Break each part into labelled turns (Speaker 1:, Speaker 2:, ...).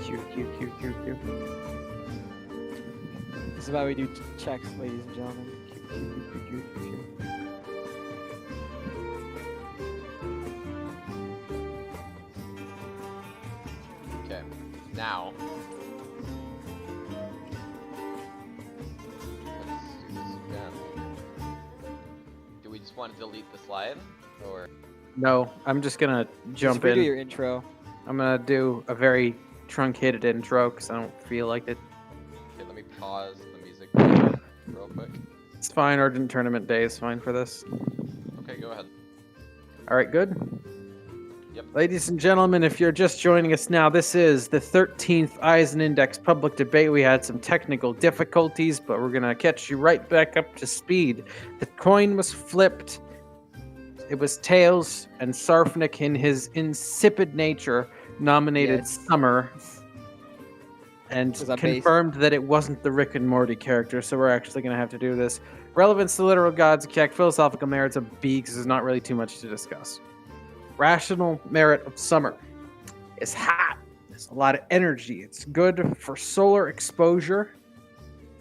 Speaker 1: Q.
Speaker 2: This is why we do checks, ladies and gentlemen. Q.
Speaker 3: Okay, now let's do this again. Do we just want to delete the slide, or?
Speaker 1: No, I'm just gonna jump
Speaker 2: Just redo
Speaker 1: in.
Speaker 2: your intro.
Speaker 1: I'm gonna do a very truncated intro because I don't feel like it.
Speaker 3: Okay, let me pause the music real quick.
Speaker 1: It's fine. Urgent Tournament Day is fine for this.
Speaker 3: Okay, go ahead.
Speaker 1: All right, good.
Speaker 3: Yep.
Speaker 1: Ladies and gentlemen, if you're just joining us now, this is the 13th Eisen Index public debate. We had some technical difficulties, but we're gonna catch you right back up to speed. The coin was flipped. It was Tails, and Sarfnik, in his insipid nature, nominated
Speaker 2: Yes.
Speaker 1: Summer and
Speaker 2: Was that
Speaker 1: confirmed that it wasn't the Rick and Morty character, so we're actually going to have to do this. Relevance to literal gods, Kek. Philosophical merits of B, because there's not really too much to discuss. Rational merit of Summer is hot. There's a lot of energy. It's good for solar exposure.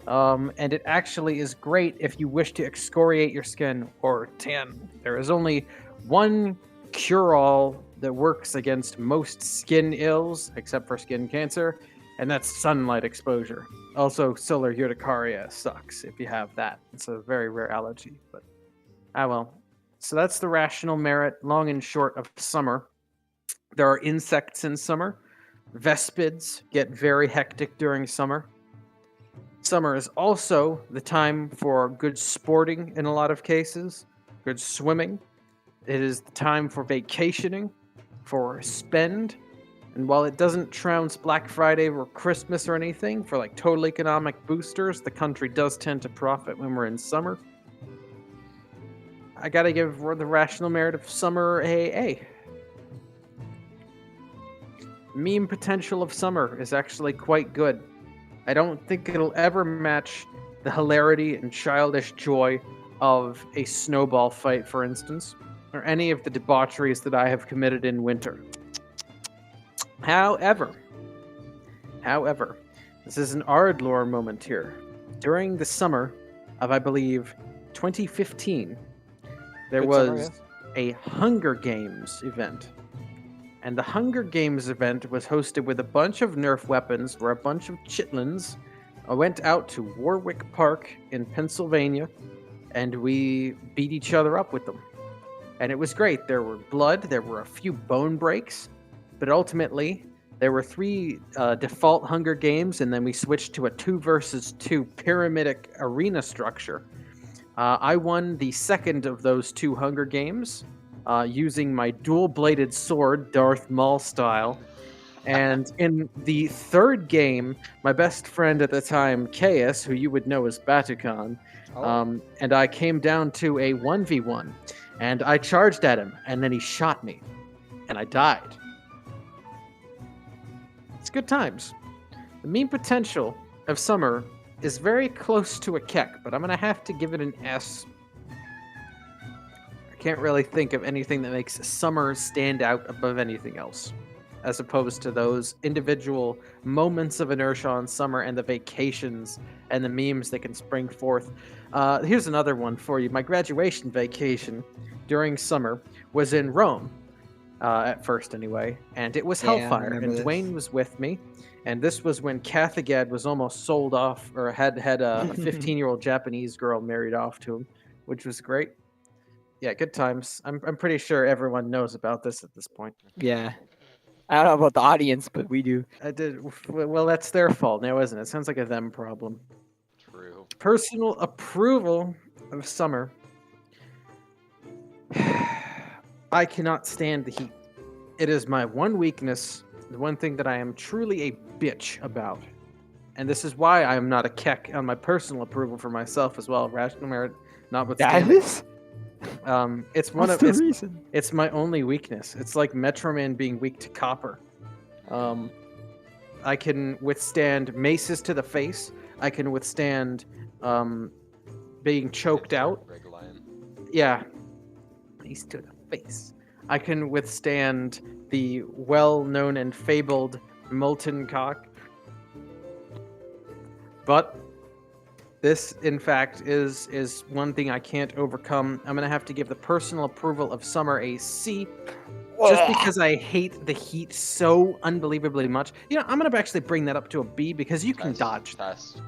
Speaker 1: And it actually is great if you wish to excoriate your skin or tan. There is only one cure-all that works against most skin ills, except for skin cancer, and that's sunlight exposure. Also, solar urticaria sucks if you have that. It's a very rare allergy, but well. So that's the rational merit, long and short, of summer. There are insects in summer. Vespids get very hectic during summer. Summer is also the time for good sporting in a lot of cases, good swimming. It is the time for vacationing, for spend. And while it doesn't trounce Black Friday or Christmas or anything, for like total economic boosters, the country does tend to profit when we're in summer. I gotta give the rational merit of summer a. Meme potential of summer is actually quite good. I don't think it'll ever match the hilarity and childish joy of a snowball fight, for instance, or any of the debaucheries that I have committed in winter. However, this is an Ardlore moment here. During the summer of, I believe, 2015, there
Speaker 2: Good
Speaker 1: was
Speaker 2: summer, yeah.
Speaker 1: a Hunger Games event. And the Hunger Games event was hosted with a bunch of Nerf weapons, where a bunch of chitlins went out to Warwick Park in Pennsylvania, and we beat each other up with them. And it was great. There were blood, there were a few bone breaks, but ultimately there were 3 default Hunger Games, and then we switched to a 2 versus 2 pyramidic arena structure. I won the second of those 2 Hunger Games, using my dual-bladed sword, Darth Maul style. And in the third game, my best friend at the time, Chaos, who you would know as Batukan, and I came down to a 1v1, and I charged at him, and then he shot me, and I died. It's good times. The meme potential of summer is very close to a Kek, but I'm going to have to give it an S. Can't really think of anything that makes summer stand out above anything else, as opposed to those individual moments of inertia on summer and the vacations and the memes that can spring forth. Here's another one for you. My graduation vacation during summer was in Rome, at first anyway, and it was
Speaker 2: Yeah, I
Speaker 1: Hellfire,
Speaker 2: remember
Speaker 1: and
Speaker 2: this.
Speaker 1: Dwayne was with me, and this was when Cathagad was almost sold off, or had a 15-year-old Japanese girl married off to him, which was great. Yeah, good times. I'm pretty sure everyone knows about this at this point.
Speaker 2: Yeah. I don't know about the audience, but we do.
Speaker 1: I did well. That's their fault now, isn't it? Sounds like a them problem.
Speaker 3: True.
Speaker 1: Personal approval of summer. I cannot stand the heat. It is my one weakness, the one thing that I am truly a bitch about. And this is why I am not a Kek on my personal approval for myself as well. Rational merit
Speaker 2: That
Speaker 1: notwithstanding.
Speaker 2: is?
Speaker 1: It's one
Speaker 2: What's
Speaker 1: of
Speaker 2: the reason?
Speaker 1: it's my only weakness. It's like Metro Man being weak to copper. I can withstand maces to the face. I can withstand being choked out.
Speaker 3: Red Lion.
Speaker 1: Yeah, mace to the face. I can withstand the well-known and fabled molten cock. But this, in fact, is one thing I can't overcome. I'm gonna have to give the personal approval of summer a C, just because I hate the heat so unbelievably much. You know, I'm gonna actually bring that up to a B because you can
Speaker 3: Test,
Speaker 1: dodge.
Speaker 3: Test.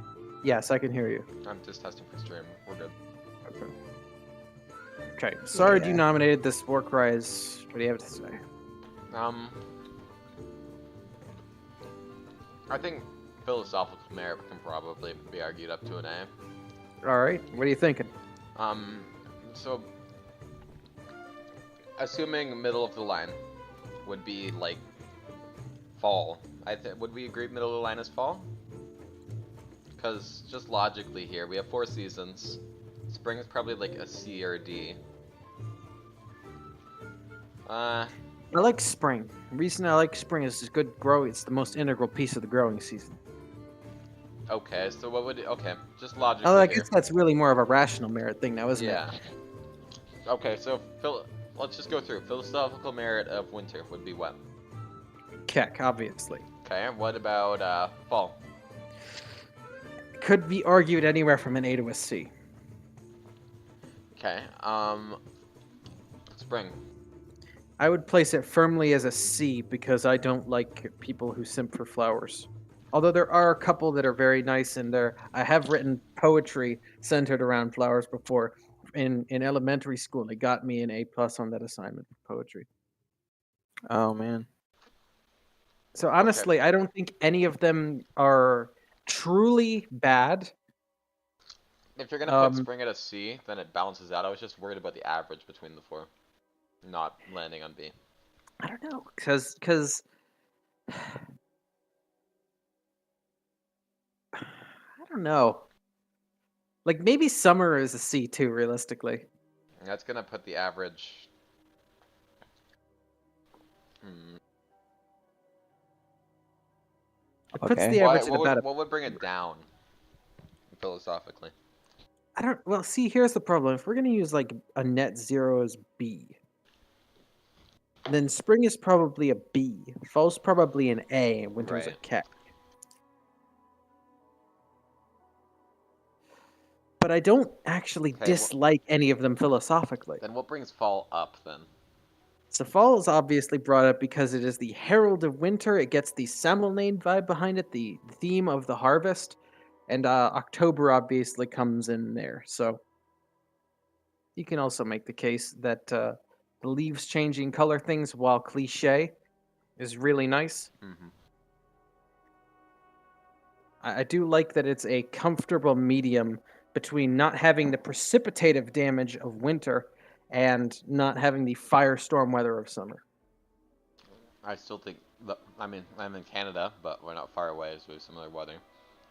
Speaker 1: Yes, I can hear you.
Speaker 3: I'm just testing for stream. We're good.
Speaker 1: Okay, sorry
Speaker 2: Yeah.
Speaker 1: you nominated this Warcries. What do you have to say?
Speaker 3: I think philosophical merit can probably be argued up to an A.
Speaker 1: All right, what are you thinking?
Speaker 3: So assuming middle of the line would be like fall. Would we agree middle of the line is fall? Because just logically here, we have 4 seasons. Spring is probably like a C or a D.
Speaker 1: I like spring. The reason I like spring is it's good growing. It's the most integral piece of the growing season.
Speaker 3: Okay, so what would okay, just logically
Speaker 1: Oh, I
Speaker 3: here.
Speaker 1: guess that's really more of a rational merit thing now, isn't
Speaker 3: Yeah.
Speaker 1: it?
Speaker 3: Okay, so let's just go through. Philosophical merit of winter would be what?
Speaker 1: Keck, obviously.
Speaker 3: Okay, what about fall?
Speaker 1: Could be argued anywhere from an A to a C.
Speaker 3: Okay, spring.
Speaker 1: I would place it firmly as a C because I don't like people who simp for flowers. Although there are a couple that are very nice in there. I have written poetry centered around flowers before. In elementary school, it got me an A+ on that assignment for poetry.
Speaker 2: Oh man.
Speaker 1: So honestly, I don't think any of them are truly bad.
Speaker 3: If you're gonna put spring at a C, then it balances out. I was just worried about the average between the 4, not landing on B.
Speaker 1: I don't know, because I don't know. Like maybe summer is a C too, realistically.
Speaker 3: That's gonna put the average.
Speaker 1: It puts
Speaker 2: Okay.
Speaker 1: the average at about
Speaker 3: What would bring it down? Philosophically.
Speaker 1: I don't. Well, see, here's the problem. If we're gonna use like a net zero as B, then spring is probably a B, fall's probably an A, and winter's a
Speaker 3: Right.
Speaker 1: K. But I don't actually
Speaker 3: Okay,
Speaker 1: dislike any of them philosophically.
Speaker 3: Then what brings fall up then?
Speaker 1: So fall is obviously brought up because it is the herald of winter. It gets the Samhain vibe behind it, the theme of the harvest, and October obviously comes in there. So you can also make the case that the leaves changing color things, while cliche, is really nice.
Speaker 3: Mm-hmm.
Speaker 1: I do like that it's a comfortable medium between not having the precipitative damage of winter and not having the firestorm weather of summer.
Speaker 3: I still think I mean, I'm in Canada, but we're not far away, so we have similar weather.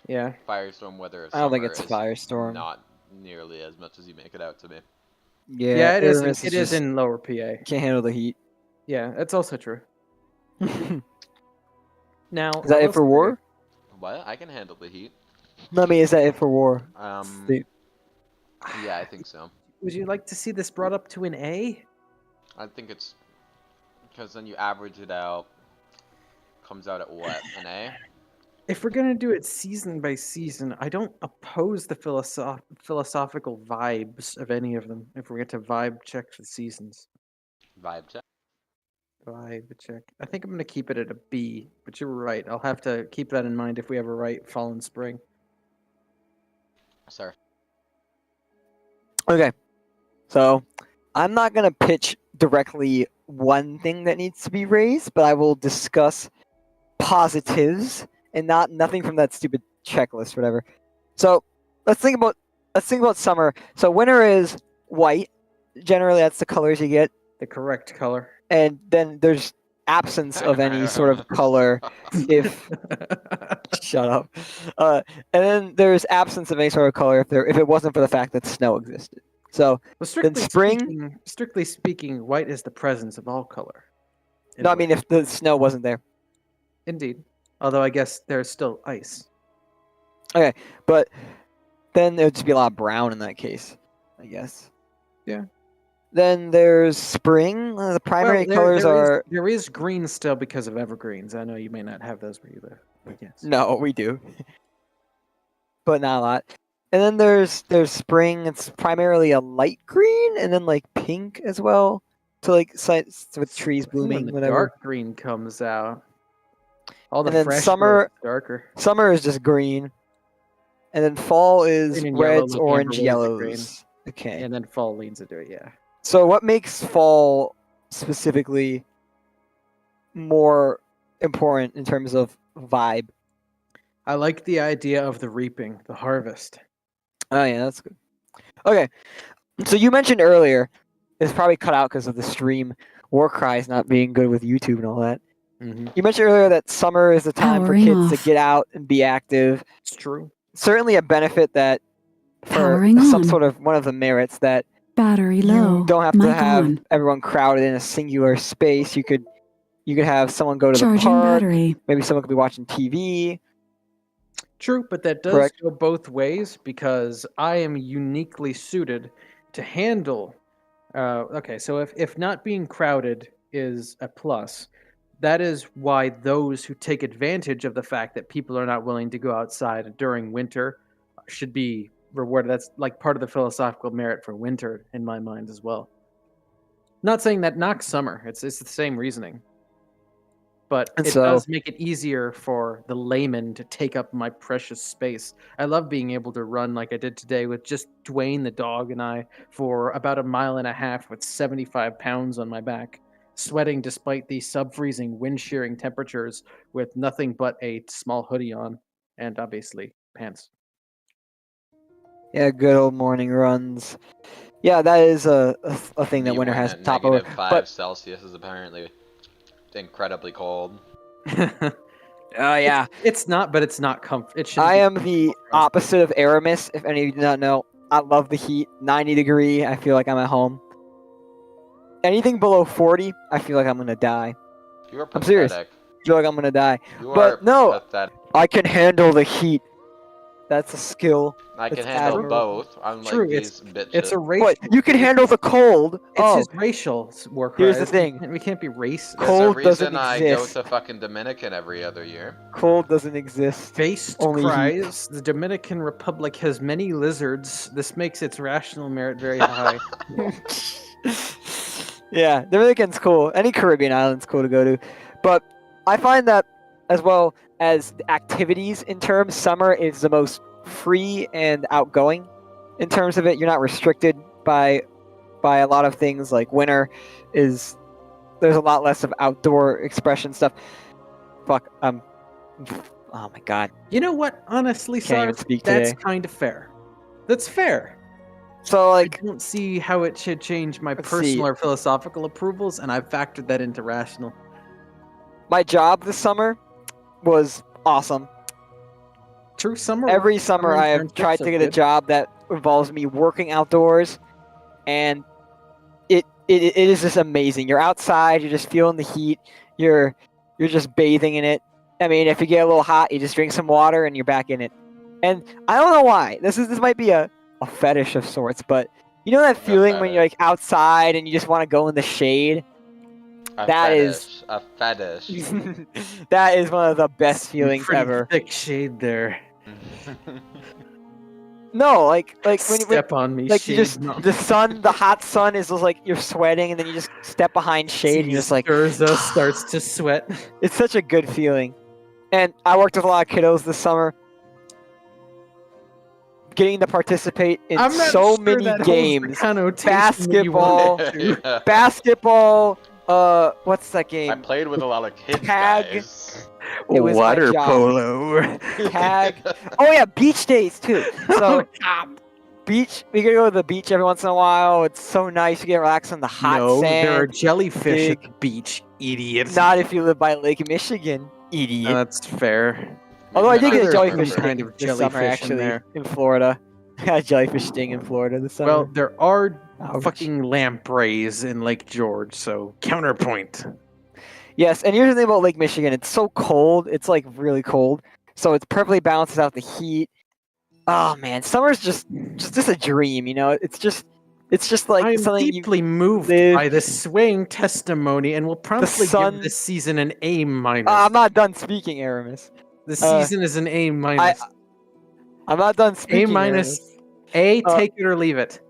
Speaker 1: Yeah.
Speaker 3: Firestorm weather of
Speaker 2: I don't
Speaker 3: summer
Speaker 2: think it's
Speaker 3: is
Speaker 2: Firestorm.
Speaker 3: not nearly as much as you make it out to be.
Speaker 2: Yeah,
Speaker 1: It is.
Speaker 2: Uranus
Speaker 1: It is
Speaker 2: just
Speaker 1: in lower PA.
Speaker 2: can't handle the heat.
Speaker 1: Yeah, that's also true. Now,
Speaker 2: Is that it for war?
Speaker 3: What? I can handle the heat.
Speaker 2: No, I mean, is that it for war?
Speaker 3: Yeah, I think so.
Speaker 1: Would you like to see this brought up to an A?
Speaker 3: I think it's because then you average it out, comes out at what, an A?
Speaker 1: If we're gonna do it season by season, I don't oppose the philosophical vibes of any of them. If we get to vibe check the seasons,
Speaker 3: Vibe check.
Speaker 1: vibe check. I think I'm gonna keep it at a B. But you're right. I'll have to keep that in mind if we ever write fall and spring.
Speaker 3: Sorry.
Speaker 2: Okay, so I'm not gonna pitch directly one thing that needs to be raised, but I will discuss positives and nothing from that stupid checklist, whatever. So let's think about summer. So winter is white. Generally, that's the colors you get,
Speaker 1: The correct color.
Speaker 2: and then there's absence of any sort of color if shut up. And then there's absence of any sort of color if it wasn't for the fact that snow existed. So
Speaker 1: Well, strictly speaking, white is the presence of all color.
Speaker 2: no, I mean if the snow wasn't there.
Speaker 1: Indeed. Although I guess there's still ice.
Speaker 2: Okay, but then there'd just be a lot of brown in that case, I guess.
Speaker 1: Yeah.
Speaker 2: Then there's spring. The primary
Speaker 1: Well,
Speaker 2: colors are...
Speaker 1: there is green still because of evergreens. I know you may not have those where you live, but yes.
Speaker 2: No, we do. But not a lot. And then there's spring. It's primarily a light green, and then like pink as well. So like sites with trees
Speaker 1: When
Speaker 2: blooming,
Speaker 1: the
Speaker 2: whatever.
Speaker 1: dark green comes out, all the
Speaker 2: And then
Speaker 1: fresh
Speaker 2: summer-
Speaker 1: growth is darker.
Speaker 2: Summer is just green, and then fall is
Speaker 1: Green and yellow,
Speaker 2: reds,
Speaker 1: like
Speaker 2: orange,
Speaker 1: amber rose and green.
Speaker 2: yellows. Okay.
Speaker 1: And then fall leans into it, yeah.
Speaker 2: So what makes fall specifically more important in terms of vibe?
Speaker 1: I like the idea of the reaping, the harvest.
Speaker 2: Oh yeah, that's good. Okay, so you mentioned earlier, it's probably cut out because of the stream, Warcry's not being good with YouTube and all that.
Speaker 1: Mm-hmm.
Speaker 2: You mentioned earlier that summer is the time
Speaker 4: Powering
Speaker 2: for kids to
Speaker 4: off.
Speaker 2: get out and be active.
Speaker 1: It's true.
Speaker 2: Certainly a benefit that for
Speaker 4: Powering
Speaker 2: some
Speaker 4: on.
Speaker 2: sort of one of the merits that
Speaker 4: Battery
Speaker 2: you
Speaker 4: low.
Speaker 2: don't have to
Speaker 4: Mic
Speaker 2: have
Speaker 4: on.
Speaker 2: everyone crowded in a singular space. You could have someone go to the
Speaker 4: Charging
Speaker 2: park.
Speaker 4: battery.
Speaker 2: Maybe someone could be watching TV.
Speaker 1: True, but that does
Speaker 2: Correct.
Speaker 1: go both ways because I am uniquely suited to handle. Okay, so if not being crowded is a plus, that is why those who take advantage of the fact that people are not willing to go outside during winter should be rewarded. That's like part of the philosophical merit for winter in my mind as well. Not saying that knocks summer. It's the same reasoning. But
Speaker 2: And
Speaker 1: it
Speaker 2: so-
Speaker 1: does make it easier for the layman to take up my precious space. I love being able to run like I did today with just Dwayne the dog and I for about 1.5 miles with 75 pounds on my back, sweating despite the sub-freezing wind shearing temperatures with nothing but a small hoodie on and obviously pants.
Speaker 2: Yeah, good old morning runs. Yeah, that is a thing that
Speaker 3: You
Speaker 2: winter
Speaker 3: went
Speaker 2: has
Speaker 3: at
Speaker 2: top over.
Speaker 3: -5
Speaker 2: But
Speaker 3: Celsius is apparently incredibly cold.
Speaker 2: yeah,
Speaker 1: It's not, but it's not comfort. It should.
Speaker 2: I am the opposite of Aramis. If any of you do not know, I love the heat. 90 degree, I feel like I'm at home. Anything below 40, I feel like I'm gonna die.
Speaker 3: You are
Speaker 2: I'm serious.
Speaker 3: pathetic.
Speaker 2: I feel like I'm gonna die.
Speaker 3: You
Speaker 2: But
Speaker 3: are
Speaker 2: no.
Speaker 3: pathetic.
Speaker 2: I can handle the heat. That's a skill.
Speaker 3: I can
Speaker 2: It's
Speaker 3: handle
Speaker 2: admirable.
Speaker 3: both, unlike
Speaker 1: True,
Speaker 3: these bitches.
Speaker 1: It's a racial.
Speaker 2: What? You can handle the cold.
Speaker 1: It's
Speaker 2: Oh,
Speaker 1: his racial war cry.
Speaker 2: Here's the thing.
Speaker 1: We can't be racist.
Speaker 3: There's
Speaker 2: cold
Speaker 3: a
Speaker 2: doesn't
Speaker 3: reason I
Speaker 2: exist.
Speaker 3: go to fucking Dominican every other year.
Speaker 2: cold doesn't exist.
Speaker 1: Based
Speaker 2: Only heat.
Speaker 1: cries. The Dominican Republic has many lizards. This makes its rational merit very high.
Speaker 2: Yeah, Dominican's cool. Any Caribbean island's cool to go to. But I find that as well as the activities in terms, summer is the most free and outgoing in terms of it. You're not restricted by a lot of things. Like winter is there's a lot less of outdoor expression stuff. Fuck, oh my god.
Speaker 1: You know what? Honestly,
Speaker 2: Can't even
Speaker 1: Sarge,
Speaker 2: speak
Speaker 1: that's
Speaker 2: today.
Speaker 1: kind of fair. That's fair.
Speaker 2: So
Speaker 1: I
Speaker 2: like
Speaker 1: don't see how it should change my
Speaker 2: Let's
Speaker 1: personal
Speaker 2: see.
Speaker 1: or philosophical approvals, and I've factored that into rational.
Speaker 2: my job this summer was awesome.
Speaker 1: True summer.
Speaker 2: Every summer I have
Speaker 1: internships
Speaker 2: tried to
Speaker 1: are
Speaker 2: get a
Speaker 1: good.
Speaker 2: job that involves me working outdoors, and it is just amazing. You're outside, you're just feeling the heat, you're just bathing in it. I mean, if you get a little hot, you just drink some water and you're back in it. And I don't know why. This might be a fetish of sorts, but you know that feeling when you're like outside and you just want to go in the shade?
Speaker 3: A
Speaker 2: That
Speaker 3: fetish.
Speaker 2: is-
Speaker 3: A fetish.
Speaker 2: That is one of the best feelings
Speaker 1: Pretty
Speaker 2: ever.
Speaker 1: thick shade there.
Speaker 2: No, like when
Speaker 1: Step on me.
Speaker 2: like you
Speaker 1: shade,
Speaker 2: just
Speaker 1: no.
Speaker 2: the hot sun is just like you're sweating, and then you just step behind shade, and you're just like,
Speaker 1: Urza starts to sweat.
Speaker 2: it's such a good feeling. And I worked with a lot of kiddos this summer, getting to participate in
Speaker 1: I'm not
Speaker 2: so
Speaker 1: sure
Speaker 2: many
Speaker 1: that holds the
Speaker 2: games.
Speaker 1: connotation that you want it to.
Speaker 3: Yeah.
Speaker 2: Basketball. What's that
Speaker 3: I
Speaker 2: game?
Speaker 3: played with a lot of kids,
Speaker 2: Tag.
Speaker 3: guys.
Speaker 2: It was my
Speaker 1: Water
Speaker 2: job.
Speaker 1: polo.
Speaker 2: Tag. Oh yeah, beach days too. So
Speaker 1: Stop.
Speaker 2: beach. We could go to the beach every once in a while. It's so nice. You get relaxed on the hot
Speaker 1: no,
Speaker 2: sand.
Speaker 1: there are jellyfish at
Speaker 2: Big-
Speaker 1: the beach, idiots.
Speaker 2: Not if you live by Lake Michigan, idiot.
Speaker 1: No, that's fair.
Speaker 2: Although I did
Speaker 3: Maybe
Speaker 2: get a
Speaker 3: not
Speaker 2: jellyfish
Speaker 3: remember.
Speaker 2: sting
Speaker 1: kind of
Speaker 2: this summer,
Speaker 1: jellyfish in
Speaker 2: actually,
Speaker 1: there.
Speaker 2: in Florida. I got a jellyfish sting in Florida this summer.
Speaker 1: Well, there are
Speaker 2: Ouch.
Speaker 1: fucking lampreys in Lake George, so counterpoint.
Speaker 2: Yes, and here's the thing about Lake Michigan. It's so cold. It's like really cold. So it perfectly balances out the heat. Oh man, summer's just a dream, you know? It's just It's just like
Speaker 1: I'm
Speaker 2: something
Speaker 1: deeply
Speaker 2: you
Speaker 1: moved
Speaker 2: live-
Speaker 1: by this swaying testimony and will promptly
Speaker 2: sun-
Speaker 1: give this season an A minus.
Speaker 2: I'm not done speaking, Aramis.
Speaker 1: The season is an A minus.
Speaker 2: I'm not done speaking.
Speaker 1: A minus.
Speaker 2: Aramis.
Speaker 1: A, take it or leave it.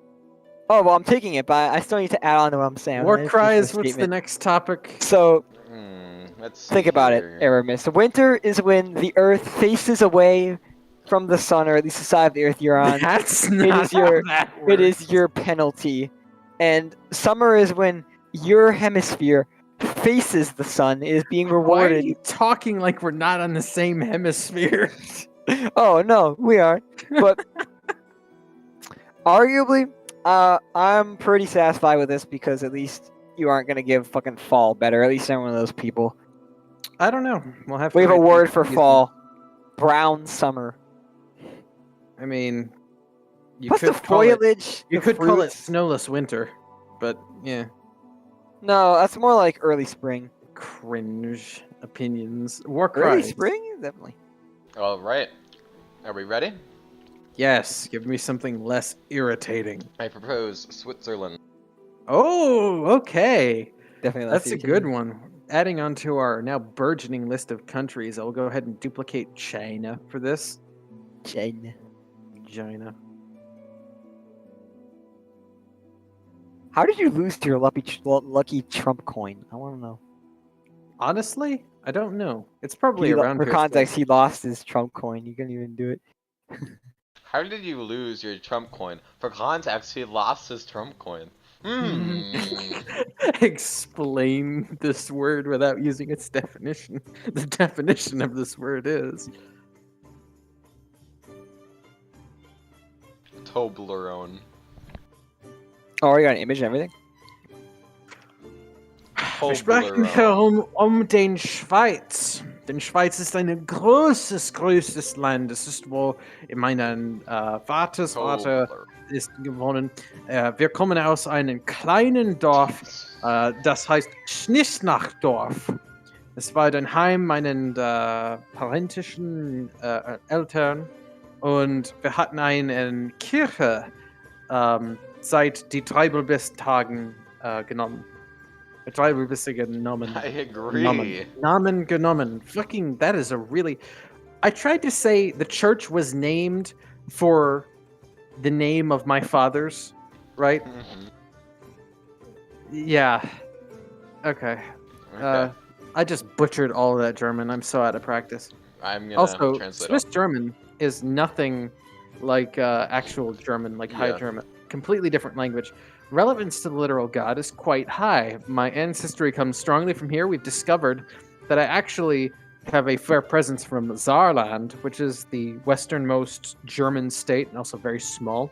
Speaker 2: Oh well, I'm taking it, but I still need to add on to what I'm saying.
Speaker 1: War
Speaker 2: I finish
Speaker 1: cries.
Speaker 2: the
Speaker 1: What's the
Speaker 2: statement.
Speaker 1: next topic?
Speaker 2: So
Speaker 3: Let's
Speaker 2: think
Speaker 3: see
Speaker 2: about it,
Speaker 3: here.
Speaker 2: Aramis. Winter is when the Earth faces away from the sun, or at least the side of the Earth you're on.
Speaker 1: That's not how that
Speaker 2: It
Speaker 1: works.
Speaker 2: is your penalty. And summer is when your hemisphere faces the sun. It is being
Speaker 1: Why are
Speaker 2: rewarded.
Speaker 1: you talking like we're not on the same hemisphere?
Speaker 2: Oh no, we are. But arguably, I'm pretty satisfied with this because at least you aren't gonna give fucking fall better. At least I'm one of those people.
Speaker 1: I don't know. We'll have.
Speaker 2: We
Speaker 1: to
Speaker 2: have a
Speaker 1: wait
Speaker 2: word
Speaker 1: till
Speaker 2: for
Speaker 1: season.
Speaker 2: fall. Brown summer.
Speaker 1: I mean, you
Speaker 2: What's the
Speaker 1: could call it.
Speaker 2: foliage?
Speaker 1: You
Speaker 2: the
Speaker 1: could call it
Speaker 2: fruits?
Speaker 1: snowless winter, but yeah,
Speaker 2: No, that's more like early spring.
Speaker 1: cringe opinions. War
Speaker 2: Early
Speaker 1: cries.
Speaker 2: spring? Definitely.
Speaker 3: All right. Are we ready?
Speaker 1: Yes, give me something less irritating.
Speaker 3: I propose Switzerland.
Speaker 1: Oh, okay.
Speaker 2: Definitely.
Speaker 1: That's a good one. Adding on to our now burgeoning list of countries, I'll go ahead and duplicate China for this.
Speaker 2: China.
Speaker 1: China.
Speaker 2: How did you lose to your lucky Trump coin? I want to know.
Speaker 1: Honestly, I don't know. It's probably around
Speaker 2: For
Speaker 1: here
Speaker 2: context, he lost his Trump coin. You couldn't even do it.
Speaker 3: How did you lose your Trump coin? For context, he lost his Trump coin.
Speaker 1: Explain this word without using its definition. The definition of this word is
Speaker 3: Toblerone.
Speaker 2: Oh, you got an image and everything?
Speaker 1: Wir sprechen hier den Schweiz. Denn Schweiz ist ein großes Land. Das ist, wo mein Vaters Vater ist gewonnen. Wir kommen aus einem kleinen Dorf, das heißt Schnisnachdorf. Es war dann Heim meinen parentischen Eltern und wir hatten eine Kirche seit die Treibelbiss-Tagen genommen. Treibelbisse genommen.
Speaker 3: I agree.
Speaker 1: Namen genommen. Fucking, that is a really... I tried to say the church was named for the name of my father's, right?
Speaker 3: Mm-hmm.
Speaker 1: Yeah. Okay. I just butchered all of that German. I'm so out of practice.
Speaker 3: I'm gonna
Speaker 1: Also,
Speaker 3: translate.
Speaker 1: Swiss German is nothing like actual German, like High
Speaker 3: Yeah.
Speaker 1: German. Completely different language. Relevance to the literal god is quite high. My ancestry comes strongly from here. We've discovered that I actually have a fair presence from Saarland, which is the westernmost German state and also very small.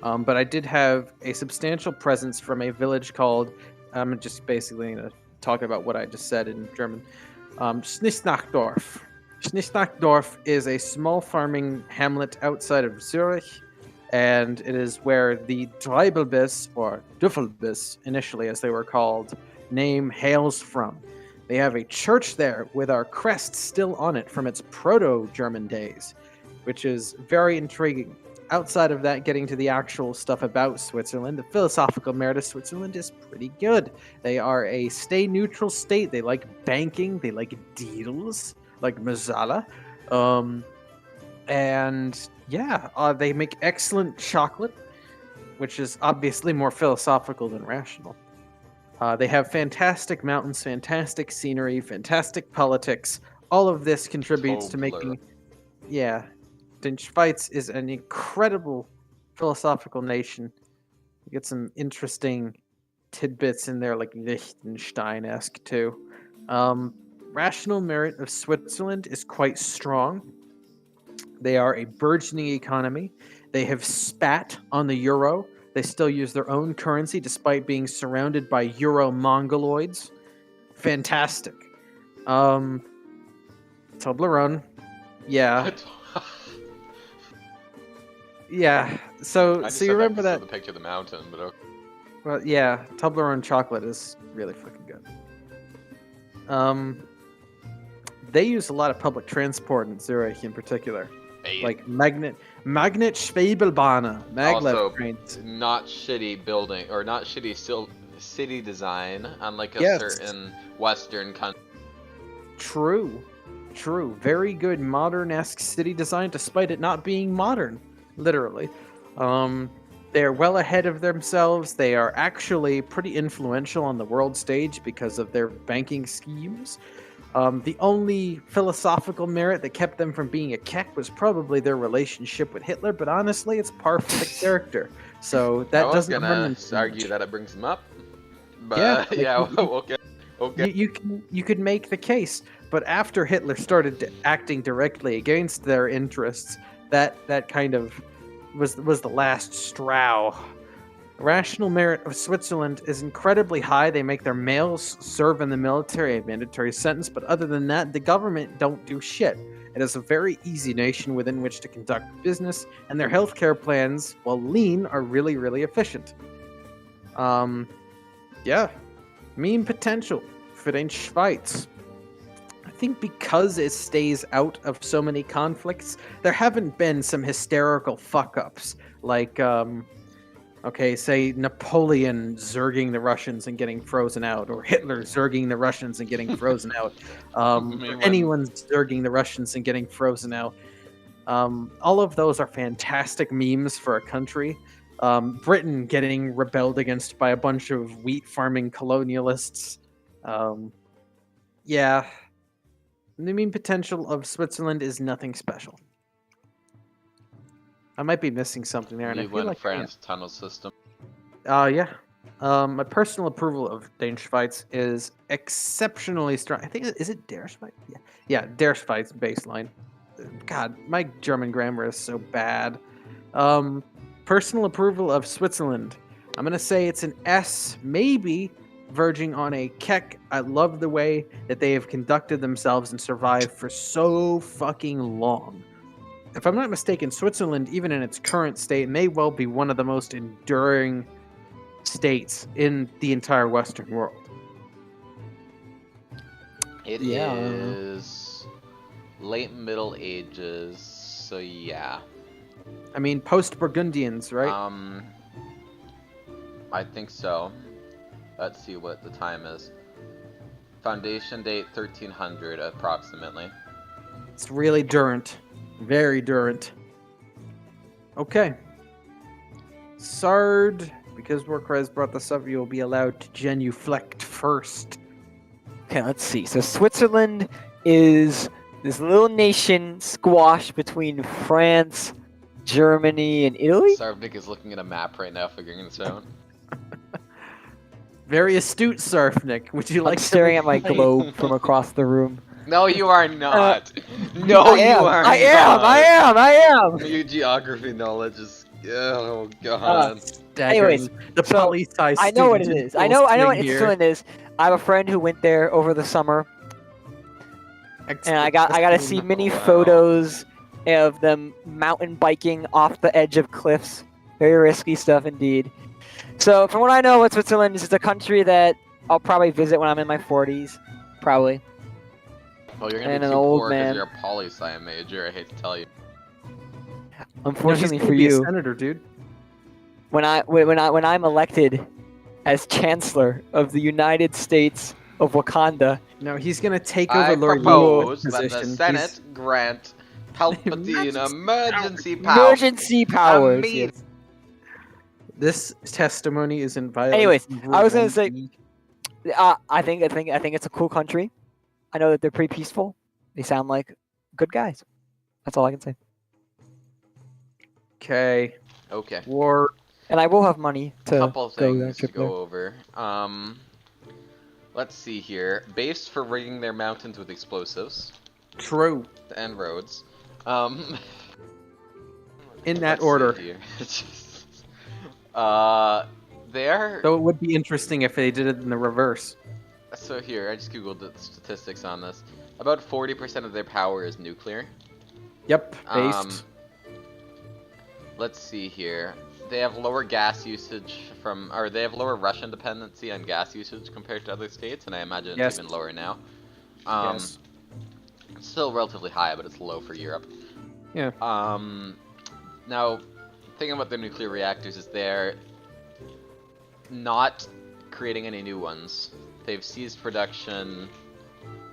Speaker 1: But I did have a substantial presence from a village called, I'm just basically going to talk about what I just said in German, Schnisnachdorf. Schnisnachdorf is a small farming hamlet outside of Zurich, and it is where the Treibelbiss, or Düffelbiss, initially as they were called, name hails from. They have a church there with our crest still on it from its proto-German days, which is very intriguing. Outside of that, getting to the actual stuff about Switzerland, the philosophical merit of Switzerland is pretty good. They are a stay-neutral state. They like banking. They like deals, like Mazala. And yeah, they make excellent chocolate, which is obviously more philosophical than rational. They have fantastic mountains, fantastic scenery, fantastic politics. All of this contributes to making... Yeah. Den Schweiz is an incredible philosophical nation. You get some interesting tidbits in there, like Liechtenstein-esque too. Rational merit of Switzerland is quite strong. They are a burgeoning economy. They have spat on the euro. They still use their own currency despite being surrounded by euro-mongoloids. Fantastic. Toblerone. Yeah. Yeah. So you remember that?
Speaker 3: The picture of the mountain, but okay.
Speaker 1: Well, yeah. Toblerone chocolate is really fucking good. They use a lot of public transport in Zurich in particular. like Magnet Schwebelbahn, maglev
Speaker 3: Also,
Speaker 1: trains.
Speaker 3: not shitty building or not shitty city design, unlike a
Speaker 1: Yes.
Speaker 3: certain Western country.
Speaker 1: True. Very good modern-esque city design, despite it not being modern, literally. They're well ahead of themselves. They are actually pretty influential on the world stage because of their banking schemes. The only philosophical merit that kept them from being a Kek was probably their relationship with Hitler, but honestly, it's par for the character. So that
Speaker 3: I was
Speaker 1: doesn't harm
Speaker 3: gonna
Speaker 1: them too
Speaker 3: argue
Speaker 1: much.
Speaker 3: that it brings them up, but
Speaker 1: Yeah,
Speaker 3: yeah,
Speaker 1: like,
Speaker 3: okay.
Speaker 1: You could make the case, but after Hitler started acting directly against their interests, that kind of was the last straw. Rational merit of Switzerland is incredibly high. They make their males serve in the military, a mandatory sentence, but other than that, the government don't do shit. It is a very easy nation within which to conduct business, and their healthcare plans, while lean, are really, really efficient. Yeah. Meme potential für den Schweiz. I think because it stays out of so many conflicts, there haven't been some hysterical fuck-ups, like, okay, say Napoleon zerging the Russians and getting frozen out, or Hitler zerging the Russians and getting frozen out, or anyone zerging the Russians and getting frozen out. All of those are fantastic memes for a country. Britain getting rebelled against by a bunch of wheat farming colonialists. Yeah, the meme potential of Switzerland is nothing special. I might be missing something there, and I feel like
Speaker 3: France tunnel system.
Speaker 1: Yeah. My personal approval of Dane Schweiz is exceptionally strong. I think is it Der Schweiz? Yeah, Der Schweiz baseline. God, my German grammar is so bad. Personal approval of Switzerland. I'm gonna say it's an S, maybe verging on a Kek. I love the way that they have conducted themselves and survived for so fucking long. If I'm not mistaken, Switzerland, even in its current state, may well be one of the most enduring states in the entire Western world.
Speaker 3: It is late Middle Ages, so yeah.
Speaker 1: I mean, post-Burgundians, right?
Speaker 3: I think so. Let's see what the time is. Foundation date 1300 approximately.
Speaker 1: It's really durant. Very durant. Okay. Sard, because Warcraft brought this up, you'll be allowed to genuflect first.
Speaker 2: Okay, let's see. So Switzerland is this little nation squashed between France, Germany, and Italy?
Speaker 3: Sarvnik is looking at a map right now, figuring this out.
Speaker 1: Very astute, Sarfnik. Would you like
Speaker 2: I'm staring
Speaker 1: to
Speaker 2: at my globe from across the room.
Speaker 3: No, you are not. No, you are
Speaker 2: I am!
Speaker 3: Your geography knowledge is... Oh, God.
Speaker 2: Anyways,
Speaker 1: the
Speaker 2: so
Speaker 1: police-sized
Speaker 2: I know what it
Speaker 1: student
Speaker 2: is. I know what
Speaker 1: here.
Speaker 2: Switzerland is. I have a friend who went there over the summer, and I got to see many photos of them mountain biking off the edge of cliffs. Very risky stuff indeed. So from what I know, what Switzerland is, it's a country that I'll probably visit when I'm in my 40s, probably.
Speaker 3: Well, you're gonna
Speaker 2: And
Speaker 3: be
Speaker 2: an
Speaker 3: too
Speaker 2: old
Speaker 3: poor
Speaker 2: man.
Speaker 3: because you're a poli-sci major. I hate to tell you.
Speaker 2: Unfortunately
Speaker 1: he's
Speaker 2: for
Speaker 1: gonna be a
Speaker 2: you,
Speaker 1: senator, dude.
Speaker 2: when I'm elected as Chancellor of the United States of Wakanda,
Speaker 1: No, he's gonna take over
Speaker 3: I
Speaker 1: Lord
Speaker 3: propose
Speaker 1: Lord's
Speaker 3: that the
Speaker 1: position.
Speaker 3: Senate grant Palpatine emergency powers.
Speaker 2: emergency powers.
Speaker 3: Immediate-
Speaker 2: Yes.
Speaker 1: This testimony is in violation.
Speaker 2: Anyways,
Speaker 1: of
Speaker 2: I was
Speaker 1: Rule
Speaker 2: gonna say,
Speaker 1: 1E.
Speaker 2: I think it's a cool country. I know that they're pretty peaceful. They sound like good guys. That's all I can say.
Speaker 1: Okay.
Speaker 3: Okay.
Speaker 1: War.
Speaker 2: And I will have money to
Speaker 3: Couple
Speaker 2: go that
Speaker 3: things to
Speaker 2: trip there.
Speaker 3: go over. Let's see here. Base for rigging their mountains with explosives
Speaker 1: True.
Speaker 3: and roads.
Speaker 1: In that
Speaker 3: Let's
Speaker 1: order.
Speaker 3: see here. There.
Speaker 1: Though it would be interesting if they did it in the reverse.
Speaker 3: So here, I just googled the statistics on this. About 40% of their power is nuclear.
Speaker 1: Yep. Based.
Speaker 3: Let's see here. They have lower gas usage or they have lower Russian dependency on gas usage compared to other states, and I imagine it's even lower now.
Speaker 1: Yes.
Speaker 3: It's still relatively high, but it's low for Europe.
Speaker 1: Yeah.
Speaker 3: Now, thinking about the nuclear reactors is they're not creating any new ones. They've ceased production,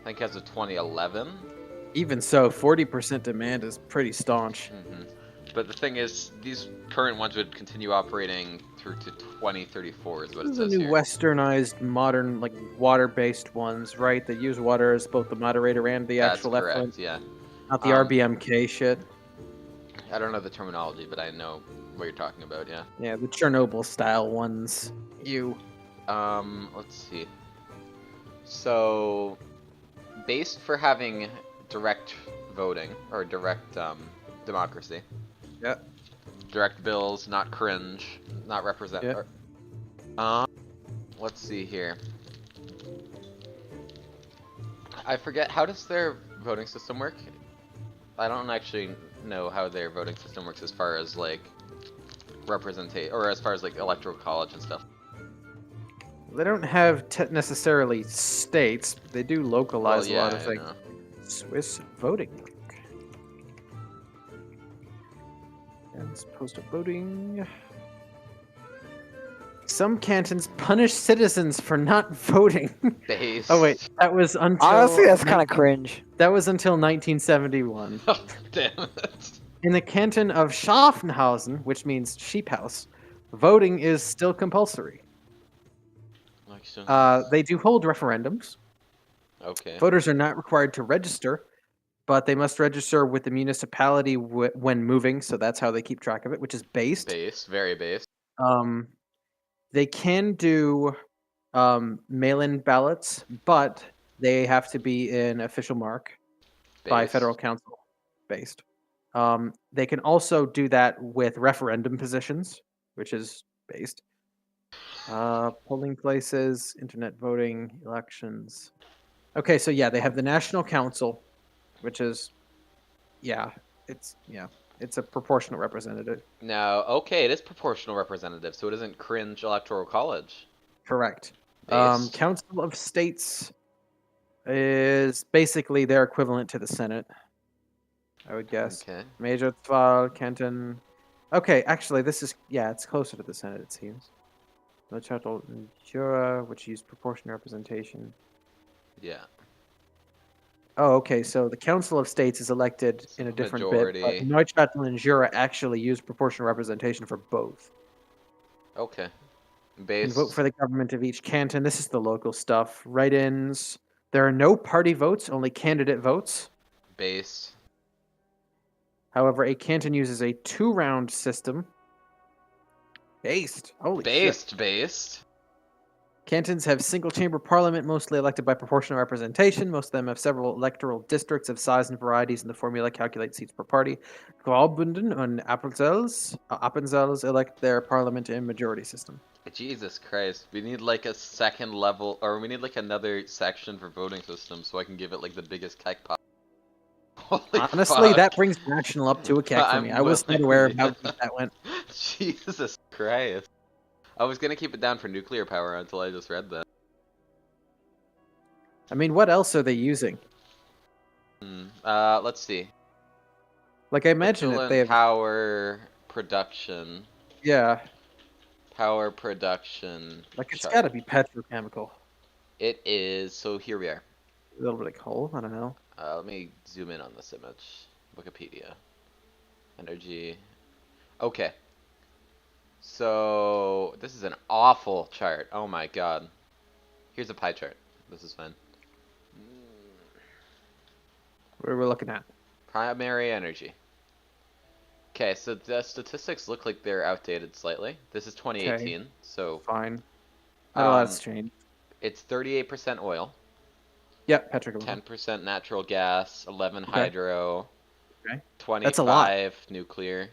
Speaker 3: I think, as of 2011.
Speaker 1: Even so, 40% demand is pretty staunch.
Speaker 3: But the thing is, these current ones would continue operating through to 2034 is what it
Speaker 1: This is the
Speaker 3: says
Speaker 1: new
Speaker 3: here.
Speaker 1: westernized, modern, like water-based ones, right? That use water as both the moderator and the
Speaker 3: That's
Speaker 1: actual
Speaker 3: correct,
Speaker 1: effluent,
Speaker 3: yeah.
Speaker 1: not the RBMK shit.
Speaker 3: I don't know the terminology, but I know what you're talking about, yeah.
Speaker 1: Yeah, the Chernobyl-style ones.
Speaker 3: Let's see. So, based for having direct voting, or direct, democracy.
Speaker 1: Yeah.
Speaker 3: Direct bills, not cringe, not represent.
Speaker 1: Yeah.
Speaker 3: Let's see here. I forget, how does their voting system work? I don't actually know how their voting system works as far as like as far as like electoral college and stuff.
Speaker 1: They don't have necessarily states, but they do localize a lot of things. Swiss voting. And it's postal voting. Some cantons punish citizens for not voting.
Speaker 3: Based.
Speaker 1: Oh wait, that was until
Speaker 2: Honestly, that's kind of cringe.
Speaker 1: That was until 1971.
Speaker 3: Oh, damn it.
Speaker 1: In the canton of Schaffenhausen, which means sheep house, voting is still compulsory. They do hold referendums.
Speaker 3: Okay.
Speaker 1: Voters are not required to register, but they must register with the municipality when moving, so that's how they keep track of it, which is based.
Speaker 3: Very based.
Speaker 1: They can do mail-in ballots, but they have to be in official mark by federal council. Based. They can also do that with referendum positions, which is based. Polling places, internet voting, elections. Okay, so yeah, they have the National Council, which is, it's a proportional representative.
Speaker 3: Now, okay, it is proportional representative, so it isn't cringe electoral college.
Speaker 1: Correct. Council of States is basically their equivalent to the Senate, I would guess.
Speaker 3: Okay.
Speaker 1: Major Zwahl, Canton. Okay, actually, it's closer to the Senate, it seems. Neuchâtel and Jura, which use proportional representation.
Speaker 3: Yeah.
Speaker 1: Oh, okay, so the Council of States is elected in a different
Speaker 3: majority.
Speaker 1: bit, but Neuchâtel and Jura actually use proportional representation for both.
Speaker 3: Okay.
Speaker 1: And vote for the government of each canton. This is the local stuff. Write-ins. There are no party votes, only candidate votes.
Speaker 3: Based.
Speaker 1: However, a canton uses a 2-round system. Holy shit.
Speaker 3: Based.
Speaker 1: Cantons have single-chamber parliament, mostly elected by proportional representation. Most of them have several electoral districts of size and varieties, and the formula calculates seats per party. Graubünden and Appenzels elect their parliament in majority system.
Speaker 3: Jesus Christ, we need like a second level, or we need like another section for voting system so I can give it like the biggest kek pop.
Speaker 1: Honestly, that brings national up to a kek for me. I was not aware of how that went.
Speaker 3: Jesus Christ. I was gonna keep it down for nuclear power until I just read that.
Speaker 1: I mean, what else are they using?
Speaker 3: Let's see.
Speaker 1: Like, I imagine that they have
Speaker 3: power production.
Speaker 1: Yeah.
Speaker 3: Power production.
Speaker 1: Like, it's gotta be petrochemical.
Speaker 3: It is, so here we are.
Speaker 1: A little bit of coal, I don't know.
Speaker 3: Let me zoom in on this image. Wikipedia. Energy. Okay. So, this is an awful chart. Oh my god. Here's a pie chart. This is fine.
Speaker 1: What are we looking at?
Speaker 3: Primary energy. Okay, so the statistics look like they're outdated slightly. This is 2018, so...
Speaker 1: Fine. Not a lot's changed.
Speaker 3: It's 38% oil.
Speaker 1: Yep, petrochemical.
Speaker 3: 10% natural gas, 11 hydro, 25
Speaker 1: That's a lot.
Speaker 3: nuclear.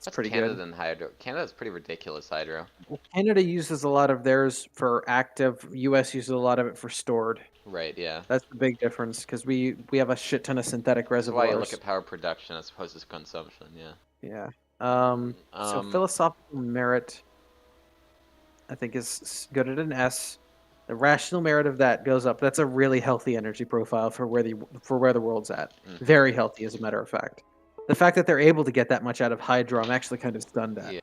Speaker 1: That's pretty
Speaker 3: Canada
Speaker 1: good.
Speaker 3: and hydro. Canada's pretty ridiculous hydro.
Speaker 1: Well, Canada uses a lot of theirs for active. US uses a lot of it for stored.
Speaker 3: Right, yeah.
Speaker 1: That's the big difference, because we have a shit ton of synthetic reservoirs.
Speaker 3: That's why you look at power production as opposed to consumption, yeah.
Speaker 1: Yeah. So philosophical merit, I think, is good at an S. The rational merit of that goes up. That's a really healthy energy profile for where the world's at. Very healthy, as a matter of fact. The fact that they're able to get that much out of Hydra, I'm actually kind of stunned at.
Speaker 3: Yeah.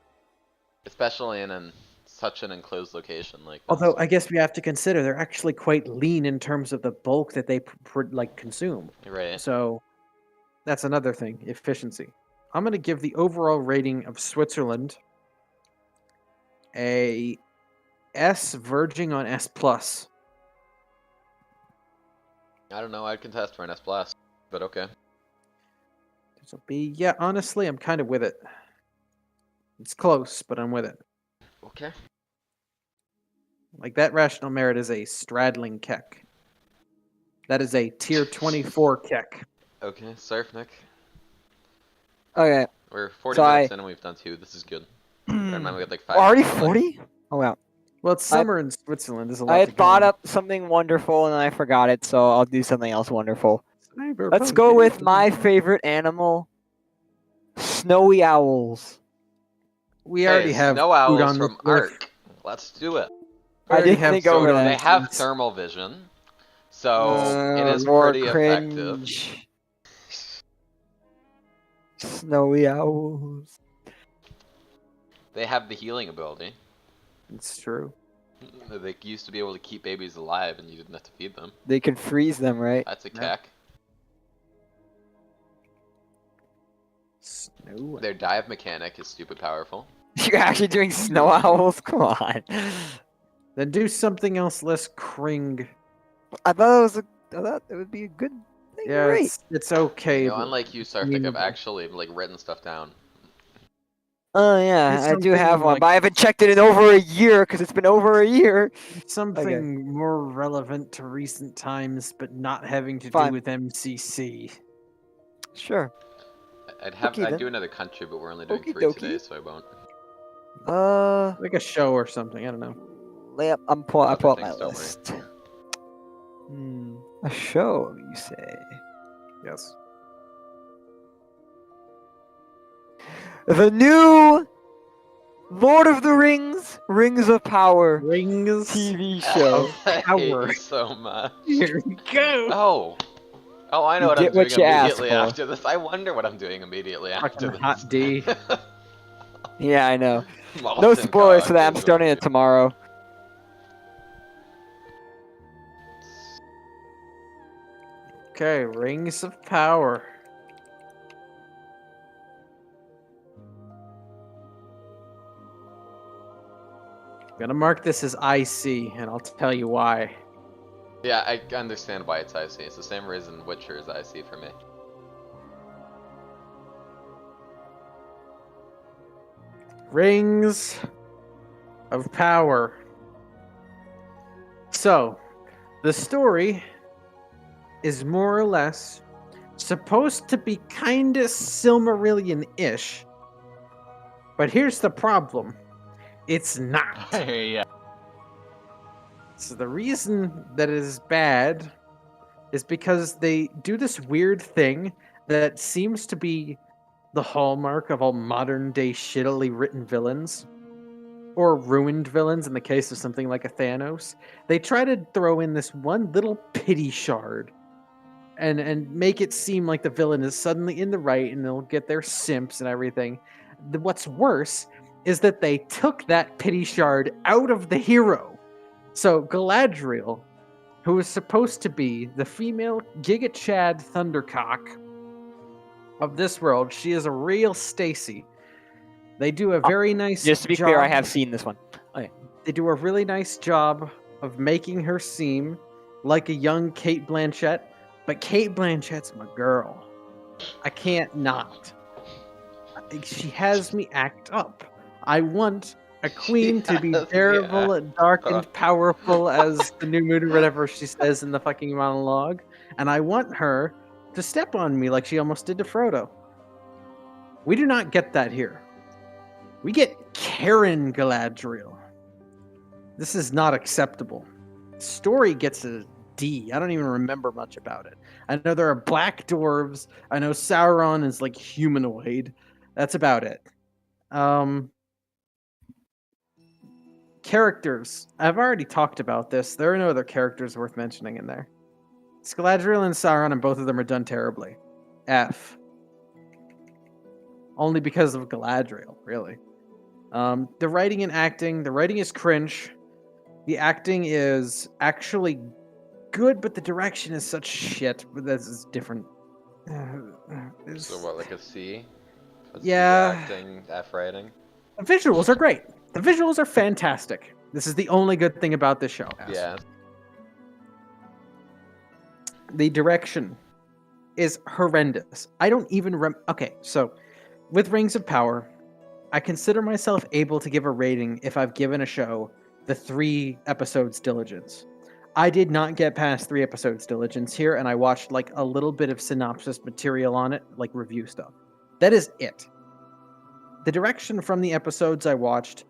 Speaker 3: Especially in such an enclosed location like this.
Speaker 1: Although I guess we have to consider they're actually quite lean in terms of the bulk that they consume.
Speaker 3: Right.
Speaker 1: So that's another thing, efficiency. I'm going to give the overall rating of Switzerland a S verging on S plus.
Speaker 3: I don't know. I'd contest for an S plus, but okay.
Speaker 1: This will be, yeah. Honestly, I'm kind of with it. It's close, but I'm with it.
Speaker 3: Okay.
Speaker 1: Like that rational merit is a straddling keck. That is a tier 24 keck.
Speaker 3: Okay, surf Nick.
Speaker 2: Okay.
Speaker 3: We're 40
Speaker 2: So
Speaker 3: minutes in and we've done 2. This is good. Remember we had like 5.
Speaker 2: Already
Speaker 3: minutes left.
Speaker 2: 40? Oh wow.
Speaker 1: Well, it's summer in Switzerland. There's a lot
Speaker 2: I
Speaker 1: to
Speaker 2: had
Speaker 1: go
Speaker 2: thought
Speaker 1: on.
Speaker 2: up something wonderful and I forgot it, so I'll do something else wonderful. Let's
Speaker 1: Cyberpunk
Speaker 2: go with
Speaker 1: is-
Speaker 2: my favorite animal, snowy owls.
Speaker 1: We
Speaker 3: Hey,
Speaker 1: already have
Speaker 3: snow
Speaker 1: food
Speaker 3: owls
Speaker 1: on
Speaker 3: from
Speaker 1: this list.
Speaker 3: Ark. Let's do it.
Speaker 1: We
Speaker 2: I
Speaker 1: already
Speaker 2: did
Speaker 1: have
Speaker 2: think
Speaker 1: food
Speaker 2: over
Speaker 1: on
Speaker 2: that.
Speaker 3: They
Speaker 1: this
Speaker 3: have
Speaker 1: list.
Speaker 3: thermal vision, so it is
Speaker 2: More
Speaker 3: pretty effective.
Speaker 2: cringe. Snowy owls.
Speaker 3: They have the healing ability.
Speaker 1: It's true.
Speaker 3: They used to be able to keep babies alive and you didn't have to feed them.
Speaker 2: They can freeze them, right?
Speaker 3: That's a
Speaker 1: Yeah.
Speaker 3: cack.
Speaker 1: Snow.
Speaker 3: Their dive mechanic is stupid powerful.
Speaker 2: You're actually doing snow owls? Come on.
Speaker 1: Then do something else less cring.
Speaker 2: I thought it would be a good thing.
Speaker 1: Yeah,
Speaker 2: Right.
Speaker 1: it's okay.
Speaker 3: You know,
Speaker 1: but
Speaker 3: unlike you, Sarthik, I've actually like written stuff down.
Speaker 2: Oh yeah, I do
Speaker 1: something
Speaker 2: have one,
Speaker 1: like-
Speaker 2: but I haven't checked it in over a year because it's been over a year.
Speaker 1: something more relevant to recent times, but not having to
Speaker 2: Fine.
Speaker 1: do with MCC.
Speaker 2: Sure.
Speaker 3: I'd
Speaker 2: Okay,
Speaker 3: do
Speaker 2: then.
Speaker 3: another country, but we're only doing
Speaker 2: Okie
Speaker 3: 3
Speaker 2: dokie.
Speaker 3: today, so I won't.
Speaker 1: Like a show or something. I don't know.
Speaker 2: Yep, I pull
Speaker 3: Other
Speaker 2: up my
Speaker 3: things, don't worry.
Speaker 2: list. A show, you say?
Speaker 1: Yes.
Speaker 2: The new Lord of the Rings, Rings of Power
Speaker 1: Rings.
Speaker 2: TV show.
Speaker 3: I hate
Speaker 1: Power.
Speaker 3: you so much.
Speaker 1: Here we go.
Speaker 3: Oh. Oh, I know
Speaker 2: You
Speaker 3: what
Speaker 2: get
Speaker 3: I'm doing
Speaker 2: what you asked
Speaker 3: immediately
Speaker 2: for.
Speaker 3: after this. I wonder what I'm doing immediately after
Speaker 1: Fucking
Speaker 3: this.
Speaker 1: hot D.
Speaker 2: Yeah, I know. No
Speaker 3: Molten
Speaker 2: spoilers
Speaker 3: cock
Speaker 2: for that. I'm
Speaker 3: is
Speaker 2: starting
Speaker 3: what
Speaker 2: it tomorrow.
Speaker 1: Okay, Rings of Power. Gonna mark this as IC, and I'll tell you why.
Speaker 3: Yeah, I understand why it's IC. It's the same reason Witcher is IC for me.
Speaker 1: Rings of Power. So, the story is more or less supposed to be kinda Silmarillion-ish. But here's the problem. It's not.
Speaker 3: yeah.
Speaker 1: So the reason that it is bad is because they do this weird thing that seems to be the hallmark of all modern day shittily written villains. Or ruined villains in the case of something like a Thanos. They try to throw in this one little pity shard and make it seem like the villain is suddenly in the right and they'll get their simps and everything. What's worse is that they took that pity shard out of the hero. So Galadriel, who is supposed to be the female Giga Chad Thundercock of this world, she is a real Stacy. They do a very nice
Speaker 2: Just to be
Speaker 1: job.
Speaker 2: clear, I have seen this one.
Speaker 1: They do a really nice job of making her seem like a young Kate Blanchett, but Kate Blanchett's my girl. I can't not. She has me act up. I want a queen to be
Speaker 3: has me
Speaker 1: terrible,
Speaker 3: act
Speaker 1: dark, and
Speaker 3: up.
Speaker 1: powerful as the new moon or whatever she says in the fucking monologue. And I want her to step on me like she almost did to Frodo. We do not get that here. We get Karen Galadriel. This is not acceptable. Story gets a D. I don't even remember much about it. I know there are black dwarves. I know Sauron is like humanoid. That's about it. Characters. I've already talked about this. There are no other characters worth mentioning in there. It's Galadriel and Sauron, and both of them are done terribly. F. only because of Galadriel, really. The writing and acting, the writing is cringe. The acting is actually good, but the direction is such shit. But this is different.
Speaker 3: So what, like a C? A C
Speaker 1: Yeah.
Speaker 3: acting, F writing?
Speaker 1: The visuals are great. The visuals are fantastic. This is the only good thing about this show.
Speaker 3: Yeah.
Speaker 1: The direction is horrendous. I don't even okay, so with Rings of Power, I consider myself able to give a rating if I've given a show the 3 episodes diligence. I did not get past 3 episodes diligence here, and I watched like a little bit of synopsis material on it, like review stuff. That is it. The direction from the episodes I watched,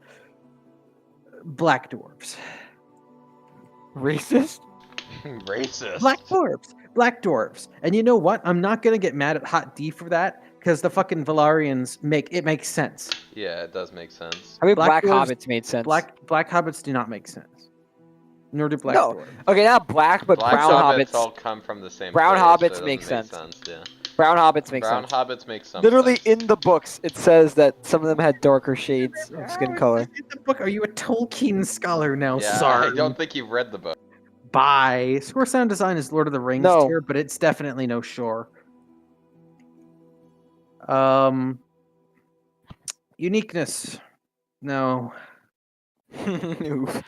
Speaker 1: Black Dwarves.
Speaker 2: Racist?
Speaker 3: Racist.
Speaker 1: Black dwarves. And you know what? I'm not gonna get mad at Hot D for that, because the fucking Valarians makes sense.
Speaker 3: Yeah, it does make sense.
Speaker 2: I mean, Black
Speaker 1: Dwarves-
Speaker 2: Hobbits made sense.
Speaker 1: Black hobbits do not make sense. Nor do black
Speaker 2: No.
Speaker 1: dwarves.
Speaker 2: Okay, not black, but
Speaker 3: Black
Speaker 2: brown hobbits.
Speaker 3: all come from the same
Speaker 2: Brown
Speaker 3: place,
Speaker 2: hobbits
Speaker 3: so it
Speaker 2: make
Speaker 3: doesn't
Speaker 2: sense.
Speaker 3: Yeah.
Speaker 2: Brown hobbits make
Speaker 3: Brown
Speaker 2: sense.
Speaker 3: hobbits make some
Speaker 2: Literally
Speaker 3: sense.
Speaker 2: in the books, it says that some of them had darker shades of skin color.
Speaker 1: In the book, are you a Tolkien scholar now?
Speaker 3: Yeah,
Speaker 1: Sorry.
Speaker 3: I don't think you've read the book.
Speaker 1: Bye. Score sound design is Lord of the Rings
Speaker 2: No.
Speaker 1: tier, but it's definitely no Shore. Uniqueness. No.
Speaker 2: Oof.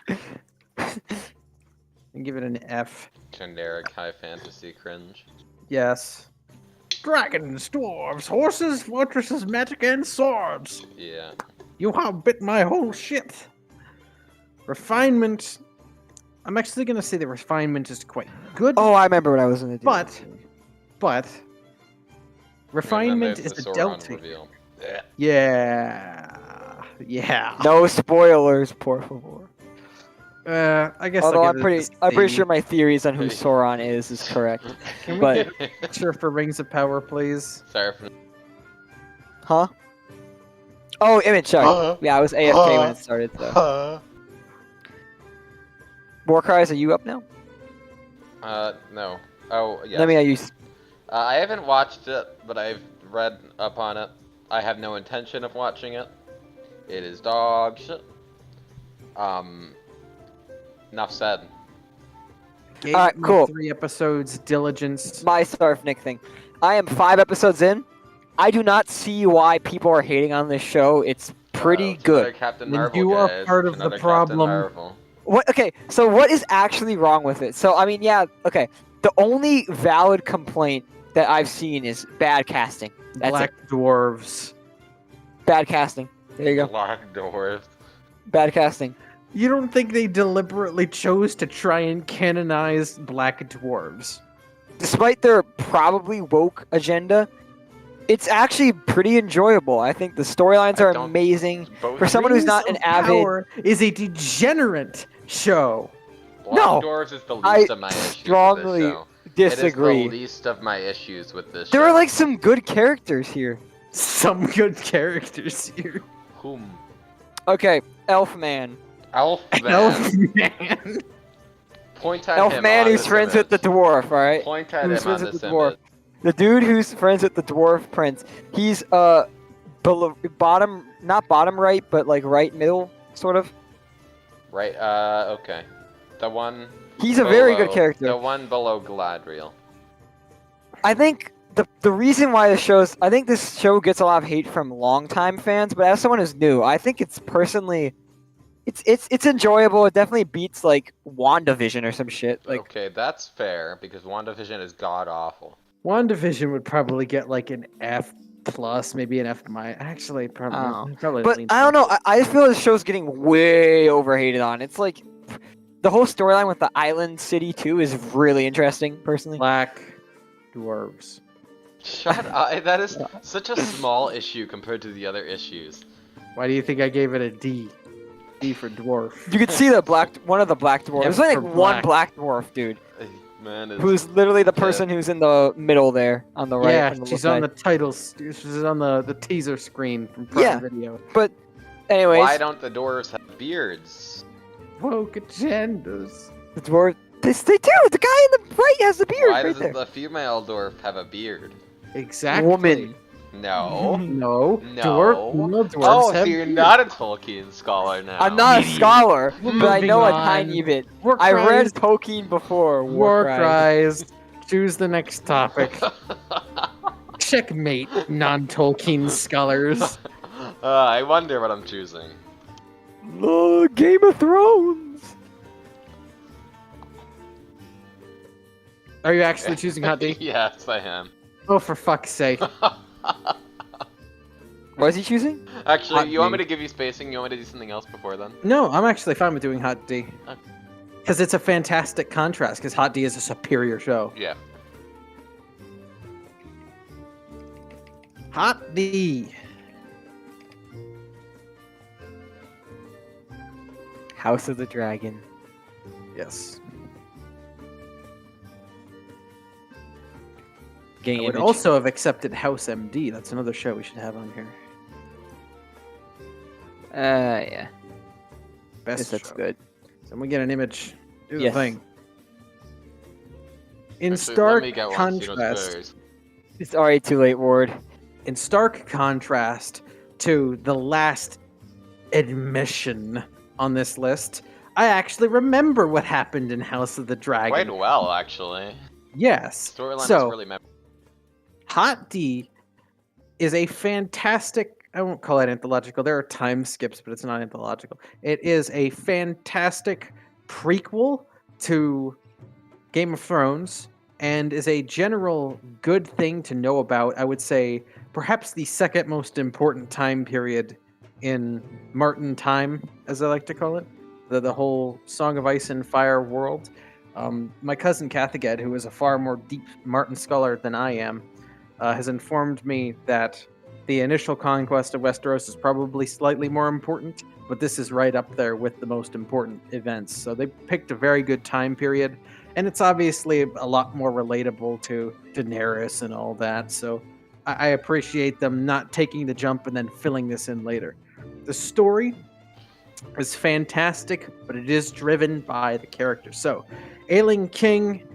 Speaker 1: I give it an F.
Speaker 3: Generic high fantasy cringe.
Speaker 1: Yes. Dragons, dwarves, horses, fortresses, magic, and swords.
Speaker 3: Yeah.
Speaker 1: You have bit my whole shit. Refinement. I'm actually gonna say the refinement is quite good,
Speaker 2: Oh, I remember what I was gonna do.
Speaker 1: but refinement
Speaker 3: And then
Speaker 1: is
Speaker 3: the
Speaker 1: a
Speaker 3: Sauron
Speaker 1: delta.
Speaker 3: reveal.
Speaker 1: Yeah.
Speaker 2: No spoilers, por favor.
Speaker 1: I guess.
Speaker 2: Although
Speaker 1: I'll
Speaker 2: I'm
Speaker 1: give it
Speaker 2: pretty
Speaker 1: a C.
Speaker 2: sure my theories on who Sauron is correct.
Speaker 1: Can we
Speaker 2: but-
Speaker 1: get a picture for Rings of Power, please?
Speaker 3: Sorry for
Speaker 2: Huh? Oh, image. Sorry. Yeah, I was AFK when it started. So. Warcries, are you up now?
Speaker 3: no. Oh, yeah.
Speaker 2: Let me use.
Speaker 3: I haven't watched it, but I've read up on it. I have no intention of watching it. It is dog shit. Enough said.
Speaker 1: Gave
Speaker 2: Alright,
Speaker 1: me
Speaker 2: cool.
Speaker 1: 3 episodes, diligence.
Speaker 2: My Starfnick thing. I am 5 episodes in. I do not see why people are hating on this show. It's pretty
Speaker 3: It's another
Speaker 2: good.
Speaker 3: Captain
Speaker 1: Then
Speaker 3: Marvel,
Speaker 1: you are
Speaker 3: guys.
Speaker 1: part
Speaker 3: It's
Speaker 1: of the
Speaker 3: another Captain
Speaker 1: problem.
Speaker 3: Marvel.
Speaker 2: What? Okay, so what is actually wrong with it? So I mean, yeah, okay. The only valid complaint that I've seen is bad casting. That's
Speaker 1: Black
Speaker 2: it.
Speaker 1: dwarves.
Speaker 2: Bad casting. There you go.
Speaker 3: Black Dwarf.
Speaker 2: Bad casting.
Speaker 1: You don't think they deliberately chose to try and canonize black dwarves?
Speaker 2: Despite their probably woke agenda, it's actually pretty enjoyable. I think the storylines
Speaker 3: I
Speaker 2: are
Speaker 3: don't-
Speaker 2: amazing.
Speaker 3: Both
Speaker 2: For someone who's
Speaker 1: Rings
Speaker 2: not an
Speaker 1: of
Speaker 2: avid,
Speaker 1: Power is a degenerate show.
Speaker 3: Black
Speaker 2: No,
Speaker 3: Dwarves is the
Speaker 2: I
Speaker 3: least of my issues
Speaker 2: strongly
Speaker 3: with this show.
Speaker 2: disagree.
Speaker 3: It is the least of my issues with this
Speaker 2: There
Speaker 3: show.
Speaker 2: are like some good characters here.
Speaker 1: Some good characters here.
Speaker 3: Whom?
Speaker 2: Okay, Elfman.
Speaker 3: Elfman.
Speaker 1: Elfman.
Speaker 3: Point at him
Speaker 2: Elfman
Speaker 3: on
Speaker 2: who's
Speaker 3: this
Speaker 2: friends with the
Speaker 3: image.
Speaker 2: dwarf, alright?
Speaker 3: Point at
Speaker 2: Who's
Speaker 3: him on
Speaker 2: friends with
Speaker 3: this
Speaker 2: the dwarf.
Speaker 3: image.
Speaker 2: The dude who's friends with the dwarf prince. He's bottom, not bottom right, but like right middle, sort of.
Speaker 3: Right, okay. The one
Speaker 2: He's a very good
Speaker 3: below-
Speaker 2: character.
Speaker 3: The one below Galadriel.
Speaker 2: I think the reason why I think this show gets a lot of hate from longtime fans, but as someone who's new, I think it's personally, it's enjoyable. It definitely beats like WandaVision or some shit. Like,
Speaker 3: Okay, that's fair, because WandaVision is god-awful.
Speaker 1: WandaVision would probably get like an F plus, maybe an F minus. Actually, probably.
Speaker 2: but I don't know. I feel this show's getting way overhated on. It's like the whole storyline with the island city too is really interesting, personally.
Speaker 1: Black dwarves.
Speaker 3: Shut up, that is such a small issue compared to the other issues.
Speaker 1: Why do you think I gave it a D? D for dwarf.
Speaker 2: You could see one of the black dwarves. There's only
Speaker 1: for
Speaker 2: like one
Speaker 1: black.
Speaker 2: black dwarf, dude,
Speaker 3: Man, it's...
Speaker 2: who's literally the person who's in the middle there on the right.
Speaker 1: Yeah,
Speaker 2: from the
Speaker 1: she's
Speaker 2: left
Speaker 1: on the
Speaker 2: side.
Speaker 1: titles. She's on the teaser screen from Prime
Speaker 2: Yeah.
Speaker 1: Video.
Speaker 2: Anyways,
Speaker 3: Why don't the dwarves have beards?
Speaker 1: Woke agendas.
Speaker 2: the dwarf. They do. The guy in the right has the beard
Speaker 3: Why
Speaker 2: right
Speaker 3: doesn't
Speaker 2: there.
Speaker 3: the female dwarf have a beard?
Speaker 1: Exactly.
Speaker 2: Woman.
Speaker 3: No.
Speaker 1: No.
Speaker 3: No.
Speaker 1: Dwarves
Speaker 3: Oh,
Speaker 1: have
Speaker 3: so you're
Speaker 1: beards.
Speaker 3: not a Tolkien scholar now.
Speaker 2: I'm not a
Speaker 1: Idiot.
Speaker 2: scholar,
Speaker 1: We're
Speaker 2: but I
Speaker 1: moving
Speaker 2: know a
Speaker 1: on.
Speaker 2: tiny bit.
Speaker 1: War
Speaker 2: I read
Speaker 1: cries.
Speaker 2: Tolkien before.
Speaker 1: War
Speaker 2: Warcraft.
Speaker 1: cries. Choose the next topic. Checkmate, non-Tolkien scholars.
Speaker 3: I wonder what I'm choosing.
Speaker 2: The Game of Thrones.
Speaker 1: Are you actually choosing Hot D?
Speaker 3: Yes, I am.
Speaker 1: Oh, for fuck's sake.
Speaker 2: What is he choosing?
Speaker 3: Actually,
Speaker 1: Hot
Speaker 3: you want me
Speaker 1: D.
Speaker 3: to give you spacing? You want me to do something else before then?
Speaker 1: No, I'm actually fine with doing Hot D.
Speaker 3: Okay.
Speaker 1: Because it's a fantastic contrast, because Hot D is a superior show.
Speaker 3: Yeah.
Speaker 1: Hot D.
Speaker 2: House of the Dragon.
Speaker 1: Yes. I
Speaker 2: Game
Speaker 1: would
Speaker 2: image.
Speaker 1: also have accepted House MD. That's another show we should have on here.
Speaker 2: Yeah.
Speaker 1: Best
Speaker 2: Yes, that's
Speaker 1: show.
Speaker 2: good.
Speaker 1: So we get an image. Do the
Speaker 2: Yes.
Speaker 1: thing. In
Speaker 3: Actually,
Speaker 1: stark
Speaker 3: let me get one so you don't
Speaker 1: contrast,
Speaker 3: spoilers.
Speaker 2: It's already too late, Ward.
Speaker 1: in stark contrast to the last admission on this list, I actually remember what happened in House of the Dragon.
Speaker 3: Quite well, actually.
Speaker 1: Yes.
Speaker 3: Storyline
Speaker 1: So,
Speaker 3: is really memorable.
Speaker 1: Hot D is a fantastic, I won't call it anthological. There are time skips, but it's not anthological. It is a fantastic prequel to Game of Thrones and is a general good thing to know about. I would say perhaps the second most important time period in Martin time, as I like to call it. The whole Song of Ice and Fire world. My cousin Cathaged, who is a far more deep Martin scholar than I am, has informed me that the initial conquest of Westeros is probably slightly more important, but this is right up there with the most important events. So they picked a very good time period, and it's obviously a lot more relatable to Daenerys and all that. So I appreciate them not taking the jump and then filling this in later. The story is fantastic, but it is driven by the characters. So, ailing King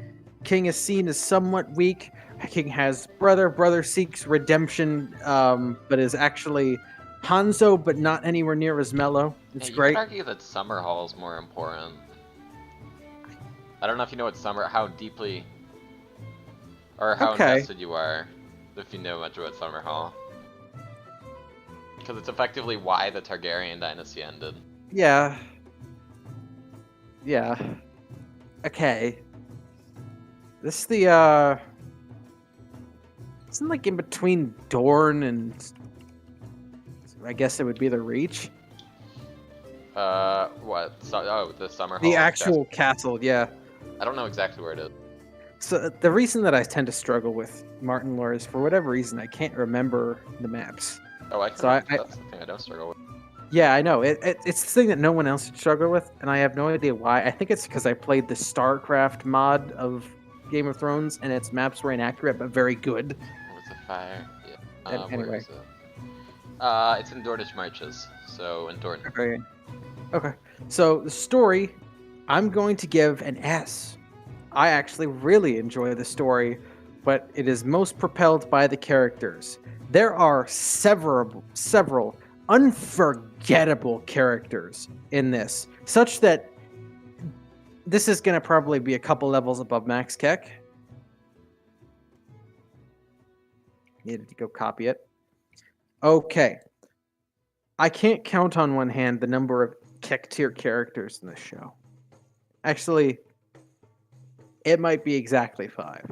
Speaker 1: is seen as somewhat weak. King has brother seeks redemption, but is actually Hanzo, but not anywhere near as mellow. It's
Speaker 3: You
Speaker 1: great.
Speaker 3: could argue that Summerhall is more important. I don't know if you know what how deeply, or how
Speaker 1: Okay.
Speaker 3: invested you are, if you know much about Summerhall. Because it's effectively why the Targaryen dynasty ended.
Speaker 1: Yeah. Yeah. Okay. This is the isn't like in between Dorne and I guess it would be the Reach.
Speaker 3: What? Oh, the Summerhall.
Speaker 1: The actual castle, yeah.
Speaker 3: I don't know exactly where it is.
Speaker 1: So the reason that I tend to struggle with Martin lore is for whatever reason I can't remember the maps.
Speaker 3: Oh, I can.
Speaker 1: So
Speaker 3: That's the thing I don't struggle with.
Speaker 1: Yeah, I know. It's the thing that no one else should struggle with, and I have no idea why. I think it's because I played the StarCraft mod of Game of Thrones, and its maps were inaccurate but very good.
Speaker 3: What's the fire? Yeah.
Speaker 1: Anyway.
Speaker 3: Where is it? It's in Dornish Marches, so in Dorne.
Speaker 1: Okay. So the story, I'm going to give an S. I actually really enjoy the story, but it is most propelled by the characters. There are several unforgettable characters in this, such that this is going to probably be a couple levels above Max Keck. Needed to go copy it. Okay. I can't count on one hand the number of Keck tier characters in this show. Actually, it might be exactly 5.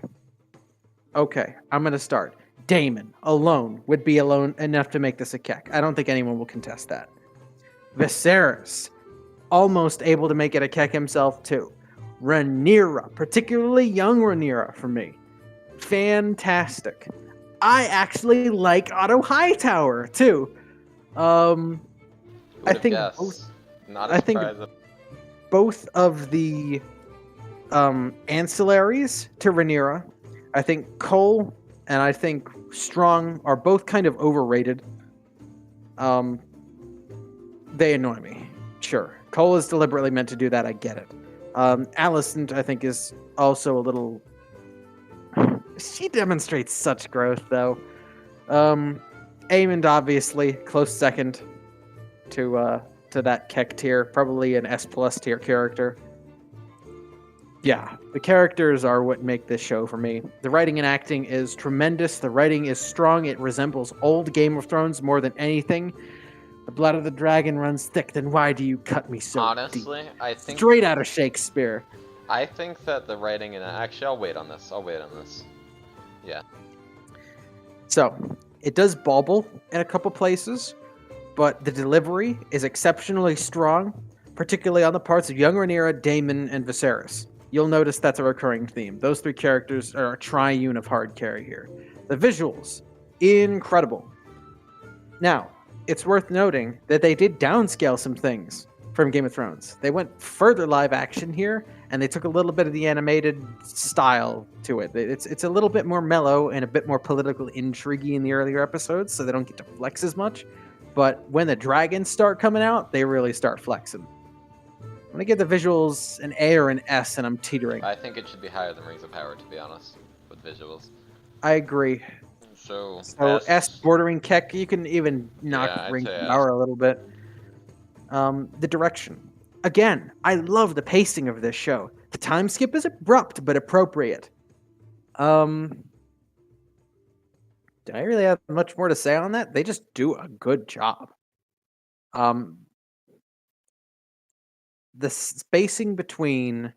Speaker 1: Okay, I'm going to start. Daemon alone would be alone enough to make this a Keck. I don't think anyone will contest that. Viserys, almost able to make it a Keck himself too. Rhaenyra, particularly young Rhaenyra for me. Fantastic. I actually like Otto Hightower too. I think
Speaker 3: guessed?
Speaker 1: both,
Speaker 3: Not
Speaker 1: I
Speaker 3: a
Speaker 1: think-
Speaker 3: surprise.
Speaker 1: both of the ancillaries to Rhaenyra, I think Cole and I think Strong are both kind of overrated. They annoy me. Sure. Cole is deliberately meant to do that, I get it. Alicent, I think, is also a little... She demonstrates such growth, though. Aemond, obviously, close second to that Keck tier, probably an S plus tier character. Yeah, the characters are what make this show for me. The writing and acting is tremendous. The writing is strong. It resembles old Game of Thrones more than anything. The blood of the dragon runs thick. Then why do you cut me so
Speaker 3: Honestly,
Speaker 1: deep?
Speaker 3: I think
Speaker 1: Straight out of Shakespeare.
Speaker 3: I think that the writing and actually, I'll wait on this. Yeah.
Speaker 1: So it does bobble in a couple places, but the delivery is exceptionally strong, particularly on the parts of young Rhaenyra, Daemon, and Viserys. You'll notice that's a recurring theme. Those three characters are a triune of hard carry here. The visuals, incredible. Now, it's worth noting that they did downscale some things from Game of Thrones. They went further live action here, and they took a little bit of the animated style to it. It's a little bit more mellow and a bit more political intriguey in the earlier episodes, so they don't get to flex as much. But when the dragons start coming out, they really start flexing. I'm gonna give the visuals an A or an S, and I'm teetering.
Speaker 3: I think it should be higher than Rings of Power, to be honest, with visuals.
Speaker 1: I agree.
Speaker 3: So
Speaker 1: S bordering Keck, you can even knock
Speaker 3: Yeah, I'd
Speaker 1: Rings
Speaker 3: say
Speaker 1: of
Speaker 3: S.
Speaker 1: Power a little bit. The direction. Again, I love the pacing of this show. The time skip is abrupt but appropriate. Do I really have much more to say on that? They just do a good job. The spacing between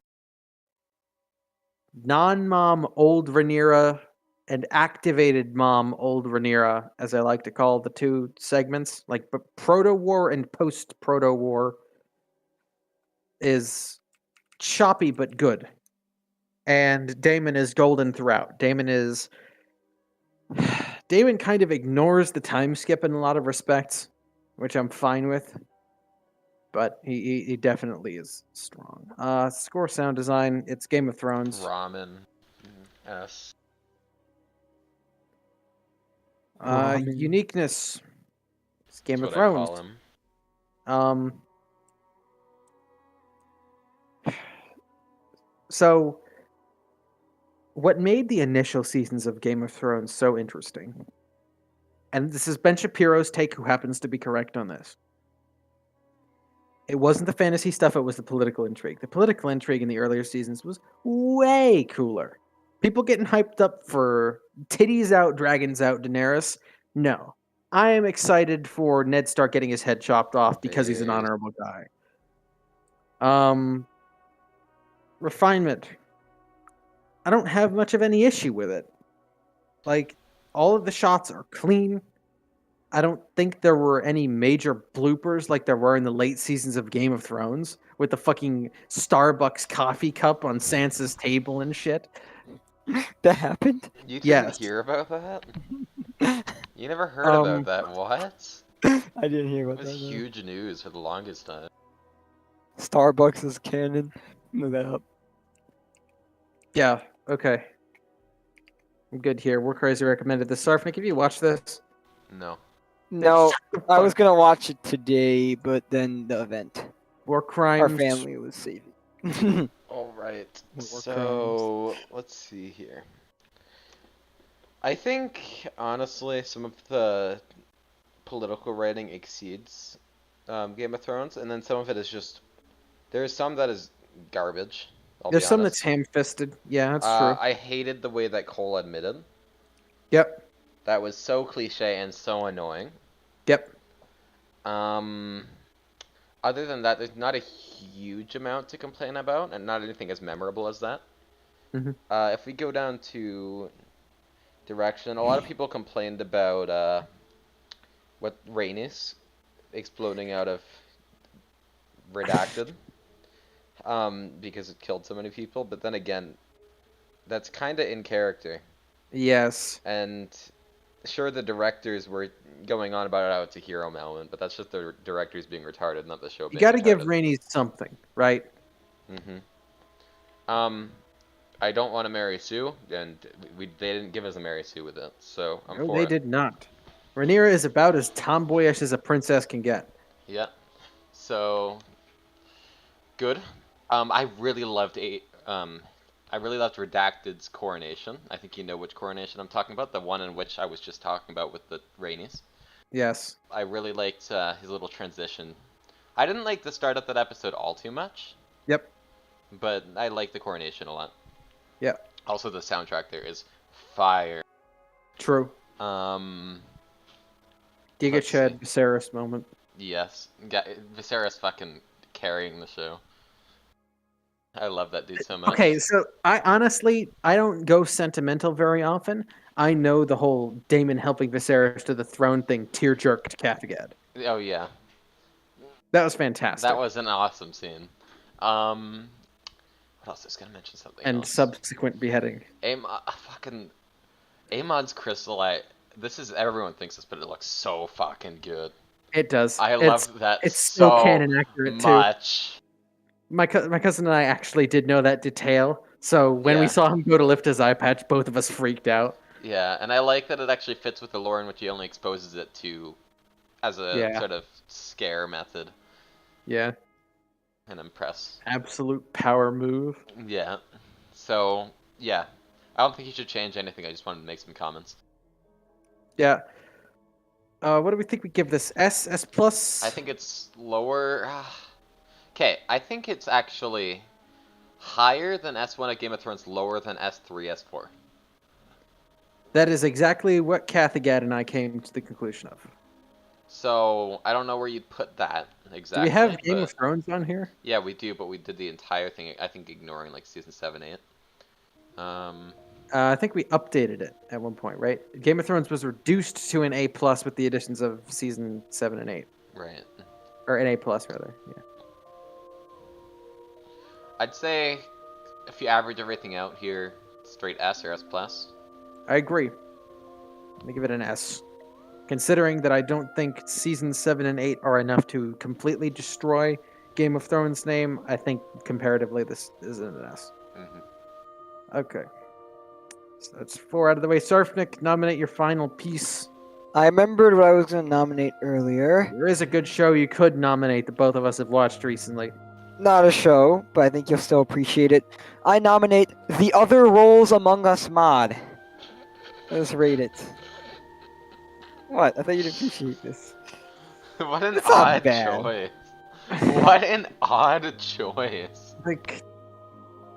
Speaker 1: non-mom old Rhaenyra and activated mom old Rhaenyra, as I like to call the two segments, like proto-war and post-proto-war, is choppy but good. And Daemon is golden throughout. Daemon kind of ignores the time skip in a lot of respects, which I'm fine with. But he definitely is strong. Score, sound design, it's Game of Thrones.
Speaker 3: Ramen. S.
Speaker 1: Uniqueness, it's Game
Speaker 3: That's
Speaker 1: of
Speaker 3: what I
Speaker 1: Thrones.
Speaker 3: call him.
Speaker 1: So what made the initial seasons of Game of Thrones so interesting, and this is Ben Shapiro's take, who happens to be correct on this, it wasn't the fantasy stuff, it was the political intrigue. The political intrigue in the earlier seasons was way cooler. People getting hyped up for titties out, dragons out, Daenerys. No. I am excited for Ned Stark getting his head chopped off because he's an honorable guy. Refinement. I don't have much of any issue with it. Like, all of the shots are clean. I don't think there were any major bloopers like there were in the late seasons of Game of Thrones with the fucking Starbucks coffee cup on Sansa's table and shit.
Speaker 2: That happened?
Speaker 3: You didn't
Speaker 1: Yes.
Speaker 3: hear about that? You never heard about that? What?
Speaker 2: I didn't hear
Speaker 3: It
Speaker 2: about
Speaker 3: was
Speaker 2: that. no.
Speaker 3: huge news for the longest time.
Speaker 2: Starbucks is canon. Look that up.
Speaker 1: Yeah, okay. I'm good here. We're Crazy recommended this. Sarfnik, have you watched this?
Speaker 3: No.
Speaker 2: No,
Speaker 1: Shut the
Speaker 2: I was
Speaker 1: fuck-
Speaker 2: gonna watch it today, but then the event.
Speaker 1: War Crimes.
Speaker 2: Our family was saving.
Speaker 3: All right.
Speaker 2: War
Speaker 3: So let's see here. I think honestly, some of the political writing exceeds Game of Thrones, and then some of it is just there's some that is garbage.
Speaker 1: There's some that's ham-fisted. Yeah, that's true.
Speaker 3: I hated the way that Cole admitted.
Speaker 1: Yep.
Speaker 3: That was so cliche and so annoying.
Speaker 1: Yep.
Speaker 3: Other than that, there's not a huge amount to complain about, and not anything as memorable as that.
Speaker 1: Mhm.
Speaker 3: If we go down to direction, a lot of people complained about what Rhaenys exploding out of redacted, because it killed so many people. But then again, that's kind of in character.
Speaker 1: Yes.
Speaker 3: And sure, the directors were going on about how it's a hero moment, but that's just the directors being retarded, not the show
Speaker 1: You
Speaker 3: being
Speaker 1: got to give
Speaker 3: retarded.
Speaker 1: Rhaenys something, right?
Speaker 3: I don't want to marry Sue, and they didn't give us a marry Sue with it, so I'm
Speaker 1: No,
Speaker 3: for
Speaker 1: they
Speaker 3: it.
Speaker 1: did not. Rhaenyra is about as tomboyish as a princess can get.
Speaker 3: Yeah. So good. I really loved I really loved Redacted's coronation. I think you know which coronation I'm talking about, the one in which I was just talking about with the Rainies.
Speaker 1: Yes.
Speaker 3: I really liked his little transition. I didn't like the start of that episode all too much,
Speaker 1: Yep.
Speaker 3: but I liked the coronation a lot.
Speaker 1: Yep.
Speaker 3: Also, the soundtrack there is fire.
Speaker 1: True. Giga
Speaker 3: Let's see.
Speaker 1: Chad Viserys moment.
Speaker 3: Yes, Viserys fucking carrying the show. I love that dude so much.
Speaker 1: Okay, so I honestly don't go sentimental very often. I know the whole Daemon helping Viserys to the throne thing tear-jerked Cathagad.
Speaker 3: Oh yeah,
Speaker 1: That was fantastic.
Speaker 3: that was an awesome scene. What else? I was gonna mention something
Speaker 1: and
Speaker 3: else.
Speaker 1: subsequent beheading.
Speaker 3: Fucking Amon's crystal. This is everyone thinks this, but it looks so fucking good.
Speaker 1: It does.
Speaker 3: I love that
Speaker 1: It's
Speaker 3: so
Speaker 1: so canon accurate too.
Speaker 3: much.
Speaker 1: My cousin and I actually did know that detail. So when we
Speaker 3: Yeah.
Speaker 1: saw him go to lift his eye patch, both of us freaked out.
Speaker 3: Yeah, and I like that it actually fits with the lore in which he only exposes it to as a
Speaker 1: Yeah.
Speaker 3: sort of scare method
Speaker 1: Yeah.
Speaker 3: and impress.
Speaker 1: Absolute power move.
Speaker 3: Yeah. So, yeah. I don't think he should change anything. I just wanted to make some comments.
Speaker 1: Yeah. What do we think we give this? S plus?
Speaker 3: I think it's lower. Okay, I think it's actually higher than S1 at Game of Thrones, lower than S3, S4.
Speaker 1: That is exactly what Cathagad and I came to the conclusion of.
Speaker 3: So, I don't know where you'd put that exactly.
Speaker 1: Do we have Game of Thrones on here?
Speaker 3: Yeah, we do, but we did the entire thing, I think, ignoring like season 7, 8.
Speaker 1: I think we updated it at one point, right? Game of Thrones was reduced to an A plus with the additions of season 7 and 8.
Speaker 3: Right.
Speaker 1: Or an A plus, rather. Yeah.
Speaker 3: I'd say if you average everything out here, straight S or S plus.
Speaker 1: I agree. Let me give it an S. Considering that I don't think season 7 and 8 are enough to completely destroy Game of Thrones' name, I think comparatively this is an S.
Speaker 3: Mm-hmm.
Speaker 1: Okay. So that's 4 out of the way. Surfnik, nominate your final piece.
Speaker 2: I remembered what I was going to nominate earlier.
Speaker 1: There is a good show you could nominate that both of us have watched recently.
Speaker 2: Not a show, but I think you'll still appreciate it. I nominate The Other Roles Among Us mod. Let's rate it. What? I thought you'd appreciate this.
Speaker 3: What an
Speaker 2: It's not
Speaker 3: odd
Speaker 2: bad.
Speaker 3: choice. What an odd choice.
Speaker 1: Like,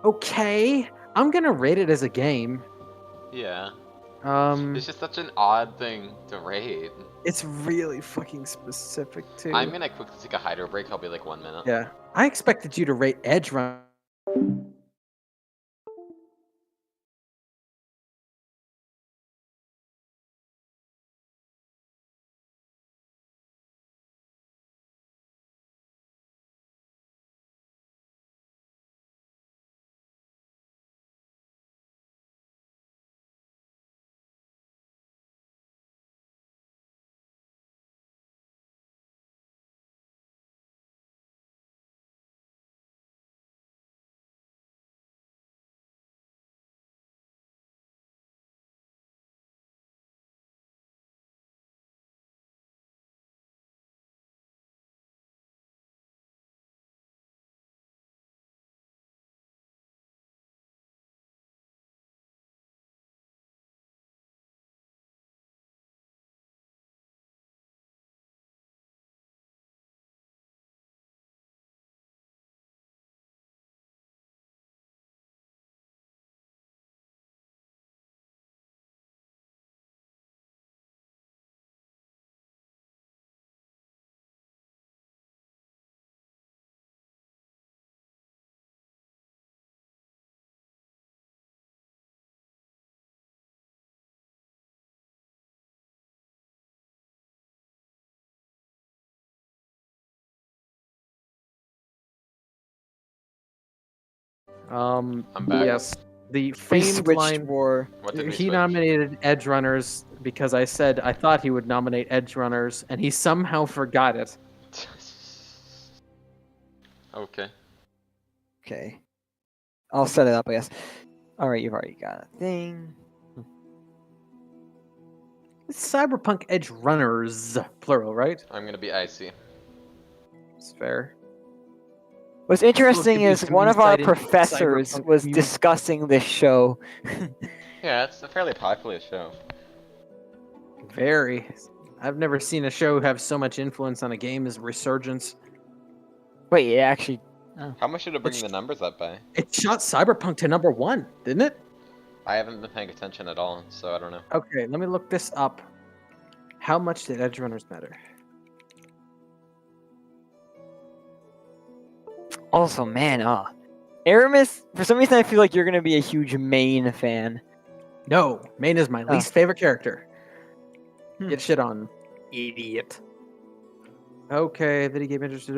Speaker 1: okay, I'm gonna rate it as a game.
Speaker 3: Yeah.
Speaker 1: Um,
Speaker 3: It's just such an odd thing to rate.
Speaker 1: it's really fucking specific too.
Speaker 3: I'm gonna quickly take a hydro break. I'll be like 1 minute.
Speaker 1: Yeah, I expected you to rate Edge Run.
Speaker 3: I'm back.
Speaker 1: Yes, the
Speaker 2: We
Speaker 1: famed
Speaker 2: switched
Speaker 1: line.
Speaker 2: for...
Speaker 3: What did we
Speaker 1: He
Speaker 3: switch?
Speaker 1: nominated Edge Runners because I said I thought he would nominate Edge Runners, and he somehow forgot it.
Speaker 3: Okay.
Speaker 2: Okay. I'll set it up, I guess. Alright, you've already got a thing.
Speaker 1: It's Cyberpunk Edge Runners, plural, right?
Speaker 3: I'm gonna be icy.
Speaker 1: It's fair.
Speaker 2: What's interesting
Speaker 1: to be
Speaker 2: is
Speaker 1: some
Speaker 2: one of our
Speaker 1: insight into the
Speaker 2: professors
Speaker 1: cyberpunk
Speaker 2: was
Speaker 1: community.
Speaker 2: discussing this show.
Speaker 3: Yeah, it's a fairly popular show.
Speaker 1: Very. I've never seen a show have so much influence on a game as Resurgence.
Speaker 2: Wait, yeah, actually,
Speaker 3: How much did it bring the numbers up by?
Speaker 1: It shot Cyberpunk to #1, didn't it?
Speaker 3: I haven't been paying attention at all, so I don't know.
Speaker 1: Okay, let me look this up. How much did Edge Runners matter?
Speaker 2: also, man, Aramis, for some reason I feel like you're gonna be a huge Main fan.
Speaker 1: No, Main is my
Speaker 2: Oh.
Speaker 1: least favorite character.
Speaker 2: Hmm.
Speaker 1: Get shit on, idiot. Okay, video game interested.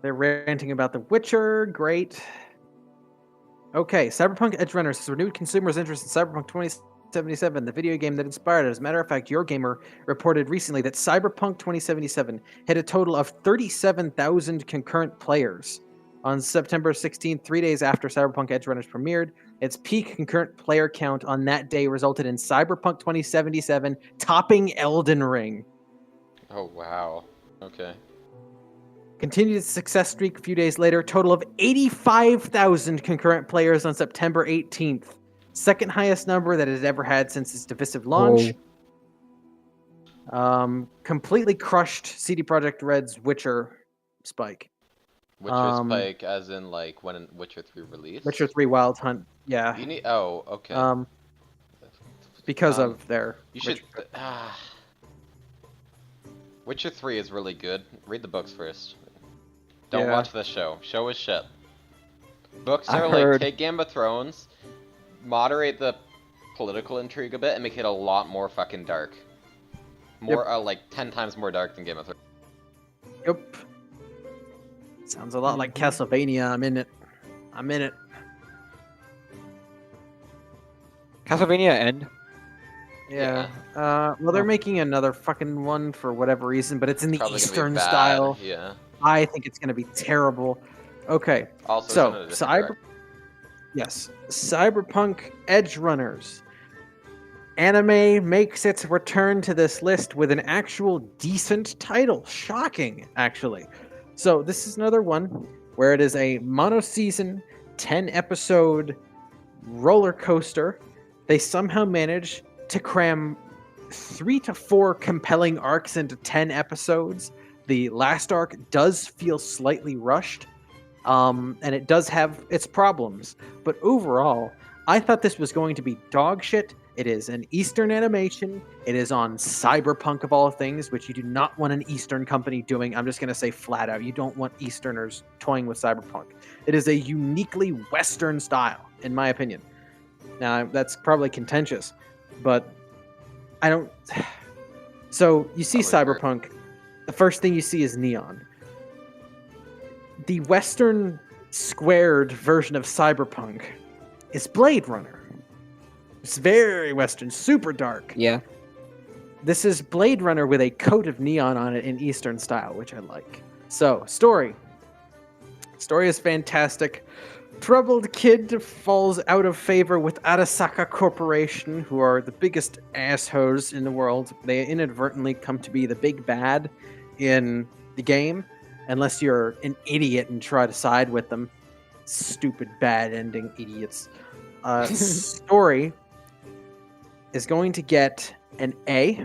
Speaker 1: They're ranting about The Witcher. Great. Okay, Cyberpunk Edge Runners has renewed consumers' interest in Cyberpunk 2077, the video game that inspired it. As a matter of fact, Your Gamer reported recently that Cyberpunk 2077 hit a total of 37,000 concurrent players on September 16th, 3 days after Cyberpunk Edge Runners premiered. Its peak concurrent player count on that day resulted in Cyberpunk 2077 topping Elden Ring.
Speaker 3: Oh, wow. Okay.
Speaker 1: Continued its success streak a few days later, total of 85,000 concurrent players on September 18th. Second highest number that it has ever had since its divisive launch. Completely crushed CD Projekt Red's Witcher spike.
Speaker 3: Witcher Spike, as in, like, when Witcher 3 released?
Speaker 1: Witcher 3 Wild Hunt, yeah.
Speaker 3: You need... Oh, okay.
Speaker 1: Because of their...
Speaker 3: You should... Witcher 3 is really good. Read the books first. Don't
Speaker 1: Yeah.
Speaker 3: watch the show. Show is shit. Books
Speaker 2: I
Speaker 3: are
Speaker 2: heard-
Speaker 3: like, take Game of Thrones, moderate the political intrigue a bit, and make it a lot more fucking dark. More, like, 10 times more dark than Game of Thrones.
Speaker 1: Yep. Sounds a lot like Castlevania. I'm in it.
Speaker 2: Castlevania End.
Speaker 1: Yeah. Well, they're making another fucking one for whatever reason, but it's in the
Speaker 3: Probably gonna be
Speaker 1: Eastern
Speaker 3: bad,
Speaker 1: style.
Speaker 3: Yeah.
Speaker 1: I think it's going to be terrible. Okay.
Speaker 3: Also,
Speaker 1: So,
Speaker 3: it's in a different direction.
Speaker 1: Yes. Cyberpunk Edge Runners. Anime makes its return to this list with an actual decent title. Shocking, actually. So, this is another one where it is a mono-season, 10-episode roller coaster. They somehow manage to cram 3 to 4 compelling arcs into 10 episodes. The last arc does feel slightly rushed, and it does have its problems. But overall, I thought this was going to be dog shit. It is an Eastern animation. It is on Cyberpunk of all things, which you do not want an Eastern company doing. I'm just going to say flat out, you don't want Easterners toying with Cyberpunk. It is a uniquely Western style, in my opinion. Now, that's probably contentious, but I don't... So, you see
Speaker 3: Probably fair.
Speaker 1: Cyberpunk, the first thing you see is neon. The Western squared version of Cyberpunk is Blade Runner. It's very Western, super dark.
Speaker 2: Yeah.
Speaker 1: This is Blade Runner with a coat of neon on it in Eastern style, which I like. So, story. Story is fantastic. Troubled kid falls out of favor with Arasaka Corporation, who are the biggest assholes in the world. They inadvertently come to be the big bad in the game, unless you're an idiot and try to side with them. Stupid bad ending idiots. Story is going to get an A.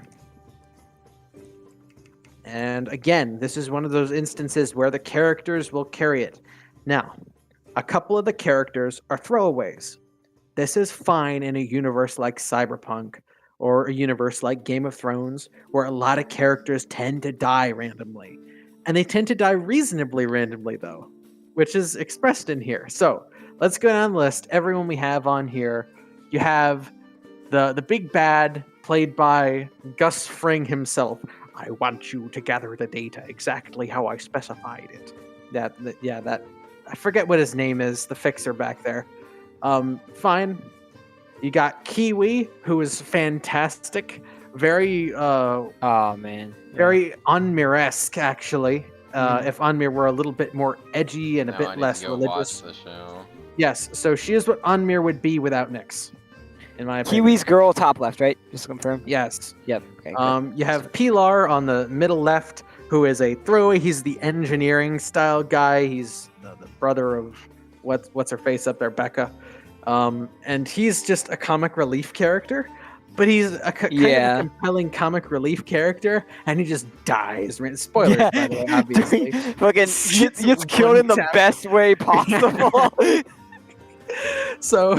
Speaker 1: And again, this is one of those instances where the characters will carry it. Now, a couple of the characters are throwaways. This is fine in a universe like Cyberpunk or a universe like Game of Thrones, where a lot of characters tend to die randomly. And they tend to die reasonably randomly, though, which is expressed in here. So, let's go down the list. Everyone we have on here. You have the big bad, played by Gus Fring himself. I want you to gather the data exactly how I specified it. That I forget what his name is, the fixer back there. Fine. You got Kiwi, who is fantastic. Very,
Speaker 2: Oh man.
Speaker 1: very Unmir-esque, actually. If Unmir were a little bit more edgy and a
Speaker 3: Now I
Speaker 1: bit
Speaker 3: need
Speaker 1: less
Speaker 3: to go
Speaker 1: religious.
Speaker 3: watch the show.
Speaker 1: Yes, so she is what Unmir would be without Nyx, in my opinion.
Speaker 2: Kiwi's girl top left, right? Just to confirm.
Speaker 1: Yes.
Speaker 2: Yep. Okay. good.
Speaker 1: You have Pilar on the middle left, who is a throwaway. He's the engineering style guy. He's the brother of what's her face up there, Becca. And he's just a comic relief character, but he's a kind of a compelling comic relief character, and he just dies. Spoilers, by the way, obviously.
Speaker 2: Fucking gets killed in the best way possible.
Speaker 1: So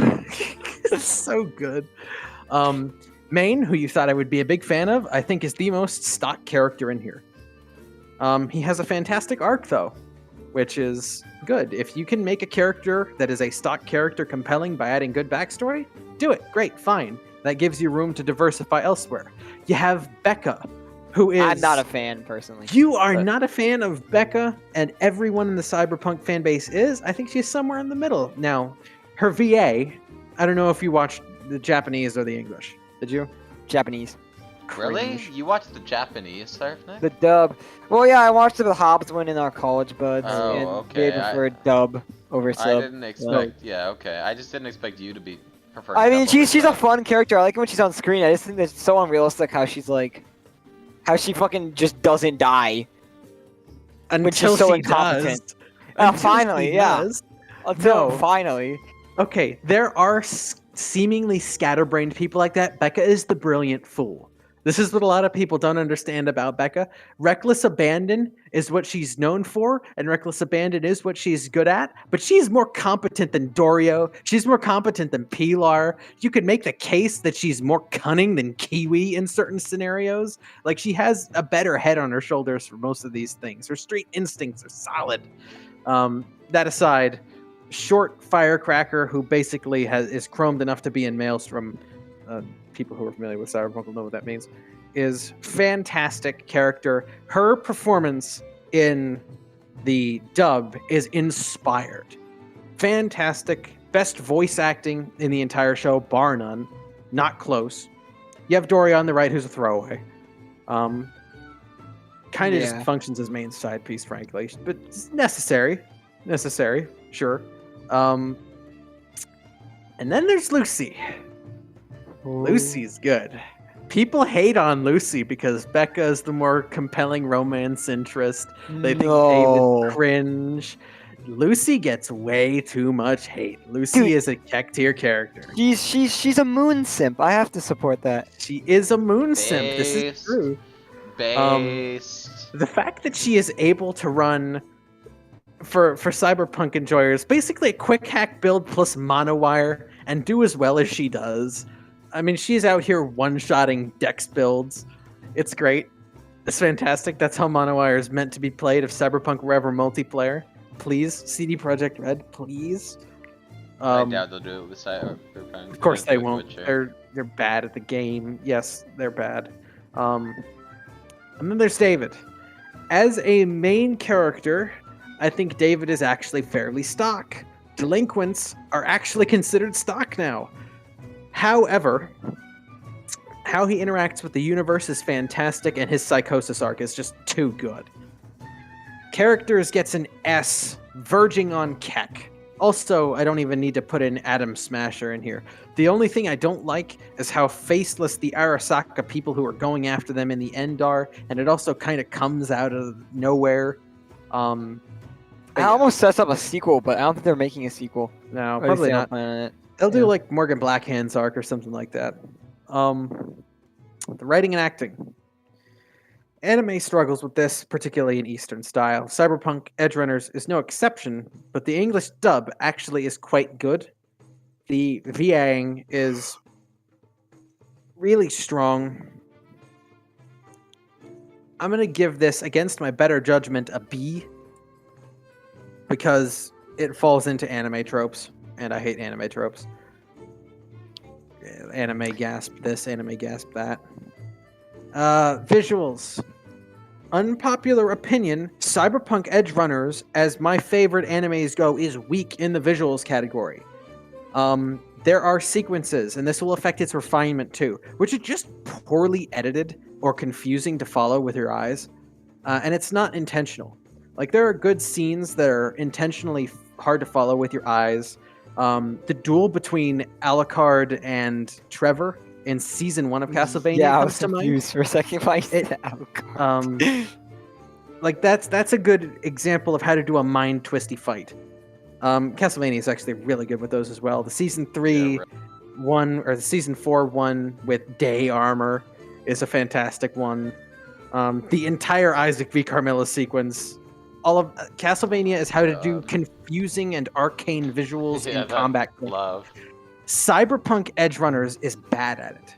Speaker 1: it's so good. Main, who you thought I would be a big fan of, I think is the most stock character in here. He has a fantastic arc, though, which is good. If you can make a character that is a stock character compelling by adding good backstory, do it. Great, fine. That gives you room to diversify elsewhere. You have Becca, who is... I'm
Speaker 2: not a fan, personally.
Speaker 1: You are not a fan of Becca, and everyone in the Cyberpunk fanbase is. I think she's somewhere in the middle. Now, her VA, I don't know if you watched the Japanese or the English. Did you?
Speaker 2: Japanese.
Speaker 3: Really? You watched the Japanese, Sarfnik?
Speaker 2: The dub. Well, yeah, I watched it with Hobbswin in our college buds,
Speaker 3: Oh,
Speaker 2: and
Speaker 3: okay.
Speaker 2: they preferred dub over sub.
Speaker 3: I didn't expect... Yeah, okay. I just didn't expect you to be preferring
Speaker 2: I mean,
Speaker 3: dub over
Speaker 2: she's a
Speaker 3: sub.
Speaker 2: fun character. I like it when she's on screen. I just think it's so unrealistic how she's like... How she fucking just doesn't die.
Speaker 1: Until
Speaker 2: she's so
Speaker 1: she
Speaker 2: incompetent.
Speaker 1: does.
Speaker 2: Finally, yeah.
Speaker 1: Does.
Speaker 2: Until
Speaker 1: No.
Speaker 2: finally.
Speaker 1: Okay, there are seemingly scatterbrained people like that. Becca is the brilliant fool. This is what a lot of people don't understand about Becca. Reckless abandon is what she's known for, and reckless abandon is what she's good at, but she's more competent than Dorio. She's more competent than Pilar. You could make the case that she's more cunning than Kiwi in certain scenarios. Like, she has a better head on her shoulders for most of these things. Her street instincts are solid. That aside, short firecracker who basically is chromed enough to be in Maelstrom, people who are familiar with Cyberpunk will know what that means, is fantastic character. Her performance in the dub is inspired. Fantastic. Best voice acting in the entire show, bar none. Not close. You have Dory on the right, who's a throwaway. Kind of just functions as main side piece, frankly. But it's necessary. Necessary, sure. And then there's Lucy. Lucy's good. People hate on Lucy because Becca is the more compelling romance interest. They think David's cringe. Lucy gets way too much hate. Lucy is a Keck tier character.
Speaker 2: She's a moon simp. I have to support that.
Speaker 1: She is a moon simp. This is true.
Speaker 3: Based.
Speaker 1: The fact that she is able to run for Cyberpunk enjoyers basically a quick hack build plus monowire and do as well as she does. I mean, she's out here one-shotting Dex builds. It's great. It's fantastic. That's how monowire is meant to be played if Cyberpunk were ever multiplayer. Please, CD Projekt Red, please.
Speaker 3: I doubt they'll do it with Cyberpunk.
Speaker 1: Of course they won't. They're bad at the game. Yes, they're bad. And then there's David. As a main character, I think David is actually fairly stock. Delinquents are actually considered stock now. However, how he interacts with the universe is fantastic, and his psychosis arc is just too good. Characters gets an S, verging on Keck. Also, I don't even need to put in Adam Smasher in here. The only thing I don't like is how faceless the Arasaka people who are going after them in the end are, and it also kind of comes out of nowhere.
Speaker 2: It almost sets up a sequel, but I don't think they're making a sequel.
Speaker 1: No, probably not. They'll do like Morgan Blackhand's arc or something like that. The writing and acting. Anime struggles with this, particularly in Eastern style. Cyberpunk Edgerunners is no exception, but the English dub actually is quite good. The VAing is really strong. I'm going to give this, against my better judgment, a B, because it falls into anime tropes. And I hate anime tropes. Anime gasp this, anime gasp that. Visuals. Unpopular opinion, Cyberpunk Edgerunners, as my favorite animes go, is weak in the visuals category. There are sequences, and this will affect its refinement too, which are just poorly edited or confusing to follow with your eyes. And it's not intentional. Like, there are good scenes that are intentionally hard to follow with your eyes. The duel between Alucard and Trevor in season 1 of Castlevania.
Speaker 2: Yeah, I was confused for a second. Why you said Alucard?
Speaker 1: like that's a good example of how to do a mind twisty fight. Castlevania is actually really good with those as well. The season 3
Speaker 3: right.
Speaker 1: one or the season 4 one with day armor is a fantastic one. The entire Isaac v Carmilla sequence, all of Castlevania is how to do
Speaker 3: God.
Speaker 1: confusing and arcane visuals
Speaker 3: Yeah,
Speaker 1: in
Speaker 3: that
Speaker 1: combat.
Speaker 3: love.
Speaker 1: Cyberpunk Edge Runners is bad at it.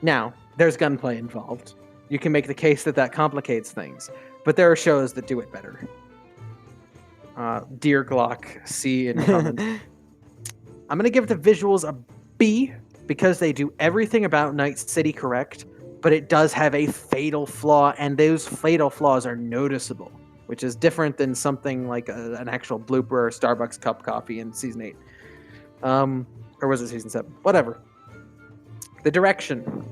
Speaker 1: Now, there's gunplay involved. You can make the case that that complicates things, but there are shows that do it better. Dear Glock, C in comments. I'm gonna give the visuals a B because they do everything about Night City correct, but it does have a fatal flaw, and those fatal flaws are noticeable, which is different than something like an actual blooper or Starbucks cup coffee in season 8. Or was it season 7? Whatever. The direction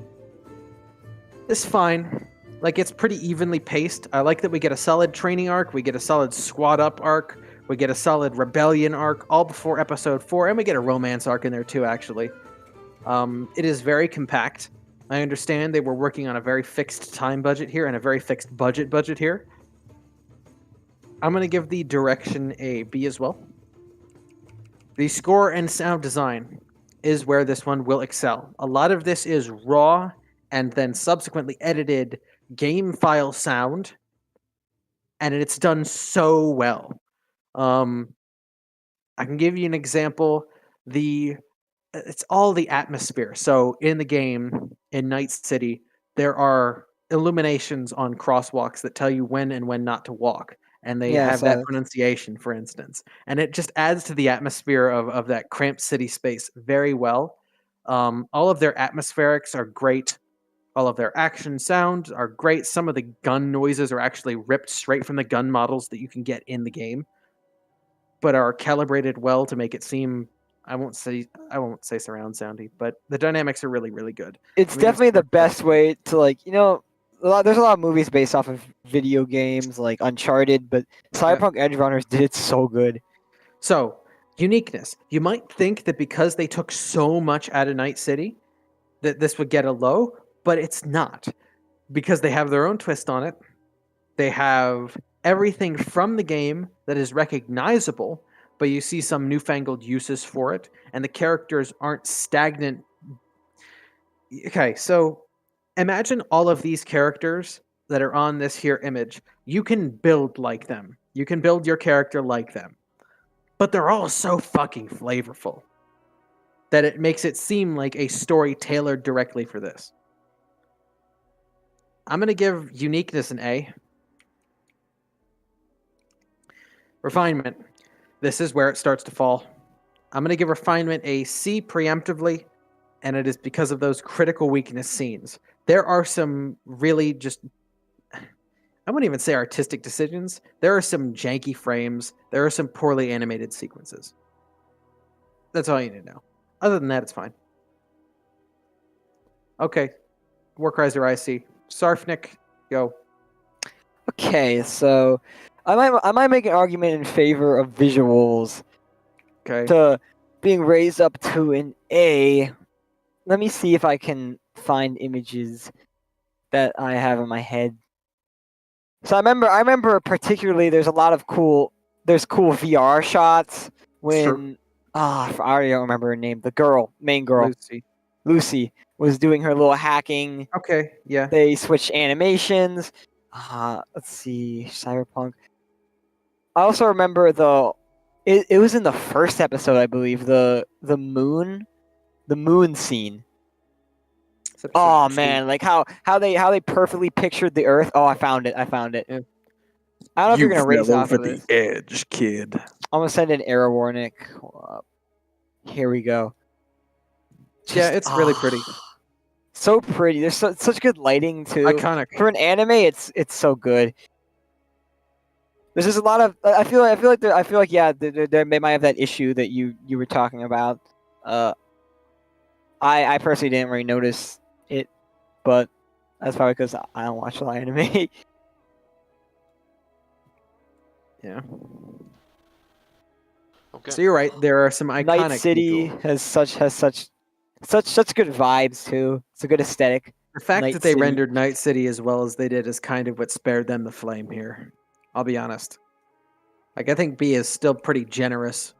Speaker 1: is fine. Like, it's pretty evenly paced. I like that we get a solid training arc, we get a solid squad up arc, we get a solid rebellion arc all before episode 4, and we get a romance arc in there too, actually. It is very compact. I understand they were working on a very fixed time budget here and a very fixed budget here. I'm going to give the direction a B as well. The score and sound design is where this one will excel. A lot of this is raw and then subsequently edited game file sound, and it's done so well. I can give you an example. It's all the atmosphere. So in the game, in Night City, there are illuminations on crosswalks that tell you when and when not to walk. And they
Speaker 2: Yeah,
Speaker 1: have
Speaker 2: so
Speaker 1: that pronunciation, for instance. And it just adds to the atmosphere of that cramped city space very well. All of their atmospherics are great. All of their action sounds are great. Some of the gun noises are actually ripped straight from the gun models that you can get in the game, but are calibrated well to make it seem, I won't say surround soundy, but the dynamics are really, really good.
Speaker 2: it's
Speaker 1: I mean,
Speaker 2: definitely the best way to, like, there's a lot of movies based off of video games like Uncharted, but Cyberpunk Edge Runners did it so good.
Speaker 1: So, uniqueness. You might think that because they took so much out of Night City, that this would get a low, but it's not. Because they have their own twist on it. They have everything from the game that is recognizable, but you see some newfangled uses for it, and the characters aren't stagnant. Okay, so imagine all of these characters that are on this here image. You can build like them. You can build your character like them. But they're all so fucking flavorful that it makes it seem like a story tailored directly for this. I'm going to give uniqueness an A. Refinement. This is where it starts to fall. I'm going to give refinement a C preemptively, and it is because of those critical weakness scenes. There are some really just, I wouldn't even say artistic decisions. There are some janky frames. There are some poorly animated sequences. That's all you need to know. Other than that, it's fine. Okay. Warcryzer IC. Sarfnik, go.
Speaker 2: Okay, so I might make an argument in favor of visuals
Speaker 1: Okay.
Speaker 2: to being raised up to an A. Let me see if I can find images that I have in my head. So I remember particularly there's cool VR shots when I already don't remember her name. The main girl, Lucy was doing her little hacking.
Speaker 1: Okay, yeah.
Speaker 2: They switched animations. Let's see, Cyberpunk. I also remember it was in the first episode, I believe, the moon scene. Oh man, like how they perfectly pictured the Earth. Oh, I found it.
Speaker 1: Yeah.
Speaker 2: I don't know if you're gonna race off of this.
Speaker 1: edge, kid.
Speaker 2: I'm gonna send an error warning. Here we go.
Speaker 1: Yeah, it's really pretty.
Speaker 2: So pretty. There's such good lighting too.
Speaker 1: Iconic.
Speaker 2: For an anime, it's so good. There's just a lot of. I feel like yeah, they might have that issue that you were talking about. I personally didn't really notice it, but that's probably because I don't watch a lot of anime.
Speaker 1: Yeah.
Speaker 3: Okay.
Speaker 1: So you're right. There are some iconic.
Speaker 2: Night City
Speaker 1: visuals.
Speaker 2: has such good vibes too. It's a good aesthetic.
Speaker 1: The fact
Speaker 2: Night
Speaker 1: that they
Speaker 2: City.
Speaker 1: rendered Night City as well as they did is kind of what spared them the flame here. I'll be honest. Like, I think B is still pretty generous.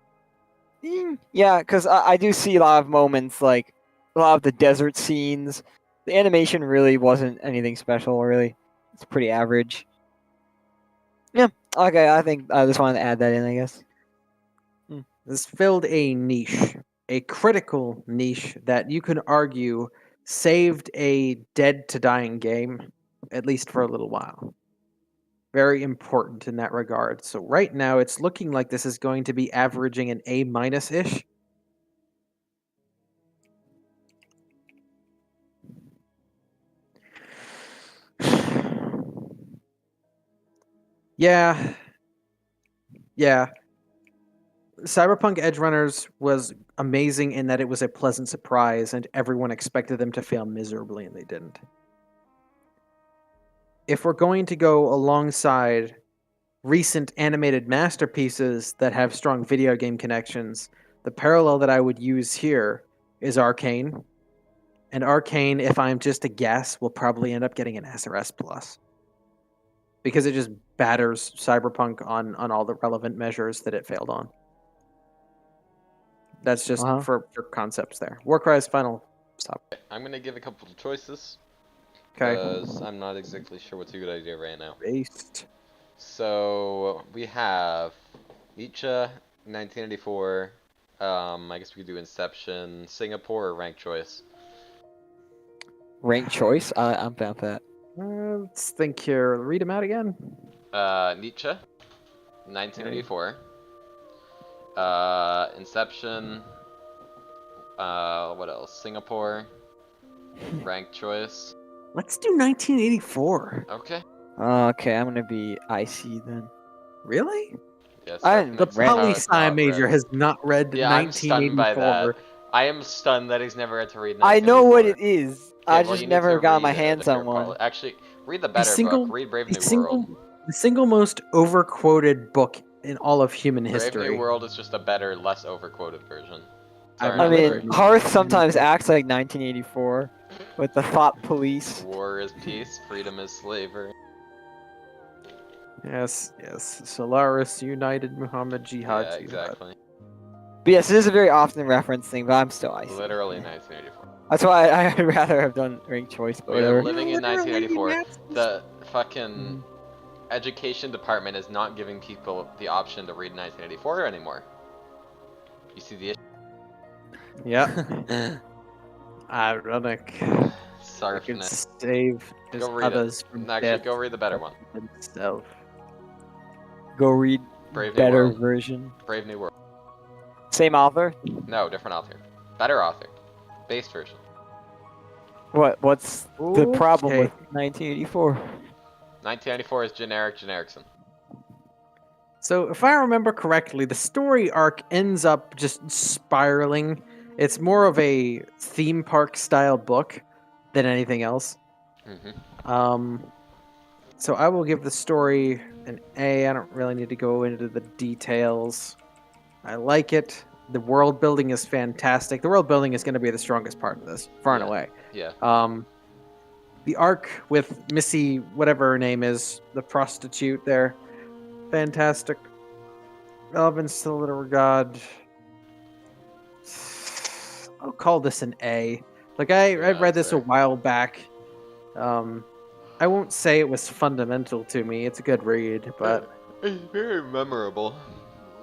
Speaker 2: Yeah, because I do see a lot of moments, like a lot of the desert scenes. The animation really wasn't anything special, really. It's pretty average. Yeah, okay, I think I just wanted to add that in, I guess.
Speaker 1: This filled a niche, a critical niche that you can argue saved a dead to dying game, at least for a little while. Very important in that regard. So right now it's looking like this is going to be averaging an A minus ish. Yeah. Yeah. Cyberpunk Edge Runners was amazing in that it was a pleasant surprise and everyone expected them to fail miserably and they didn't. If we're going to go alongside recent animated masterpieces that have strong video game connections, the parallel that I would use here is Arcane. And Arcane, if I'm just a guess, will probably end up getting an SRS plus. Because it just batters Cyberpunk on all the relevant measures that it failed on. That's just for concepts there. Warcry's final stop.
Speaker 3: I'm gonna give a couple of choices.
Speaker 1: Okay.
Speaker 3: Because I'm not exactly sure what's a good idea right now.
Speaker 1: Based.
Speaker 3: So we have Nietzsche, 1984. I guess we could do Inception, Singapore, or Rank Choice.
Speaker 2: Rank choice? I'm down for that.
Speaker 1: Let's think here. Read them out again.
Speaker 3: Nietzsche, 1984. Inception. What else? Singapore. Rank Choice.
Speaker 1: Let's do 1984.
Speaker 3: Okay.
Speaker 2: Okay, I'm gonna be IC then.
Speaker 1: Really?
Speaker 3: Yes.
Speaker 2: I didn't
Speaker 1: The
Speaker 2: read
Speaker 1: poli
Speaker 2: it.
Speaker 1: sci major has not read
Speaker 3: Yeah, I'm stunned by
Speaker 1: 1984.
Speaker 3: that. I am stunned that he's never had to read.
Speaker 2: I know what
Speaker 3: 1984.
Speaker 2: it is.
Speaker 3: Okay,
Speaker 2: I
Speaker 3: well,
Speaker 2: just
Speaker 3: you need
Speaker 2: never
Speaker 3: to
Speaker 2: got my
Speaker 3: read it
Speaker 2: hands
Speaker 3: if you're
Speaker 2: on one.
Speaker 3: Actually, read the better book. Read Brave New World.
Speaker 1: The single most overquoted book in all of human
Speaker 3: Brave
Speaker 1: history.
Speaker 3: New World is just a better, less overquoted version.
Speaker 1: I've
Speaker 3: Sorry,
Speaker 1: not
Speaker 2: I
Speaker 1: read
Speaker 2: mean,
Speaker 1: Brave New
Speaker 2: Harth
Speaker 1: World.
Speaker 2: sometimes acts like 1984 with the thought police.
Speaker 3: War is peace, freedom is slavery.
Speaker 1: Yes. Solaris United Muhammad Jihad.
Speaker 3: Yeah,
Speaker 1: Jihad.
Speaker 3: exactly.
Speaker 2: But yes, it is a very often referenced thing, but I'm still IC.
Speaker 3: Literally 1984.
Speaker 2: That's why I'd rather have done rank choice, but
Speaker 3: We are
Speaker 2: whatever.
Speaker 3: living in
Speaker 1: Literally,
Speaker 3: 1984.
Speaker 1: that's-
Speaker 3: The fucking education department is not giving people the option to read 1984 anymore. You see the issue?
Speaker 1: Yeah. Ironic.
Speaker 3: Sorry
Speaker 1: I
Speaker 3: for
Speaker 1: can
Speaker 3: that.
Speaker 1: save his
Speaker 3: Go read
Speaker 1: others
Speaker 3: it.
Speaker 1: from
Speaker 3: Actually,
Speaker 1: death
Speaker 3: go read the better one.
Speaker 1: himself.
Speaker 2: Go read
Speaker 3: Brave New
Speaker 2: better
Speaker 3: World.
Speaker 2: version.
Speaker 3: Brave New World.
Speaker 2: Same author?
Speaker 3: No, different author. Better author. Base version.
Speaker 2: What's the problem
Speaker 1: Okay.
Speaker 2: with 1984?
Speaker 3: 1994 is generic Genericson.
Speaker 1: So, if I remember correctly, the story arc ends up just spiraling. It's more of a theme park style book than anything else. So I will give the story an A. I don't really need to go into the details. I like it. The world building is fantastic. The world building is going to be the strongest part of this, far and
Speaker 3: Yeah.
Speaker 1: away.
Speaker 3: Yeah.
Speaker 1: The arc with Missy, whatever her name is, the prostitute there, fantastic. Relevance to the literal god. I'll call this an A. Like I
Speaker 3: Yeah,
Speaker 1: read this
Speaker 3: fair.
Speaker 1: a while back. I won't say it was fundamental to me. It's a good read, but
Speaker 3: It's very memorable.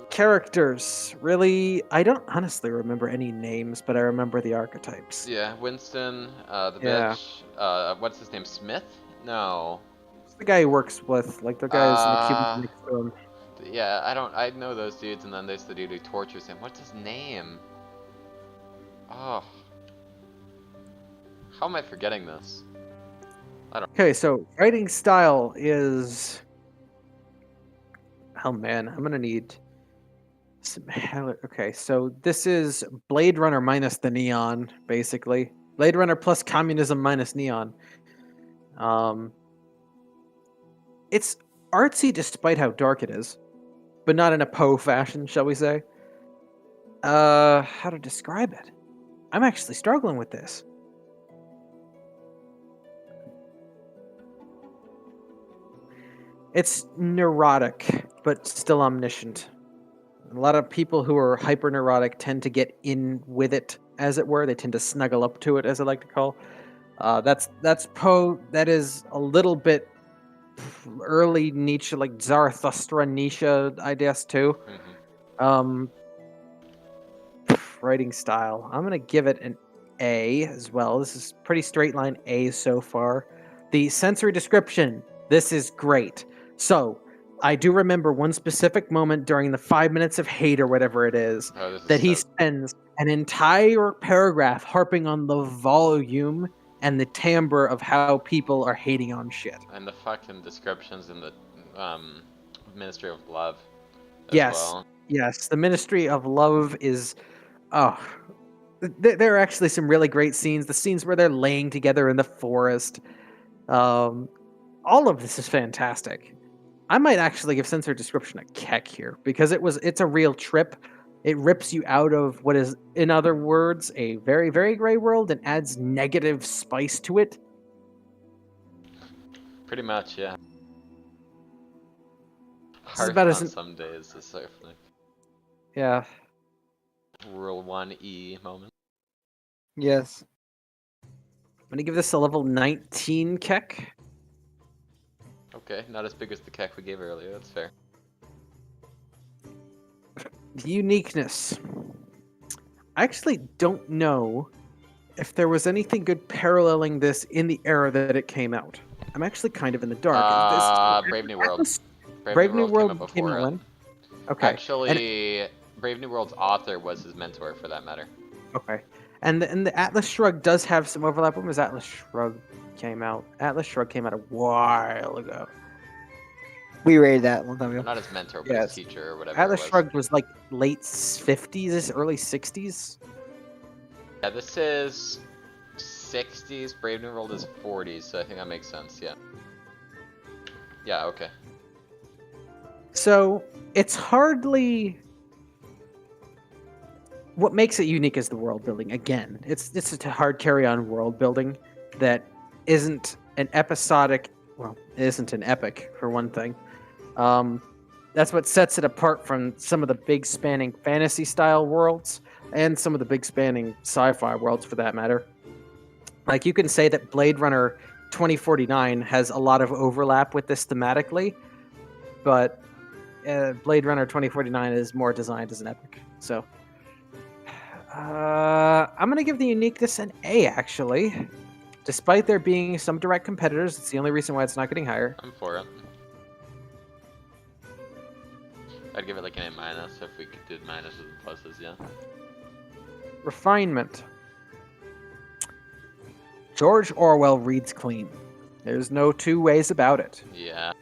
Speaker 1: characters, really, I don't honestly remember any names, but I remember the archetypes.
Speaker 3: Yeah, Winston, the
Speaker 1: Yeah.
Speaker 3: bitch, what's his name? Smith? No.
Speaker 1: It's the guy who works with, like the guys in the cubicle next to him.
Speaker 3: Yeah, I know those dudes, and then there's the dude who tortures him. What's his name? Oh. How am I forgetting this?
Speaker 1: Okay, so writing style is. Oh man, I'm gonna need some. Okay, so this is Blade Runner minus the neon, basically. Blade Runner plus communism minus neon. It's artsy despite how dark it is, but not in a Poe fashion, shall we say? How to describe it? I'm actually struggling with this. It's neurotic, but still omniscient. A lot of people who are hyper neurotic tend to get in with it, as it were. They tend to snuggle up to it, as I like to call. That's Poe. That is a little bit early Nietzsche, like Zarathustra Nietzsche, I guess too. Um, writing style. I'm gonna give it an A as well. This is pretty straight line A so far. The sensory description. This is great. So I do remember one specific moment during the 5 minutes of hate or whatever it is that he spends an entire paragraph harping on the volume and the timbre of how people are hating on shit.
Speaker 3: And the fucking descriptions in the Ministry of Love as
Speaker 1: Yes.
Speaker 3: well.
Speaker 1: Yes, the Ministry of Love is there are actually some really great scenes. The scenes where they're laying together in the forest. All of this is fantastic. I might actually give sensory description a keck here because it's a real trip. It rips you out of what is, in other words, a very, very gray world and adds negative spice to it.
Speaker 3: Pretty much, yeah.
Speaker 1: This is about
Speaker 3: Harth
Speaker 1: as
Speaker 3: on some days is certainly
Speaker 1: yeah.
Speaker 3: Rule 1E moment.
Speaker 2: Yes.
Speaker 1: I'm gonna give this a level 19 keck.
Speaker 3: Okay, not as big as the keck we gave earlier, that's fair.
Speaker 1: Uniqueness. I actually don't know if there was anything good paralleling this in the era that it came out. I'm actually kind of in the dark.
Speaker 3: Brave New World.
Speaker 1: Brave New World
Speaker 3: came
Speaker 1: came
Speaker 3: out
Speaker 1: out
Speaker 3: before it.
Speaker 1: when? Okay.
Speaker 3: Actually, Brave New World's author was his mentor, for that matter.
Speaker 1: Okay. And the Atlas Shrugged does have some overlap. When was Atlas Shrugged came out? Atlas Shrugged came out a while ago.
Speaker 2: We rated that one time ago.
Speaker 3: Not his mentor, but
Speaker 1: Yes.
Speaker 3: his teacher or whatever.
Speaker 1: Atlas
Speaker 3: it was.
Speaker 1: Shrugged was like late 50s, early 60s.
Speaker 3: Yeah, this is 60s. Brave New World is 40s, so I think that makes sense. Yeah. Yeah. Okay.
Speaker 1: So it's hardly. What makes it unique is the world building. Again, it's a hard carry on world building that isn't an episodic. Well, it isn't an epic for one thing. That's what sets it apart from some of the big spanning fantasy style worlds and some of the big spanning sci-fi worlds for that matter. Like you can say that Blade Runner 2049 has a lot of overlap with this thematically, but Blade Runner 2049 is more designed as an epic. So I'm going to give the uniqueness an A, actually. Despite there being some direct competitors, it's the only reason why it's not getting higher.
Speaker 3: I'm for it. I'd give it like an A- if we did minuses and pluses, yeah.
Speaker 1: Refinement. George Orwell reads clean. There's no two ways about it.
Speaker 3: Yeah.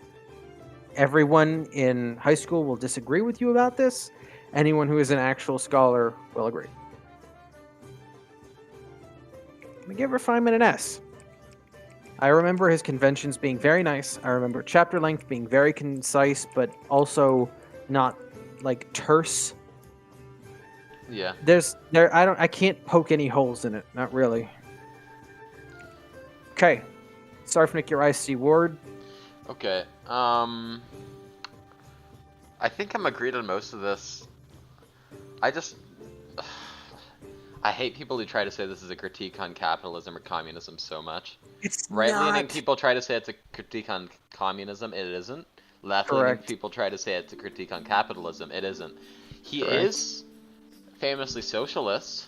Speaker 1: Everyone in high school will disagree with you about this. Anyone who is an actual scholar will agree. I'm gonna give Refinement an S. I remember his conventions being very nice. I remember chapter length being very concise, but also not like terse.
Speaker 3: Yeah.
Speaker 1: I can't poke any holes in it. Not really. Okay. Sarfnik, your IC ward.
Speaker 3: Okay. I think I'm agreed on most of this. I hate people who try to say this is a critique on capitalism or communism so much.
Speaker 1: It's
Speaker 3: Right-leaning
Speaker 1: not.
Speaker 3: people try to say it's a critique on communism. It isn't. Left-leaning
Speaker 1: Correct.
Speaker 3: people try to say it's a critique on capitalism. It isn't. He
Speaker 1: Correct.
Speaker 3: is famously socialist,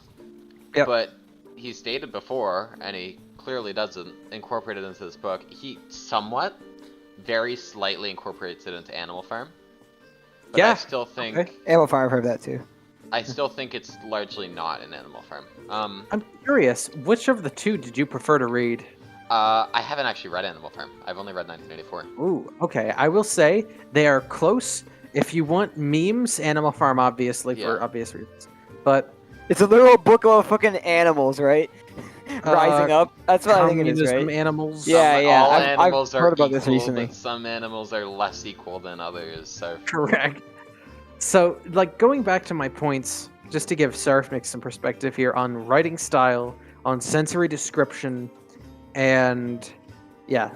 Speaker 1: Yep.
Speaker 3: but he stated before, and he clearly doesn't incorporate it into this book. He somewhat, very slightly incorporates it into Animal Farm. But
Speaker 1: Yeah,
Speaker 3: I still think
Speaker 1: okay.
Speaker 2: Animal Farm, I've heard that too.
Speaker 3: I still think it's largely not an Animal Farm.
Speaker 1: I'm curious, which of the two did you prefer to read?
Speaker 3: I haven't actually read Animal Farm. I've only read 1984.
Speaker 1: Ooh, okay. I will say they are close. If you want memes, Animal Farm, obviously, for
Speaker 3: Yeah.
Speaker 1: obvious reasons. But
Speaker 2: It's a literal book of fucking animals, right? Rising up. That's what I think it is,
Speaker 1: communism
Speaker 2: right?
Speaker 1: animals.
Speaker 2: Yeah, yeah.
Speaker 3: All
Speaker 2: I've
Speaker 3: animals are
Speaker 2: heard about this
Speaker 3: equal,
Speaker 2: recently.
Speaker 3: but some animals are less equal than others. So
Speaker 1: Correct. So, like, going back to my points, just to give Sarfnik some perspective here on writing style, on sensory description, and Yeah,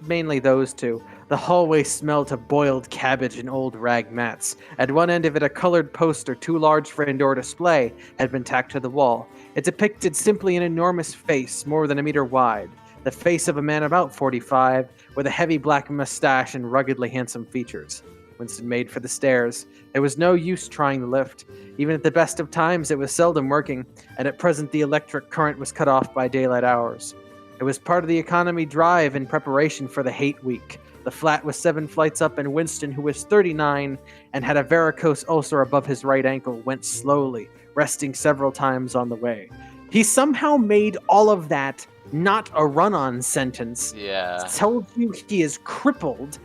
Speaker 1: mainly those two. The hallway smelled of boiled cabbage and old rag mats. At one end of it, a colored poster, too large for indoor display, had been tacked to the wall. It depicted simply an enormous face, more than a meter wide. The face of a man about 45, with a heavy black mustache and ruggedly handsome features. Winston made for the stairs. There was no use trying the lift. Even at the best of times, it was seldom working, and at present the electric current was cut off by daylight hours. It was part of the economy drive in preparation for the hate week. The flat was 7 flights up, and Winston, who was 39 and had a varicose ulcer above his right ankle, went slowly, resting several times on the way. He somehow made all of that not a run-on sentence.
Speaker 3: Yeah.
Speaker 1: Told you he is crippled.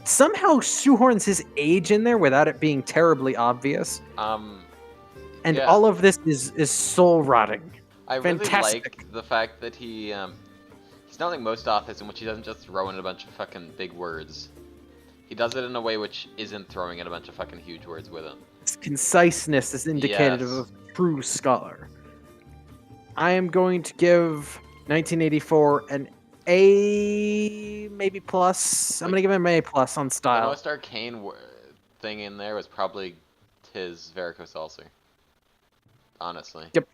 Speaker 1: Somehow shoehorns his age in there without it being terribly obvious. And
Speaker 3: yeah.
Speaker 1: all of this is soul-rotting.
Speaker 3: I
Speaker 1: Fantastic.
Speaker 3: really like the fact that he's not like most authors in which he doesn't just throw in a bunch of fucking big words. He does it in a way which isn't throwing in a bunch of fucking huge words with it.
Speaker 1: Its conciseness is indicative of a true scholar. I am going to give 1984 an A, maybe plus. I'm going to give him an A plus on
Speaker 3: The
Speaker 1: style.
Speaker 3: most arcane thing in there was probably his varicose ulcer. Honestly.
Speaker 1: Yep.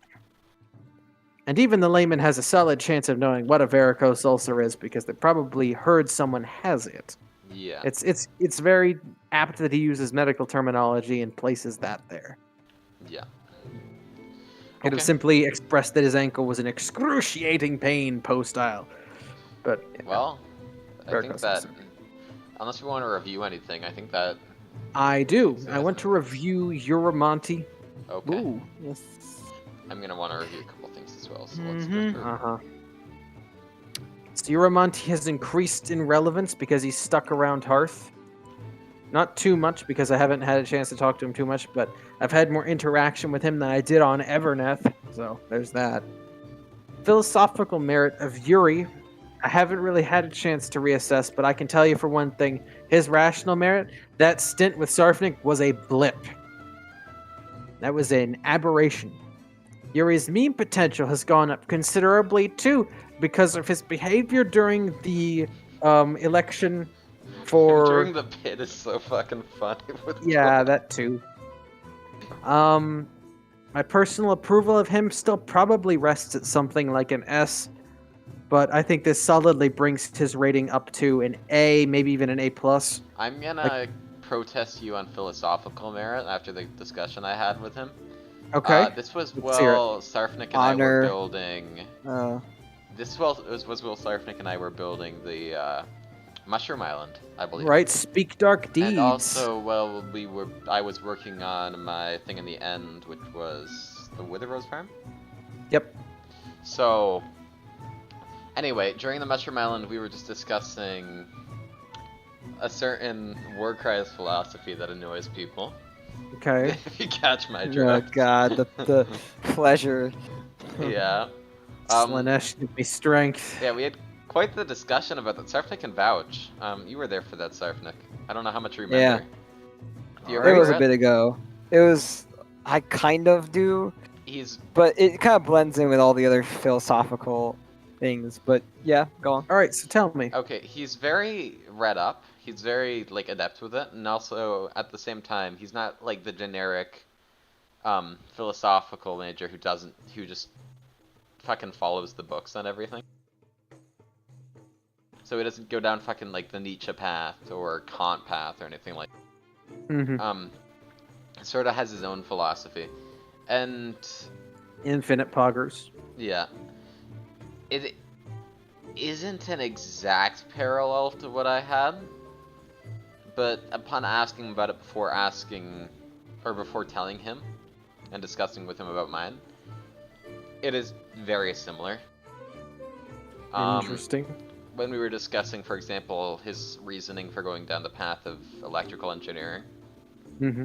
Speaker 1: And even the layman has a solid chance of knowing what a varicose ulcer is because they probably heard someone has it.
Speaker 3: Yeah.
Speaker 1: It's very apt that he uses medical terminology and places that there.
Speaker 3: Yeah.
Speaker 1: Could have simply expressed that his ankle was in excruciating pain post-style. But
Speaker 3: well, I think
Speaker 1: varicose
Speaker 3: that
Speaker 1: ulcer.
Speaker 3: unless you want to review anything, I think that
Speaker 1: I do. I want to review Euromonte.
Speaker 3: okay.
Speaker 2: Ooh, yes.
Speaker 3: I'm gonna want to review a couple things as well. So let's go through.
Speaker 1: Uh-huh. So Euromonte has increased in relevance because he's stuck around Harth. Not too much because I haven't had a chance to talk to him too much, but I've had more interaction with him than I did on Everneth. So there's that. Philosophical merit of Yuri, I haven't really had a chance to reassess, but I can tell you for one thing, his rational merit, that stint with Sarfnik was a blip. That was an aberration. Yuri's meme potential has gone up considerably too because of his behavior during the election for...
Speaker 3: During the pit is so fucking funny.
Speaker 1: Yeah, that too. My personal approval of him still probably rests at something like an S, but I think this solidly brings his rating up to an A, maybe even an A+.
Speaker 3: I'm gonna protest you on philosophical merit after the discussion I had with him.
Speaker 1: Okay.
Speaker 3: This was
Speaker 1: Let's hear it.
Speaker 3: Sarfnik and I were
Speaker 2: Honor.
Speaker 3: building. This was Will Sarfnik and I were building the Mushroom Island, I believe.
Speaker 1: Right, speak dark deeds.
Speaker 3: And also, well, I was working on my thing in the end, which was the Wither Rose Farm.
Speaker 1: Yep.
Speaker 3: So, anyway, during the Mushroom Island, we were just discussing a certain Warcraft philosophy that annoys people.
Speaker 1: Okay.
Speaker 3: If you catch my
Speaker 2: Oh
Speaker 3: drift.
Speaker 2: god, the pleasure.
Speaker 3: Yeah.
Speaker 1: Slanesh, give me strength.
Speaker 3: Yeah, we had quite the discussion about that. Sarfnik can vouch. You were there for that, Sarfnik. I don't know how much you remember.
Speaker 2: Yeah.
Speaker 3: Do you
Speaker 2: It was
Speaker 3: remember
Speaker 2: a bit ago. It was. I kind of do,
Speaker 3: He's
Speaker 2: but it kind of blends in with all the other philosophical things. But yeah, go on.
Speaker 1: All right, so tell me.
Speaker 3: okay. He's very read up. He's very like adept with it, and also at the same time, he's not like the generic philosophical major who just fucking follows the books and everything. So he doesn't go down fucking like the Nietzsche path or Kant path or anything like.
Speaker 1: Mm-hmm.
Speaker 3: Sort of has his own philosophy, and
Speaker 1: Infinite poggers.
Speaker 3: yeah, it isn't an exact parallel to what I had, but upon asking about it before telling him and discussing with him about mine, it is very similar.
Speaker 1: Interesting.
Speaker 3: When we were discussing, for example, his reasoning for going down the path of electrical engineering,
Speaker 1: Mm-hmm.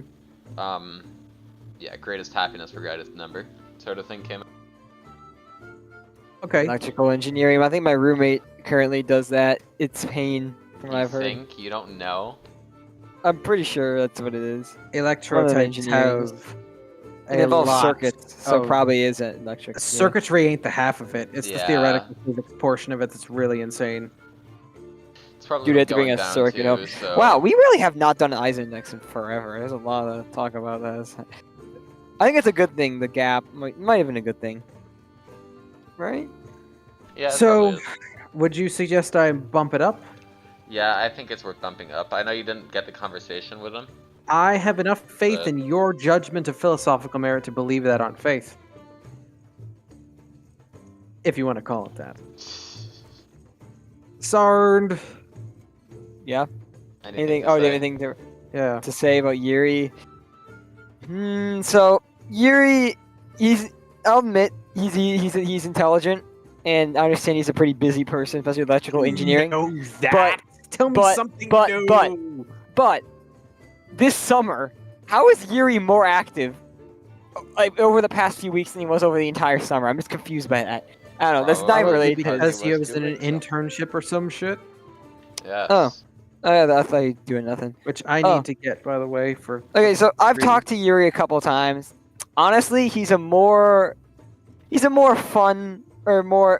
Speaker 3: yeah, greatest happiness for greatest number sort of thing came up.
Speaker 1: Okay.
Speaker 2: Electrical engineering. I think my roommate currently does that. It's pain, from what
Speaker 3: You
Speaker 2: I've heard.
Speaker 3: think? You don't know?
Speaker 2: I'm pretty sure that's what it is.
Speaker 1: Electro
Speaker 2: One of the
Speaker 1: types
Speaker 2: engineering.
Speaker 1: have
Speaker 2: It
Speaker 1: a
Speaker 2: involves
Speaker 1: lot
Speaker 2: circuits, so
Speaker 1: of-
Speaker 2: probably isn't electric. Yeah.
Speaker 1: Circuitry ain't the half of it. It's the
Speaker 3: Yeah.
Speaker 1: theoretical physics portion of it that's really insane.
Speaker 3: It's probably
Speaker 2: Dude,
Speaker 3: what
Speaker 2: had to
Speaker 3: I'm
Speaker 2: bring
Speaker 3: going
Speaker 2: a
Speaker 3: down
Speaker 2: circuit
Speaker 3: to,
Speaker 2: up.
Speaker 3: so...
Speaker 2: Wow, we really have not done Eisen next in forever. There's a lot of talk about this. I think it's a good thing. The gap might have been a good thing, right?
Speaker 3: Yeah, it
Speaker 1: So,
Speaker 3: probably is.
Speaker 1: would you suggest I bump it up?
Speaker 3: Yeah, I think it's worth bumping up. I know you didn't get the conversation with him.
Speaker 1: I have enough faith
Speaker 3: But-
Speaker 1: in your judgment of philosophical merit to believe that on faith. If you want to call it that. Sarnd.
Speaker 2: Yeah.
Speaker 3: Anything
Speaker 2: Oh,
Speaker 3: to
Speaker 2: do you
Speaker 3: say?
Speaker 2: have anything
Speaker 1: Yeah.
Speaker 2: to say about Yuri? So Yuri, I'll admit he's intelligent, and I understand he's a pretty busy person, especially with electrical engineering.
Speaker 1: Know that. Tell me
Speaker 2: but-
Speaker 1: something
Speaker 2: but-
Speaker 1: new.
Speaker 2: But this summer, how is Yuri more active, like over the past few weeks than he was over the entire summer? I'm just confused by that. I don't know. That's not even
Speaker 3: Probably
Speaker 2: related
Speaker 1: because
Speaker 2: to.
Speaker 1: he
Speaker 3: was
Speaker 1: was in an
Speaker 3: doing
Speaker 1: internship or some shit,
Speaker 3: Yes.
Speaker 2: Oh. Oh, yeah, I thought he was doing nothing.
Speaker 1: which I
Speaker 2: Oh.
Speaker 1: need to get, by the way, for.
Speaker 2: Okay, so I've
Speaker 1: reading.
Speaker 2: talked to Yuri a couple times. Honestly, he's a more fun or a more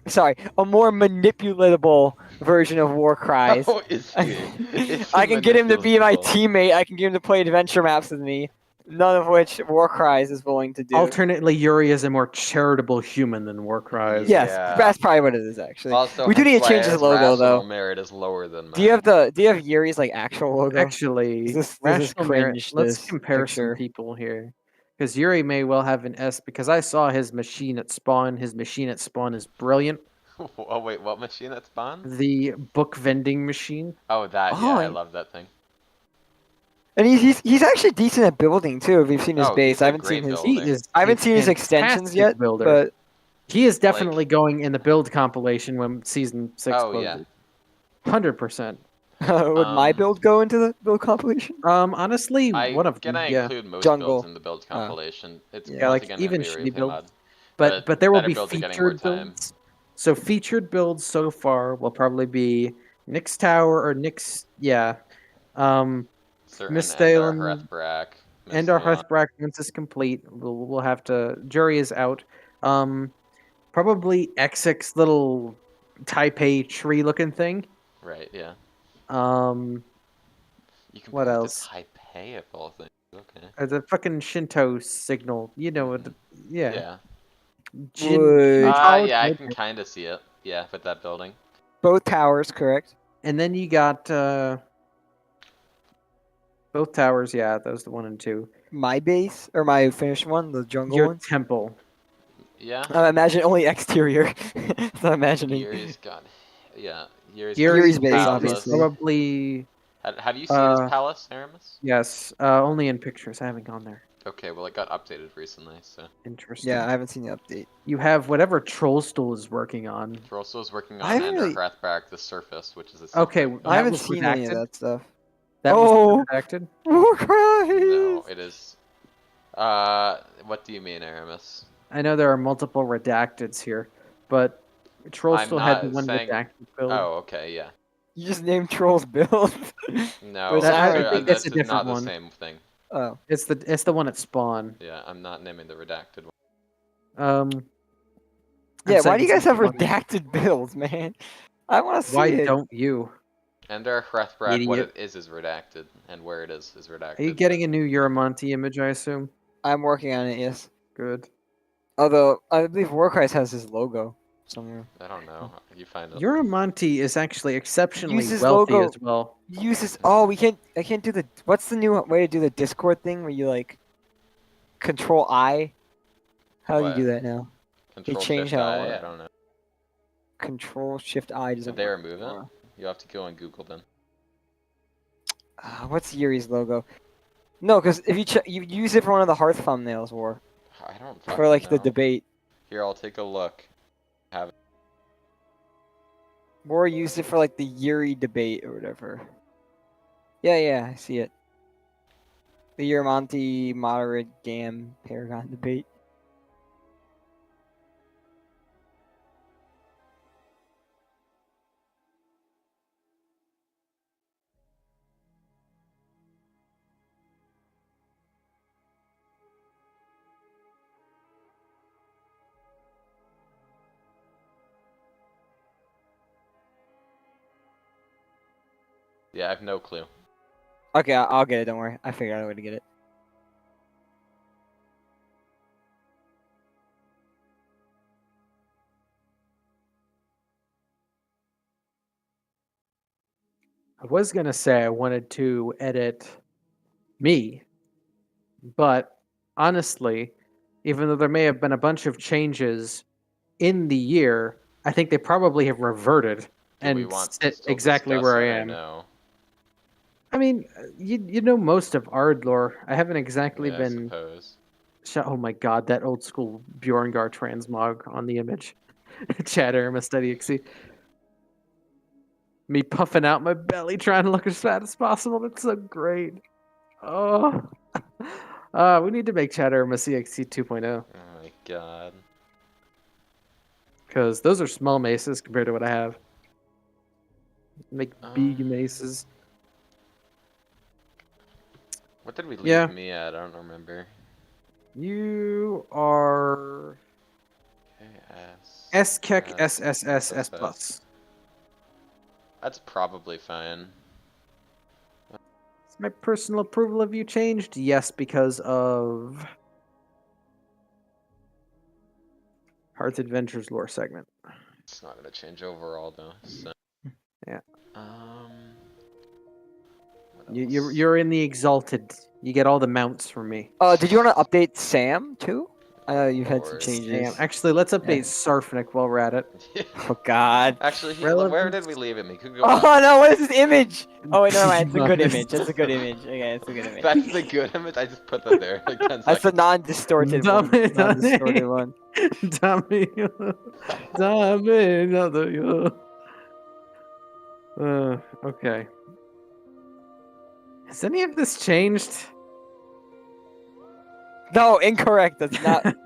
Speaker 2: manipulatable version of Warcries.
Speaker 3: Oh, is he? Is
Speaker 2: I
Speaker 3: he
Speaker 2: can get him to be my
Speaker 3: manipulable?
Speaker 2: teammate. I can get him to play adventure maps with me. None of which Warcries is willing to do.
Speaker 1: Alternately, Yuri is a more charitable human than Warcries.
Speaker 2: Yes,
Speaker 3: Yeah.
Speaker 2: that's probably what it is actually.
Speaker 3: Also,
Speaker 2: We do need to
Speaker 3: hence
Speaker 2: change
Speaker 3: why
Speaker 2: his
Speaker 3: his
Speaker 2: logo,
Speaker 3: rational
Speaker 2: though.
Speaker 3: merit is lower than mine.
Speaker 2: Do you have Yuri's like actual logo?
Speaker 1: Actually,
Speaker 2: This is
Speaker 1: rational merit.
Speaker 2: cringe,
Speaker 1: Let's
Speaker 2: this
Speaker 1: compare
Speaker 2: picture.
Speaker 1: some people here, because Yuri may well have an S. Because I saw his machine at spawn. His machine at spawn is brilliant.
Speaker 3: Oh wait, what machine at spawn?
Speaker 1: The book vending machine.
Speaker 3: Oh, that.
Speaker 2: Oh,
Speaker 3: Yeah, I
Speaker 2: I-
Speaker 3: love that thing.
Speaker 2: And he's actually decent at building too. If you've seen his
Speaker 3: Oh,
Speaker 2: base,
Speaker 3: he's a
Speaker 2: I haven't
Speaker 3: great
Speaker 2: seen his.
Speaker 3: builder.
Speaker 1: He is.
Speaker 2: I haven't
Speaker 1: a
Speaker 2: seen his extensions
Speaker 1: fantastic
Speaker 2: yet,
Speaker 1: builder.
Speaker 2: but
Speaker 1: He is definitely going in the build compilation when season 6
Speaker 3: Oh,
Speaker 1: closes. 100%.
Speaker 2: would my
Speaker 3: Um,
Speaker 2: build go into the build compilation?
Speaker 1: Honestly,
Speaker 3: I'm
Speaker 1: one of them,
Speaker 3: gonna
Speaker 1: yeah.
Speaker 3: include most
Speaker 2: Jungle.
Speaker 3: builds in the build compilation. It's
Speaker 2: Yeah,
Speaker 1: Yeah,
Speaker 3: once
Speaker 1: like
Speaker 3: again
Speaker 1: even
Speaker 3: gonna be
Speaker 1: shitty
Speaker 3: replay
Speaker 1: builds.
Speaker 3: mod.
Speaker 1: But there will
Speaker 3: better
Speaker 1: be
Speaker 3: builds are getting more
Speaker 1: featured
Speaker 3: time.
Speaker 1: builds. So featured builds so far will probably be Nyx Tower or Nyx, yeah.
Speaker 3: Certain
Speaker 1: Miss
Speaker 3: and
Speaker 1: Dalen
Speaker 3: our Hearthbrack.
Speaker 1: and our Hearthbrack once it's complete. We'll have to. Jury is out. Probably XX little Taipei tree looking thing.
Speaker 3: Right, yeah. You can
Speaker 1: What
Speaker 3: put it
Speaker 1: else?
Speaker 3: to Taipei of all things. Okay.
Speaker 1: The fucking Shinto signal. You know what? Yeah.
Speaker 3: Yeah.
Speaker 2: Would-
Speaker 3: Yeah, I can kind of see it. Yeah, with that building.
Speaker 2: Both towers, correct?
Speaker 1: And then you got both towers. Yeah, that was the 1 and 2.
Speaker 2: My base or my finished one, the jungle
Speaker 1: Your
Speaker 2: one.
Speaker 1: temple.
Speaker 3: Yeah.
Speaker 2: Imagine only exterior. Not imagining.
Speaker 3: Yuri's got. Yeah,
Speaker 2: Yuri's base,
Speaker 3: palace.
Speaker 2: obviously.
Speaker 1: Probably
Speaker 3: Have you seen his palace, Aramis?
Speaker 1: yes. Only in pictures. I haven't gone there.
Speaker 3: Okay, well it got updated recently, so.
Speaker 1: Interesting.
Speaker 2: Yeah, I haven't seen the update.
Speaker 1: You have whatever Trollstool is working on.
Speaker 3: Trollstool is working
Speaker 2: I
Speaker 3: on
Speaker 2: haven't
Speaker 3: Ender
Speaker 2: really-
Speaker 3: Hearthbrack, the surface, which is a
Speaker 1: Okay,
Speaker 3: separate
Speaker 1: That
Speaker 2: I haven't
Speaker 1: was
Speaker 2: seen any of
Speaker 1: redacted?
Speaker 2: that stuff.
Speaker 1: That
Speaker 2: Oh!
Speaker 1: was redacted.
Speaker 2: Warcries!
Speaker 3: No, it is. What do you mean, Aramis?
Speaker 1: I know there are multiple redacteds here, but Trollstool had the
Speaker 3: not
Speaker 1: one
Speaker 3: saying-
Speaker 1: redacted build.
Speaker 3: Oh, okay, yeah.
Speaker 2: You just named Trolls build.
Speaker 3: No,
Speaker 2: That- I
Speaker 1: think that's
Speaker 3: this
Speaker 1: a
Speaker 3: is not
Speaker 1: different
Speaker 3: the
Speaker 1: one.
Speaker 3: same thing.
Speaker 2: Oh.
Speaker 1: It's the one at spawn.
Speaker 3: Yeah, I'm not naming the redacted one.
Speaker 1: I'm
Speaker 2: Yeah, why
Speaker 1: saying
Speaker 2: do you
Speaker 1: it's
Speaker 2: guys have
Speaker 1: one.
Speaker 2: redacted builds, man? I want to see
Speaker 1: Why
Speaker 2: it.
Speaker 1: don't you?
Speaker 3: Ender Hearthbrack, what
Speaker 1: Idiot.
Speaker 3: it is redacted, and where it is redacted.
Speaker 1: Are you getting a new Uramonte image? I assume.
Speaker 2: I'm working on it, yes.
Speaker 1: Good.
Speaker 2: Although, I believe Warcries has his logo somewhere.
Speaker 3: I don't know. You find it.
Speaker 1: Uramonte is actually exceptionally
Speaker 2: Use his
Speaker 1: wealthy
Speaker 2: logo.
Speaker 1: as well.
Speaker 2: Use this. Oh, I can't do the. What's the new way to do the Discord thing where you like control I? How do
Speaker 3: What?
Speaker 2: you do that now?
Speaker 3: Control
Speaker 2: changed
Speaker 3: Shift
Speaker 2: how it
Speaker 3: I. I
Speaker 2: works.
Speaker 3: don't know.
Speaker 2: Control Shift I doesn't
Speaker 3: Did they
Speaker 2: work
Speaker 3: remove it?
Speaker 2: anymore.
Speaker 3: You have to go on Google then.
Speaker 2: What's Yuri's logo? No, because if you use it for one of the Hearth thumbnails, or
Speaker 3: I don't.
Speaker 2: for like the
Speaker 3: know.
Speaker 2: debate,
Speaker 3: Here, I'll take a look.
Speaker 2: or used it for like the Yuri debate or whatever. Yeah, I see it. The Uramonte moderate Gam Paragon debate.
Speaker 3: Yeah, I have no clue.
Speaker 2: Okay, I'll get it. Don't worry. I figured out a way to get it.
Speaker 1: I was gonna say I wanted to edit me, but honestly, even though there may have been a bunch of changes in the year, I think they probably have reverted
Speaker 3: Do we
Speaker 1: and
Speaker 3: want to
Speaker 1: sit
Speaker 3: still
Speaker 1: exactly
Speaker 3: discuss
Speaker 1: where
Speaker 3: it
Speaker 1: I
Speaker 3: or
Speaker 1: am.
Speaker 3: no?
Speaker 1: I mean, you know most of Ardlore. I haven't exactly
Speaker 3: Yeah, I
Speaker 1: been.
Speaker 3: suppose.
Speaker 1: Oh my god, that old school Bjorngar transmog on the image. Chatter, Mustadi. Me puffing out my belly trying to look as fat as possible. That's so great. Oh. We need to make Chatter CXC 2.0
Speaker 3: Oh my god.
Speaker 1: because those are small maces compared to what I have. Make big
Speaker 3: Um,
Speaker 1: maces.
Speaker 3: What did we leave
Speaker 1: Yeah.
Speaker 3: me at? I don't remember.
Speaker 1: You are
Speaker 3: KS.
Speaker 1: SKEC
Speaker 3: S,
Speaker 1: SSSS plus.
Speaker 3: That's probably fine.
Speaker 1: Is my personal approval of you changed? Yes, because of Hearth Adventures lore segment.
Speaker 3: It's not gonna change overall though. So.
Speaker 1: Yeah.
Speaker 3: What else?
Speaker 1: You're in the exalted. You get all the mounts from me.
Speaker 2: Did you want to update Sam too? I know you've had some
Speaker 3: Lord.
Speaker 2: changes.
Speaker 1: Damn. Actually, let's update
Speaker 2: Yeah.
Speaker 1: Sarfnik while we're at it.
Speaker 2: Oh God.
Speaker 3: Actually, where
Speaker 1: Relevance.
Speaker 3: did we leave him? He could go
Speaker 2: Oh
Speaker 3: up.
Speaker 2: no! What is this image? Oh wait, never mind. It's a good
Speaker 1: Nice.
Speaker 2: image. That's a good image. Okay, it's a good image.
Speaker 3: That's the good image. I just put that there like 10
Speaker 2: That's the
Speaker 3: seconds.
Speaker 2: non-distorted one.
Speaker 1: Dummy,
Speaker 2: Non-distorted one.
Speaker 1: Dummy. Dummy, another you. Okay. Has any of this changed?
Speaker 2: No, incorrect. That's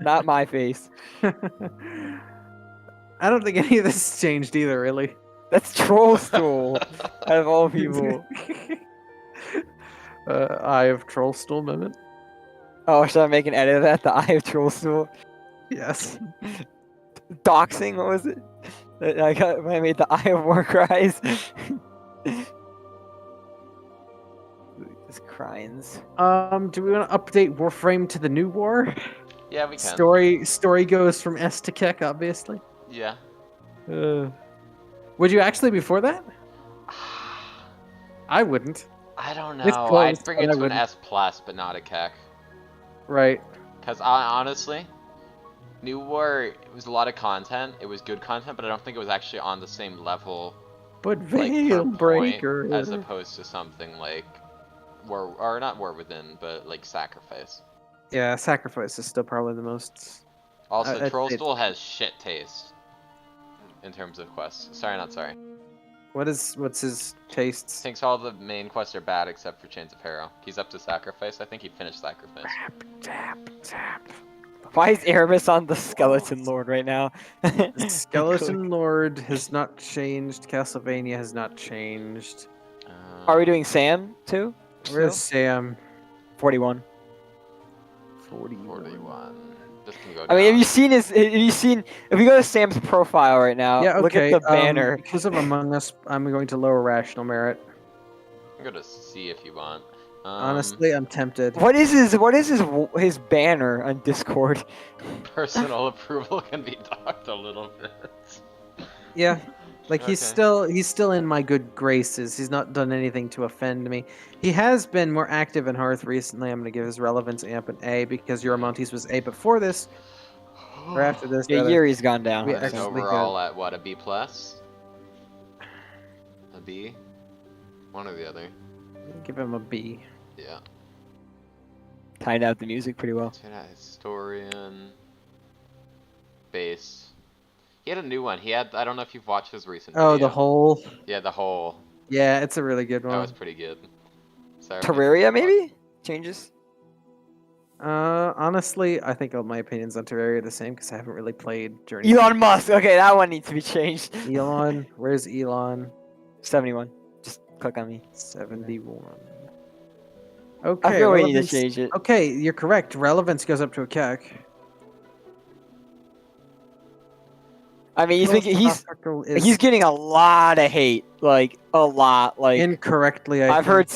Speaker 2: not my face.
Speaker 1: I don't think any of this has changed either, really.
Speaker 2: That's Troll Stool. Out of all people.
Speaker 1: Eye of Trollstool moment.
Speaker 2: Oh, should I make an edit of that? The Eye of Troll Stool.
Speaker 1: Yes.
Speaker 2: Doxing. What was it? I got when I made the Eye of War Cries. Just cryings.
Speaker 1: Do we want to update Warframe to the new war?
Speaker 3: Yeah, we can.
Speaker 1: Story goes from S to Keck, obviously.
Speaker 3: Yeah.
Speaker 1: Would you actually before that? I wouldn't.
Speaker 3: I don't
Speaker 1: It's
Speaker 3: know.
Speaker 1: close,
Speaker 3: I'd bring
Speaker 1: but
Speaker 3: it
Speaker 1: I
Speaker 3: to an
Speaker 1: wouldn't.
Speaker 3: S plus, but not a keck.
Speaker 1: Right.
Speaker 3: Because honestly, New War, it was a lot of content. It was good content, but I don't think it was actually on the same level,
Speaker 1: But
Speaker 3: like
Speaker 1: Veil
Speaker 3: per
Speaker 1: Breaker.
Speaker 3: point, as opposed to something like War, or not War Within, but like Sacrifice.
Speaker 1: Yeah, Sacrifice is still probably the most.
Speaker 3: Also,
Speaker 1: I'd say
Speaker 3: Trollstool has shit taste in terms of quests. Sorry, not sorry.
Speaker 1: What's his tastes?
Speaker 3: Thinks all the main quests are bad except for Chains of Harrow. He's up to Sacrifice. I think he finished Sacrifice.
Speaker 1: Tap.
Speaker 2: Why is Aramis on the Skeleton Lord right now?
Speaker 1: The Skeleton Lord has not changed. Castlevania has not changed.
Speaker 2: Are we doing Sam too?
Speaker 1: Where's Sam?
Speaker 2: 41.
Speaker 3: 41. This can go down.
Speaker 2: I mean, have you seen his? Have you seen? If we go to Sam's profile right now,
Speaker 1: Yeah, okay.
Speaker 2: look at the banner.
Speaker 1: Because of Among Us, I'm going to lower Rational Merit.
Speaker 3: I'm gonna see if you want.
Speaker 1: Honestly, I'm tempted.
Speaker 2: What is his banner on Discord?
Speaker 3: Personal approval can be docked a little bit.
Speaker 1: Yeah, like he's
Speaker 3: Okay.
Speaker 1: still in my good graces. He's not done anything to offend me. He has been more active in Hearth recently. I'm gonna give his relevance amp an A because Euromontes was A before this or after this.
Speaker 2: Yeah,
Speaker 1: rather.
Speaker 2: Yuri's gone down.
Speaker 1: We
Speaker 3: He's
Speaker 1: actually
Speaker 3: overall at what, a B plus? A B? One or the other.
Speaker 1: Give him a B.
Speaker 3: Yeah.
Speaker 2: Timed out the music pretty well.
Speaker 3: Historian. Base. He had a new one. He had, I don't know if you've watched his recent
Speaker 1: Oh,
Speaker 3: video.
Speaker 1: the whole.
Speaker 3: Yeah, the whole.
Speaker 1: Yeah, it's a really good one.
Speaker 3: That was pretty good. Sorry,
Speaker 2: Terraria maybe changes.
Speaker 1: Honestly, I think all my opinions on Terraria are the same because I haven't really played Journey.
Speaker 2: Elon Musk. Okay, that one needs to be changed.
Speaker 1: Elon, where's Elon?
Speaker 2: 71. Just click on me.
Speaker 1: 71.
Speaker 2: I
Speaker 1: Okay,
Speaker 2: feel we need to
Speaker 1: relevance-
Speaker 2: change it.
Speaker 1: Okay, you're correct. Relevance goes up to a keck.
Speaker 2: I mean,
Speaker 1: philosophical is
Speaker 2: he's getting a lot of hate, like a lot, like
Speaker 1: incorrectly.
Speaker 2: I've heard,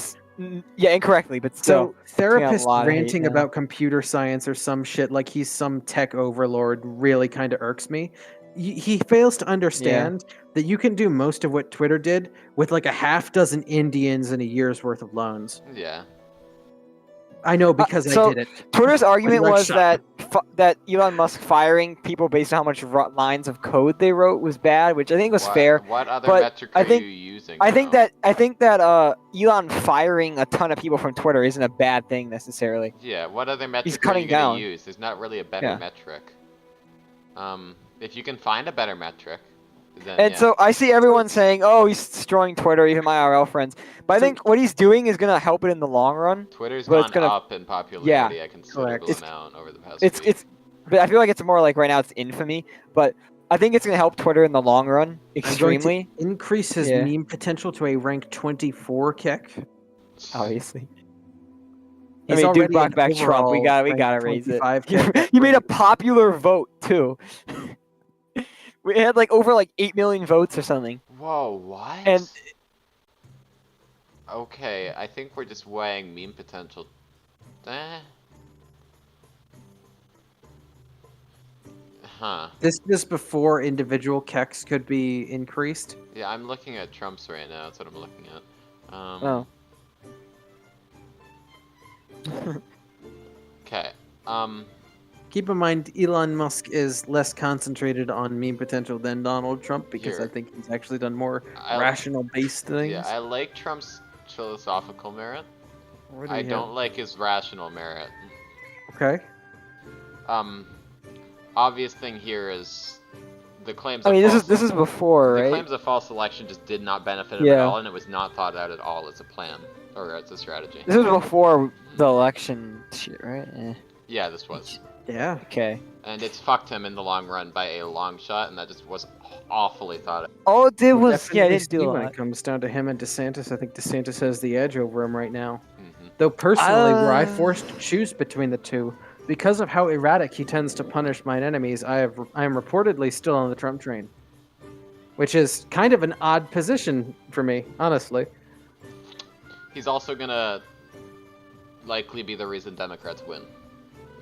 Speaker 2: yeah, incorrectly, but still.
Speaker 1: So therapist
Speaker 2: lot of hate
Speaker 1: ranting
Speaker 2: now.
Speaker 1: about computer science or some shit like he's some tech overlord really kind of irks me. He fails to understand that you can do most of what Twitter did with like a half dozen Indians and a year's worth of loans.
Speaker 3: Yeah.
Speaker 1: I know because
Speaker 2: so
Speaker 1: I did it.
Speaker 2: Twitter's argument
Speaker 1: like,
Speaker 2: was
Speaker 1: shut
Speaker 2: that Elon Musk firing people based on how much lines of code they wrote was bad, which I think was fair.
Speaker 3: What other
Speaker 2: but
Speaker 3: metric
Speaker 2: I
Speaker 3: are
Speaker 2: think-
Speaker 3: you using?
Speaker 2: I think that Elon firing a ton of people from Twitter isn't a bad thing necessarily.
Speaker 3: Yeah, what other metric are
Speaker 2: cutting
Speaker 3: you gonna
Speaker 2: down.
Speaker 3: use? There's not really a better
Speaker 2: Yeah.
Speaker 3: metric. If you can find a better metric, then
Speaker 2: And
Speaker 3: yeah.
Speaker 2: so I see everyone saying, "Oh, he's destroying Twitter," even my IRL friends. But I
Speaker 1: So-
Speaker 2: think what he's doing is gonna help it in the long run.
Speaker 3: Twitter's
Speaker 2: but it's
Speaker 3: gone
Speaker 2: gonna-
Speaker 3: up in popularity a considerable
Speaker 1: correct.
Speaker 3: amount over the past week.
Speaker 2: But I feel like it's more like right now it's infamy. But I think it's gonna help Twitter in the long run
Speaker 1: I'm going to
Speaker 2: extremely,
Speaker 1: increase his
Speaker 2: Yeah.
Speaker 1: meme potential to a rank 24 kick.
Speaker 2: obviously.
Speaker 1: He's
Speaker 2: dude
Speaker 1: already
Speaker 2: brought
Speaker 1: an
Speaker 2: back Trump. We
Speaker 1: overall
Speaker 2: gotta
Speaker 1: rank
Speaker 2: raise it.
Speaker 1: 25
Speaker 2: You
Speaker 1: kick.
Speaker 2: made a popular vote too. We had like over 8 million votes or something.
Speaker 3: Whoa, what?
Speaker 2: And-
Speaker 3: Okay, I think we're just weighing meme potential. Huh.
Speaker 1: This is before individual keks could be increased.
Speaker 3: Yeah, I'm looking at Trump's right now. That's what I'm looking at.
Speaker 2: Oh.
Speaker 3: Okay.
Speaker 1: Keep in mind, Elon Musk is less concentrated on meme potential than Donald Trump because
Speaker 3: Here.
Speaker 1: I think he's actually done more
Speaker 3: I-
Speaker 1: rational-based things.
Speaker 3: Yeah, I like Trump's philosophical merit.
Speaker 1: What do
Speaker 3: I
Speaker 1: you
Speaker 3: don't like his rational merit.
Speaker 1: have? Okay.
Speaker 3: Obvious thing here is the claims.
Speaker 2: I mean,
Speaker 3: of
Speaker 2: this is before,
Speaker 3: the
Speaker 2: right?
Speaker 3: claims of false election just did not benefit him at
Speaker 2: Yeah.
Speaker 3: all, and it was not thought out at all as a plan or as a strategy.
Speaker 2: This was before the election shit, right?
Speaker 3: Yeah, this was,
Speaker 1: Yeah.
Speaker 2: Okay.
Speaker 3: and it's fucked him in the long run by a long shot, and that just was awfully thought out.
Speaker 2: All it did was,
Speaker 1: Definitely
Speaker 2: yeah, it didn't
Speaker 1: see
Speaker 2: do a
Speaker 1: when
Speaker 2: lot.
Speaker 1: it comes down to him and DeSantis. I think DeSantis has the edge over him right now.
Speaker 3: Mhm.
Speaker 1: Though personally, were I
Speaker 2: Uh,
Speaker 1: forced to choose between the two, because of how erratic he tends to punish mine enemies, I am reportedly still on the Trump train, which is kind of an odd position for me, honestly.
Speaker 3: He's also gonna likely be the reason Democrats win.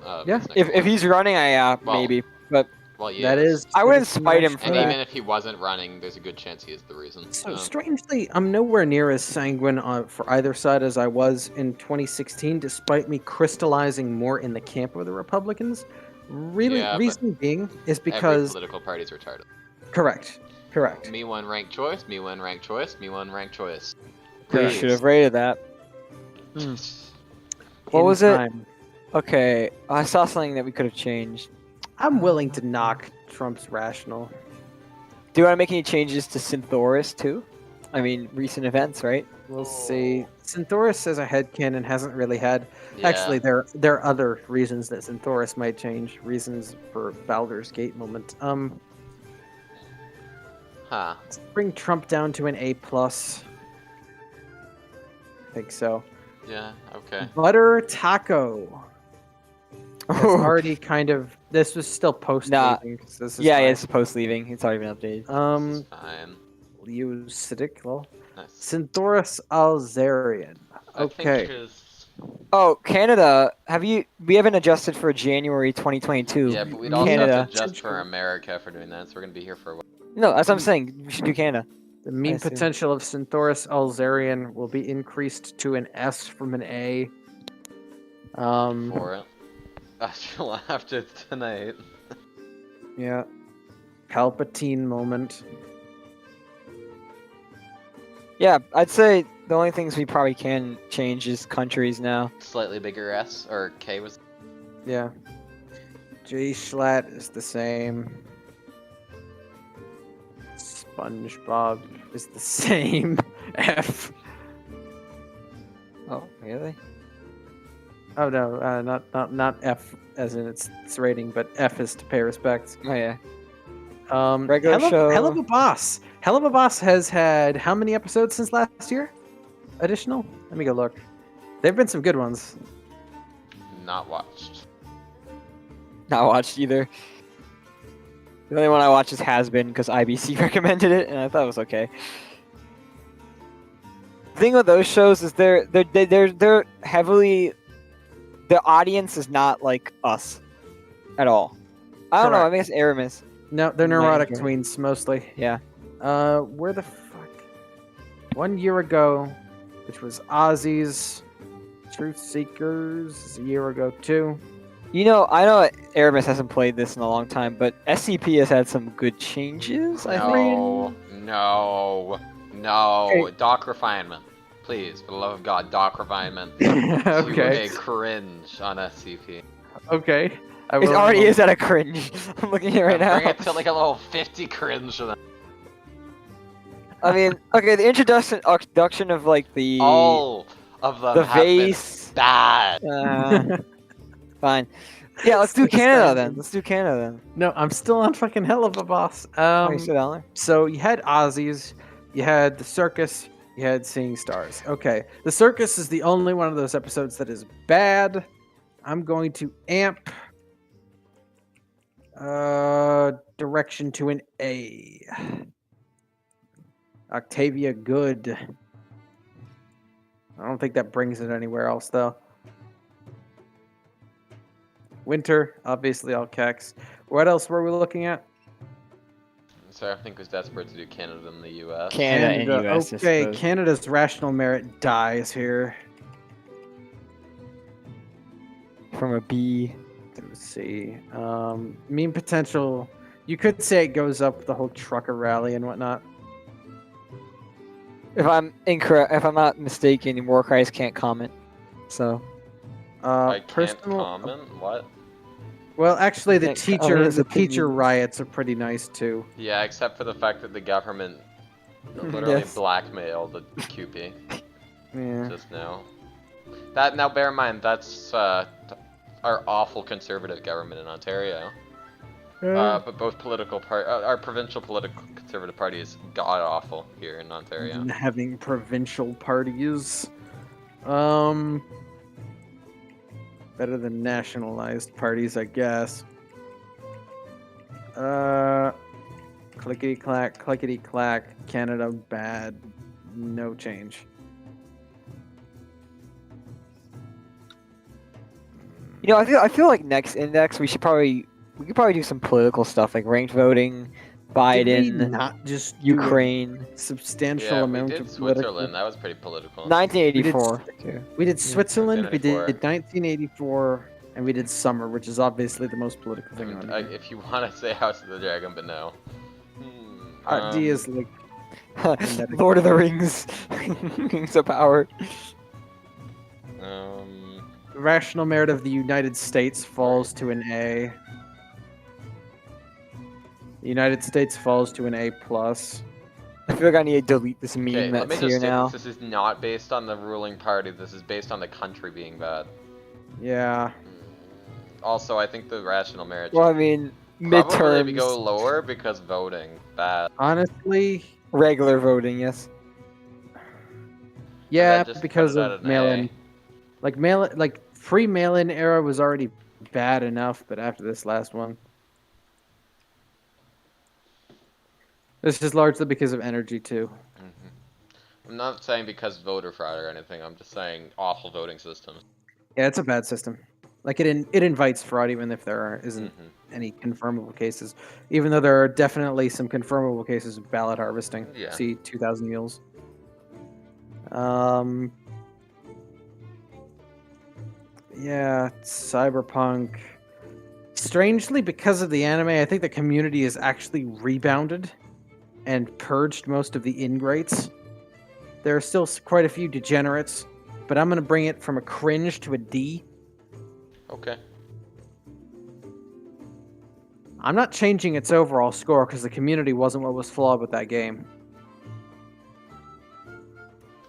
Speaker 1: Yeah.
Speaker 3: this next
Speaker 2: If
Speaker 3: election.
Speaker 2: he's running,
Speaker 3: Well,
Speaker 2: maybe. But
Speaker 3: Well, he
Speaker 1: That is.
Speaker 2: I wouldn't
Speaker 1: pretty
Speaker 2: spite him
Speaker 1: much
Speaker 2: for
Speaker 3: And
Speaker 2: that.
Speaker 3: even if he wasn't running, there's a good chance he is the reason.
Speaker 1: So strangely, I'm nowhere near as sanguine for either side as I was in 2016, despite me crystallizing more in the camp of the Republicans. Really,
Speaker 3: Yeah, but
Speaker 1: reason being is
Speaker 3: every
Speaker 1: because
Speaker 3: political party's retarded.
Speaker 1: correct.
Speaker 3: Me one rank choice, me one rank choice, me one rank choice.
Speaker 2: we should have rated that. What
Speaker 1: In
Speaker 2: was it?
Speaker 1: time.
Speaker 2: Okay, I saw something that we could have changed.
Speaker 1: I'm willing to knock Trump's rational.
Speaker 2: Do you want to make any changes to Synthoris too? I mean, recent events, right?
Speaker 1: We'll see. Synthoris as a headcanon hasn't really had.
Speaker 3: Yeah.
Speaker 1: Actually, there are other reasons that Synthoris might change. Reasons for Baldur's Gate moment.
Speaker 3: Huh.
Speaker 1: Let's bring Trump down to an A+. I think so.
Speaker 3: Yeah, okay.
Speaker 1: Butter Taco. It's already kind of. This was still post
Speaker 2: Nah.
Speaker 1: leaving, 'cause this is
Speaker 2: Yeah,
Speaker 1: fine.
Speaker 2: it's post leaving. It's already been updated.
Speaker 3: This is fine.
Speaker 1: Leucidic.
Speaker 3: Nice.
Speaker 1: Synthoris Alzarian.
Speaker 3: I think
Speaker 1: Okay.
Speaker 3: there's-
Speaker 2: Oh, Canada. We haven't adjusted for January 2022.
Speaker 3: Yeah, but we'd also
Speaker 2: Canada.
Speaker 3: have to adjust for America for doing that, so we're gonna be here for a while.
Speaker 2: No, that's what I'm saying. We should do Canada.
Speaker 1: The meme
Speaker 2: I see.
Speaker 1: potential of Synthoris Alzarian will be increased to an S from an A.
Speaker 3: For it. After tonight.
Speaker 1: Yeah. Palpatine moment.
Speaker 2: Yeah, I'd say the only things we probably can change is countries now.
Speaker 3: Slightly bigger S, or K was.
Speaker 1: Yeah. J Schlatt is the same. SpongeBob is the same. F.
Speaker 2: Oh, really?
Speaker 1: Oh no, not F as in its rating, but F is to pay respects.
Speaker 2: Oh yeah.
Speaker 1: Hell
Speaker 2: Regular
Speaker 1: of,
Speaker 2: show.
Speaker 1: Hell of a Boss. Hell of a Boss has had how many episodes since last year? Additional? Let me go look. There've been some good ones.
Speaker 3: Not watched.
Speaker 2: Not watched either. The only one I watch is Has Been because IBC recommended it, and I thought it was okay. The thing with those shows is they're heavily. The audience is not like us at all. I don't know. I
Speaker 1: Correct.
Speaker 2: guess Aramis.
Speaker 1: No, they're
Speaker 2: Might
Speaker 1: neurotic
Speaker 2: enjoy
Speaker 1: tweens mostly.
Speaker 2: Yeah.
Speaker 1: Where the fuck? 1 year ago, which was Ozzy's Truth Seekers. A year ago too.
Speaker 2: You know, I know Aramis hasn't played this in a long time, but SCP has had some good changes. I think.
Speaker 3: No.
Speaker 1: Okay.
Speaker 3: Doc refinement. Please, for the love of God, doc refinement.
Speaker 1: Okay.
Speaker 3: A cringe on SCP.
Speaker 1: Okay.
Speaker 2: It already is at a cringe. I'm looking at it right now.
Speaker 3: Bring it to like a level 50 cringe.
Speaker 2: I mean, okay, the introduction of like the
Speaker 3: All of them
Speaker 2: the
Speaker 3: have been
Speaker 2: vase.
Speaker 3: bad.
Speaker 2: Fine. Yeah, let's do
Speaker 1: So
Speaker 2: Canada
Speaker 1: sad.
Speaker 2: then. Let's do Canada then.
Speaker 1: No, I'm still on fucking hell of a boss.
Speaker 2: You sit down there.
Speaker 1: So you had Ozzy's, you had the circus, you had Seeing Stars. Okay, the circus is the only one of those episodes that is bad. I'm going to amp direction to an A. Octavia Good. I don't think that brings it anywhere else though. Winter, obviously all Kex. What else were we looking at?
Speaker 3: So I think was desperate to do Canada and the US.
Speaker 2: Canada and US. I
Speaker 1: Okay,
Speaker 2: suppose.
Speaker 1: Canada's rational merit dies here.
Speaker 2: From a B.
Speaker 1: Let's see. Mean potential. You could say it goes up with the whole trucker rally and whatnot.
Speaker 2: If I'm incorrect, if I'm not mistaken, Warcraft can't comment. So.
Speaker 3: I can't
Speaker 1: Personal.
Speaker 3: comment. What?
Speaker 1: Well, actually, the
Speaker 2: Can't
Speaker 1: teacher,
Speaker 2: comment
Speaker 1: the teacher
Speaker 2: opinions.
Speaker 1: riots are pretty nice too.
Speaker 3: Yeah, except for the fact that the government literally
Speaker 2: Yes.
Speaker 3: blackmailed the QP
Speaker 1: Yeah.
Speaker 3: just now. That now, bear in mind that's our awful conservative government in Ontario. But both our provincial political conservative party is god awful here in Ontario.
Speaker 1: And having provincial parties. Better than nationalized parties, I guess. Clickety clack, Canada bad, no change.
Speaker 2: You know, I feel like next index we could probably do some political stuff like ranked voting,
Speaker 1: Did we
Speaker 2: Biden,
Speaker 1: not just do a
Speaker 2: Ukraine,
Speaker 1: substantial
Speaker 3: Yeah, we
Speaker 1: amount
Speaker 3: did
Speaker 1: of political.
Speaker 3: Switzerland. That was pretty political.
Speaker 2: 1984. too.
Speaker 1: We did Switzerland, we did
Speaker 3: 1984.
Speaker 1: 1984, and we did Summer, which is obviously the most political
Speaker 3: I
Speaker 1: thing
Speaker 3: mean,
Speaker 1: on here.
Speaker 3: if you want to say House of the Dragon, but no.
Speaker 1: D is like
Speaker 2: Lord of the Rings, Rings of Power.
Speaker 1: the rational merit of the United States falls to an A. The United States falls to an A plus.
Speaker 2: I feel like I need to delete this meme
Speaker 3: Okay, let me
Speaker 2: that's
Speaker 3: just
Speaker 2: here
Speaker 3: say
Speaker 2: now.
Speaker 3: this is not based on the ruling party. This is based on the country being bad.
Speaker 1: Yeah.
Speaker 3: Also, I think the rational merit
Speaker 2: Well, I mean,
Speaker 3: probably maybe go
Speaker 2: midterms,
Speaker 3: lower because voting bad.
Speaker 1: Honestly,
Speaker 2: regular voting, yes.
Speaker 1: yeah,
Speaker 3: just
Speaker 1: because
Speaker 3: put it at
Speaker 1: of
Speaker 3: an
Speaker 1: mail-in.
Speaker 3: A.
Speaker 1: Like free mail-in era was already bad enough, but after this last one. This is largely because of energy too.
Speaker 3: I'm not saying because voter fraud or anything. I'm just saying awful voting systems.
Speaker 1: Yeah, it's a bad system. Like it invites fraud even if there isn't any confirmable cases. Even though there are definitely some confirmable cases of ballot harvesting.
Speaker 3: Yeah.
Speaker 1: See 2000 Mules. Yeah, Cyberpunk. Strangely, because of the anime, I think the community has actually rebounded and purged most of the ingrates. There are still quite a few degenerates, but I'm going to bring it from a cringe to a D.
Speaker 3: Okay.
Speaker 1: I'm not changing its overall score because the community wasn't what was flawed with that game.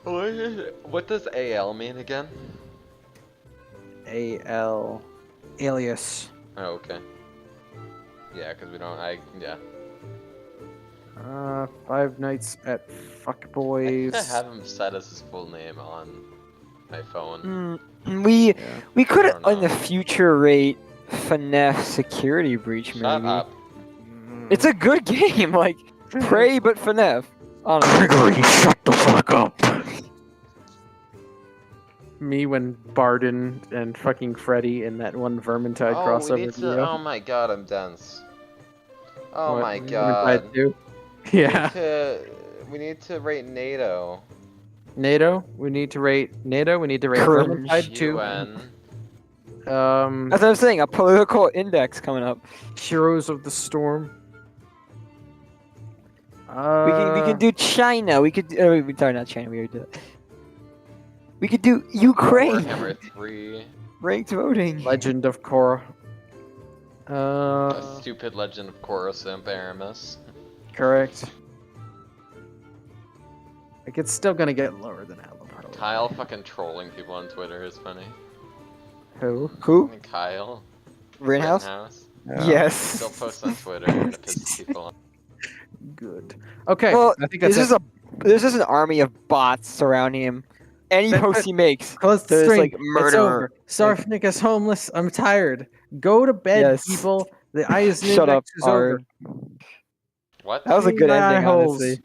Speaker 3: What does AL mean again?
Speaker 1: AL. Alias.
Speaker 3: Oh, okay. Yeah, because we don't. Yeah.
Speaker 1: 5 Nights at
Speaker 3: I
Speaker 1: Fuckboys.
Speaker 3: think I have him set as his full name on my phone.
Speaker 2: We
Speaker 3: I
Speaker 2: could
Speaker 3: don't
Speaker 2: in the
Speaker 3: know.
Speaker 2: future rate FNAF security breach
Speaker 3: Shut
Speaker 2: maybe.
Speaker 3: up.
Speaker 2: It's a good game, like Prey but FNAF. Honestly.
Speaker 1: Gregory, shut the fuck up. Me when Barden and fucking Freddy in that one Vermintide
Speaker 3: Oh,
Speaker 1: crossover
Speaker 3: we need to.
Speaker 1: video.
Speaker 3: Oh my god, I'm dense. Oh
Speaker 1: What,
Speaker 3: my
Speaker 1: Vermintide
Speaker 3: god.
Speaker 1: 2? Yeah.
Speaker 3: We need to rate NATO.
Speaker 1: NATO. We need to rate NATO. We need to rate
Speaker 2: Cringe.
Speaker 1: Vermintide 2.
Speaker 3: UN.
Speaker 2: As I was saying, a political index coming up.
Speaker 1: Heroes of the Storm.
Speaker 2: We can do China. We could. Sorry, not China. We already did that. We could do Ukraine.
Speaker 3: Warhammer 3.
Speaker 2: Ranked voting.
Speaker 1: Legend of Korra.
Speaker 3: A stupid Legend of Korra Imp Aramis.
Speaker 1: Correct. Like, it's still gonna get lower than Alabama.
Speaker 3: Kyle fucking trolling people on Twitter is funny.
Speaker 1: Who?
Speaker 2: Who?
Speaker 3: Kyle.
Speaker 2: Rittenhouse?
Speaker 1: Yeah.
Speaker 2: Yes.
Speaker 3: Still posts on Twitter and it pisses people off.
Speaker 1: Good. Okay.
Speaker 2: Well,
Speaker 1: I think that's
Speaker 2: there's just an army of bots surrounding him. Any
Speaker 1: That's
Speaker 2: post
Speaker 1: it.
Speaker 2: he makes,
Speaker 1: Close the
Speaker 2: there's
Speaker 1: stream.
Speaker 2: like
Speaker 1: It's
Speaker 2: murder.
Speaker 1: over. Sarfnik is homeless. I'm tired. Go to bed,
Speaker 2: Yes.
Speaker 1: people. The Eisen
Speaker 2: Shut up,
Speaker 1: index is over.
Speaker 2: Ard.
Speaker 3: What?
Speaker 2: That was a
Speaker 1: Clean
Speaker 2: good
Speaker 1: my eye
Speaker 2: ending,
Speaker 1: holes.
Speaker 2: honestly.